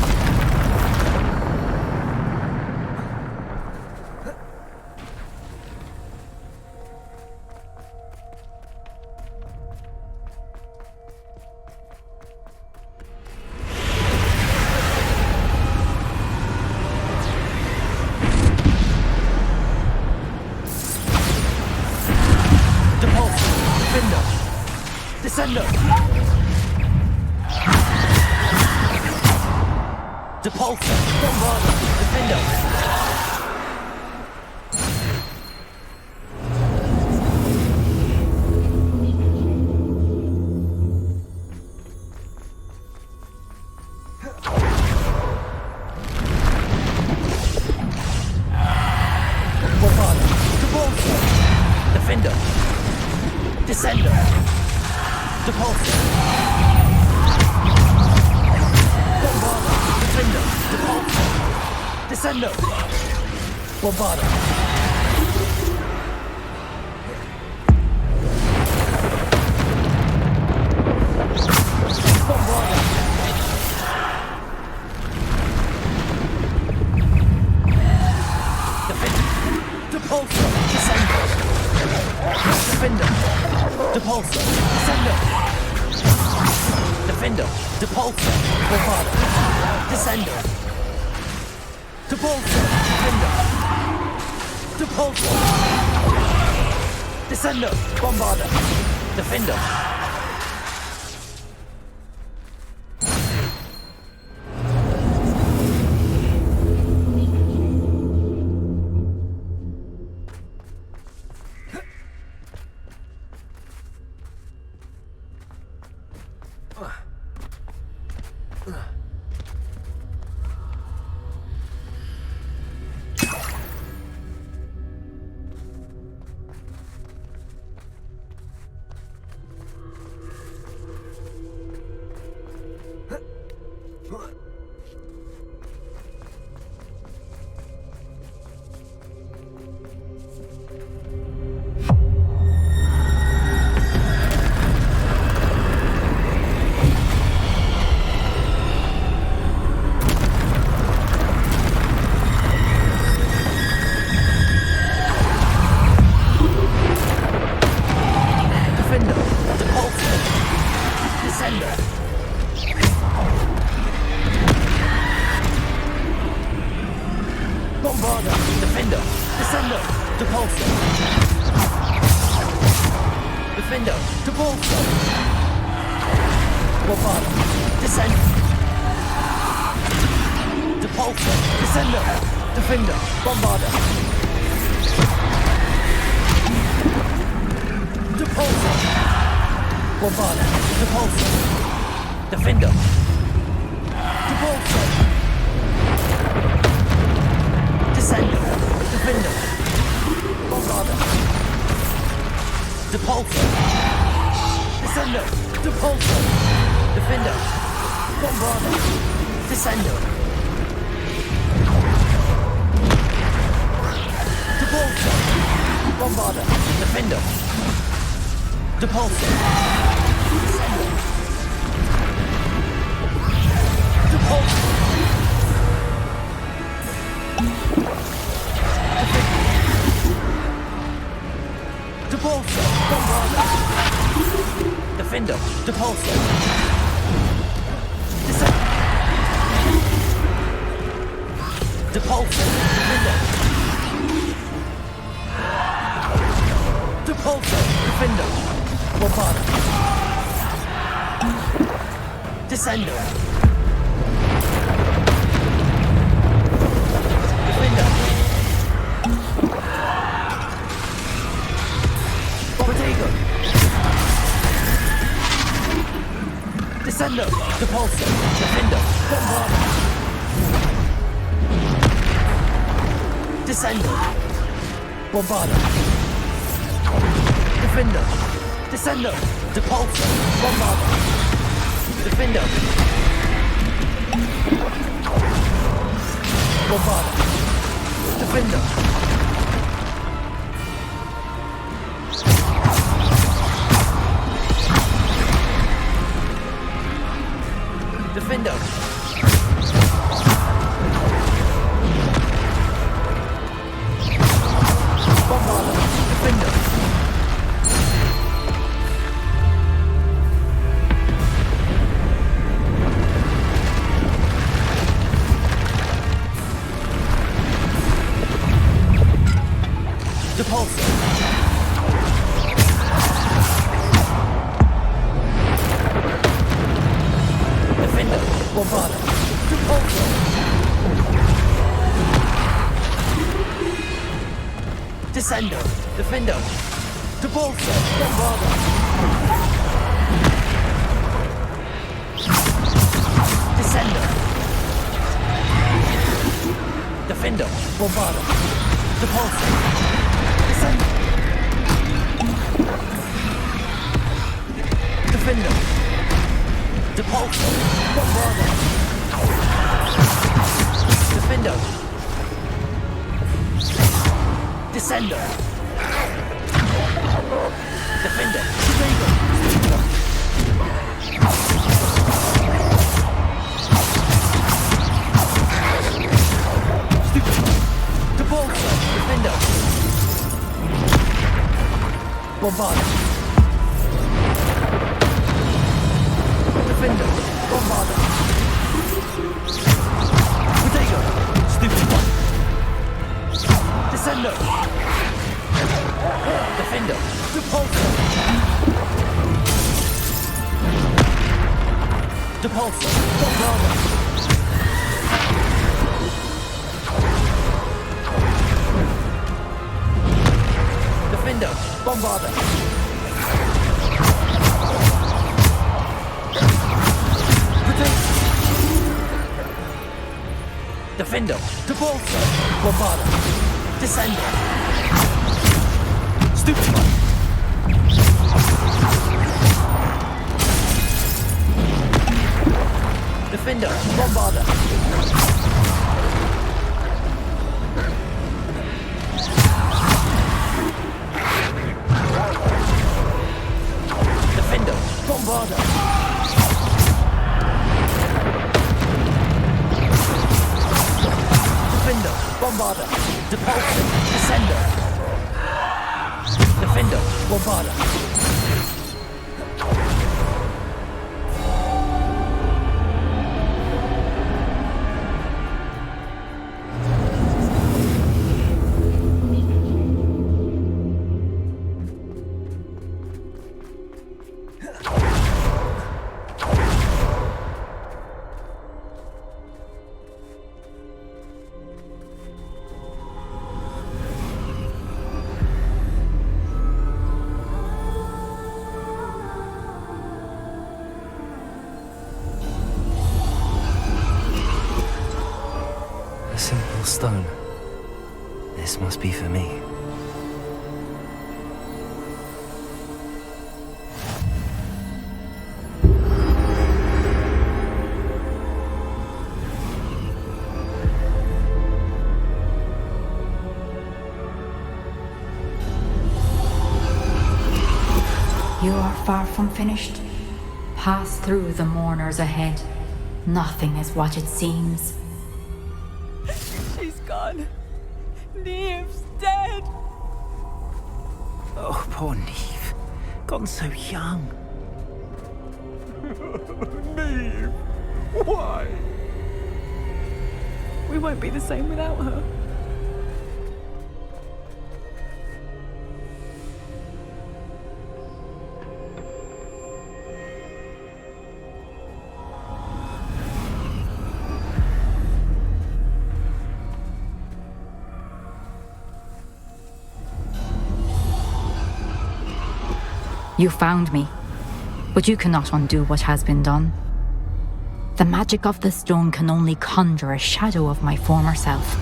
[SPEAKER 4] Descendo! Depulso! Bombarder! Defendo! Bombarder! Depulso! Defendo! Descendo! Depulso! Bombarder! Defendo! Depulso! Descendo! Bombarder! Bombarder! Defendo! Depulso! Descendo! Defendo! Depulso! Descendo! Defendo! Depulso! Bombarder! Descendo! Depulso! Defendo! Depulso! Descendo! Bombarder! Defendo! Descendo! Depulso! Defendo! Bombarda! Descendo! Bombarda! Defendo! Descendo! Depulso! Bombarda! Defendo! Bombarda! Defendo! Defendo! Bombarda! Defendo! Depulso! Defendo! Bombarda! Depulso! Descendo! Defendo! Depulso! Bombarda! Descendo! Defendo! Bombarda! Depulso! Descendo! Defendo! Depulso! Bombarda! Defendo! Descendo! Defendo! Diagon! Stupid! Depulso! Defendo! Bombarda! Defendo! Bombarda! Diagon! Stupid one! Descendo! Defendo! Depulso! Depulso! Bombarda! Defendo! Bombarda! Defendo! Depulso! Bombarda! Descendo! Stupid one! Defendo! Bombarda! Defendo! Bombarda! Defendo! Bombarda! Depulso! Descendo! Defendo! Bombarda!
[SPEAKER 1] A simple stone. This must be for me.
[SPEAKER 17] You are far from finished. Pass through the mourners ahead. Nothing is what it seems.
[SPEAKER 2] She's gone. Neve's dead.
[SPEAKER 10] Oh, poor Neve. Gone so young.
[SPEAKER 2] Neve, why? We won't be the same without her.
[SPEAKER 17] You found me, but you cannot undo what has been done. The magic of the stone can only conjure a shadow of my former self.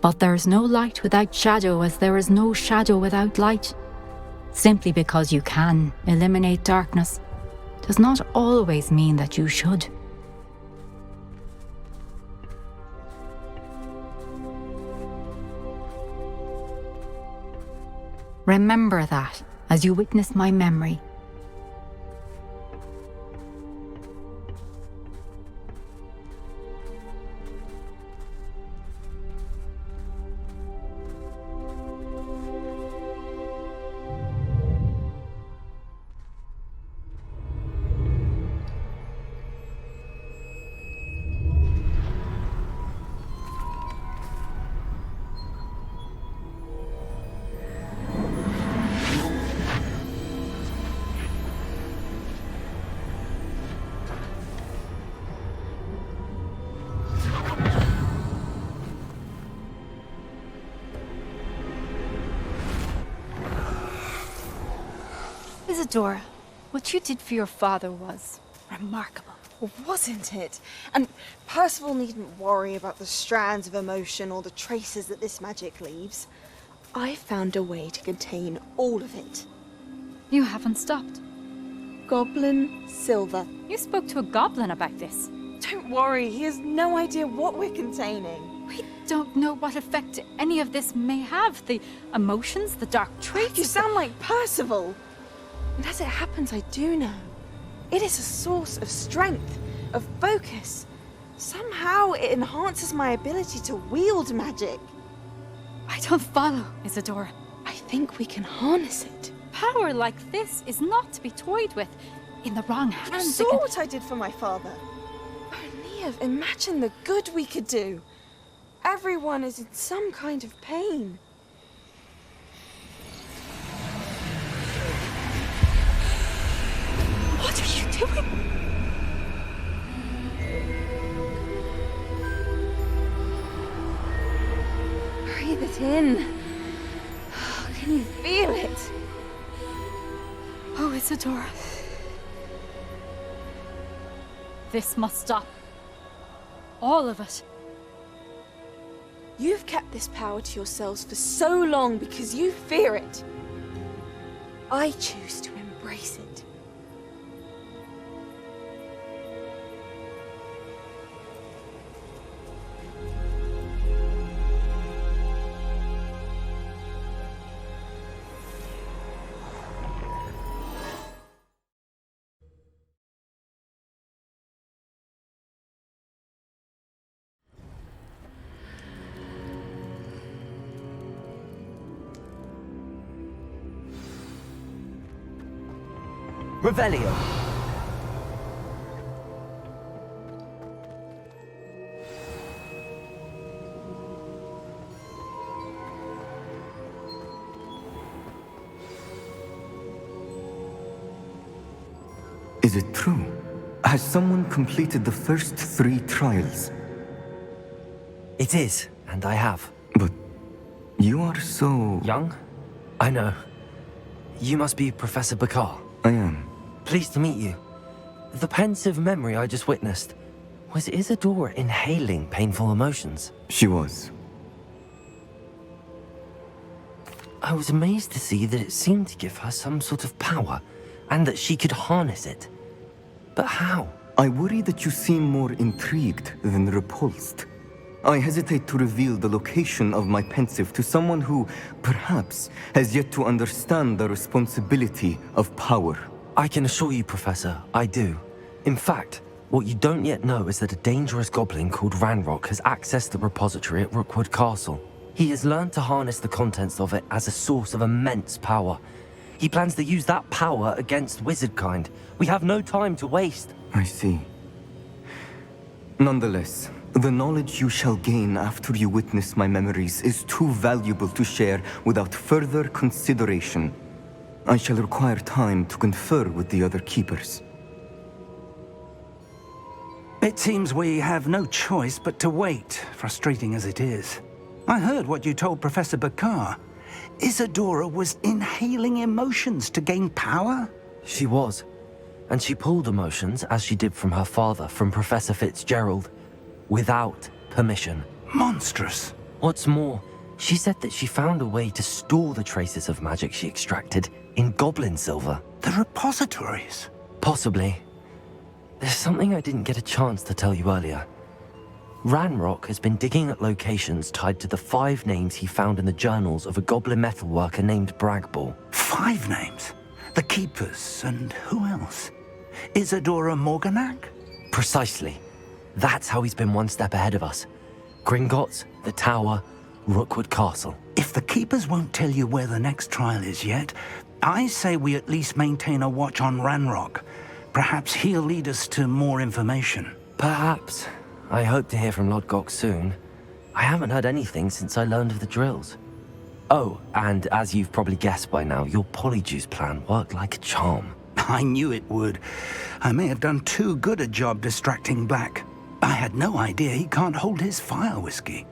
[SPEAKER 17] But there is no light without shadow, as there is no shadow without light. Simply because you can eliminate darkness does not always mean that you should. Remember that as you witness my memory.
[SPEAKER 5] Isadora, what you did for your father was remarkable.
[SPEAKER 12] Wasn't it? And Percival needn't worry about the strands of emotion or the traces that this magic leaves. I found a way to contain all of it.
[SPEAKER 5] You haven't stopped.
[SPEAKER 12] Goblin Silver.
[SPEAKER 5] You spoke to a goblin about this.
[SPEAKER 12] Don't worry, he has no idea what we're containing.
[SPEAKER 5] We don't know what effect any of this may have. The emotions, the dark traits.
[SPEAKER 12] You sound like Percival. And as it happens, I do know. It is a source of strength, of focus. Somehow it enhances my ability to wield magic.
[SPEAKER 5] I don't follow, Isadora.
[SPEAKER 12] I think we can harness it.
[SPEAKER 5] Power like this is not to be toyed with. In the wrong hands,
[SPEAKER 12] You saw what I did for my father. Oh, Neve, imagine the good we could do. Everyone is in some kind of pain.
[SPEAKER 5] What are you doing?
[SPEAKER 12] Breathe it in. Can you feel it?
[SPEAKER 5] Oh, Isadora. This must stop. All of it.
[SPEAKER 12] You've kept this power to yourselves for so long because you fear it. I choose to embrace it.
[SPEAKER 1] Revelio.
[SPEAKER 15] Is it true? Has someone completed the first 3 trials?
[SPEAKER 1] It is, and I have.
[SPEAKER 15] But you are so...
[SPEAKER 1] young? I know. You must be Professor Bakar.
[SPEAKER 15] I am.
[SPEAKER 1] Pleased to meet you. The pensive memory I just witnessed, was Isadora inhaling painful emotions?
[SPEAKER 15] She was.
[SPEAKER 1] I was amazed to see that it seemed to give her some sort of power, and that she could harness it. But how?
[SPEAKER 15] I worry that you seem more intrigued than repulsed. I hesitate to reveal the location of my pensive to someone who, perhaps, has yet to understand the responsibility of power.
[SPEAKER 1] I can assure you, Professor, I do. In fact, what you don't yet know is that a dangerous goblin called Ranrock has accessed the repository at Rookwood Castle. He has learned to harness the contents of it as a source of immense power. He plans to use that power against wizardkind. We have no time to waste.
[SPEAKER 15] I see. Nonetheless, the knowledge you shall gain after you witness my memories is too valuable to share without further consideration. I shall require time to confer with the other keepers.
[SPEAKER 21] It seems we have no choice but to wait, frustrating as it is. I heard what you told Professor Bakar. Isadora was inhaling emotions to gain power?
[SPEAKER 1] She was. And she pulled emotions, as she did from her father, from Professor Fitzgerald, without permission.
[SPEAKER 21] Monstrous.
[SPEAKER 1] What's more, she said that she found a way to store the traces of magic she extracted in goblin silver.
[SPEAKER 21] The repositories?
[SPEAKER 1] Possibly. There's something I didn't get a chance to tell you earlier. Ranrock has been digging at locations tied to the 5 names he found in the journals of a goblin metalworker named Bragball.
[SPEAKER 21] 5 names? The Keepers, and who else? Isadora Morganac?
[SPEAKER 1] Precisely. That's how he's been one step ahead of us. Gringotts, the Tower, Rookwood Castle.
[SPEAKER 21] If the Keepers won't tell you where the next trial is yet, I say we at least maintain a watch on Ranrock. Perhaps he'll lead us to more information.
[SPEAKER 1] Perhaps. I hope to hear from Lodgok soon. I haven't heard anything since I learned of the drills. Oh, and as you've probably guessed by now, your Polyjuice plan worked like a charm.
[SPEAKER 21] I knew it would. I may have done too good a job distracting Black. I had no idea he can't hold his fire whiskey.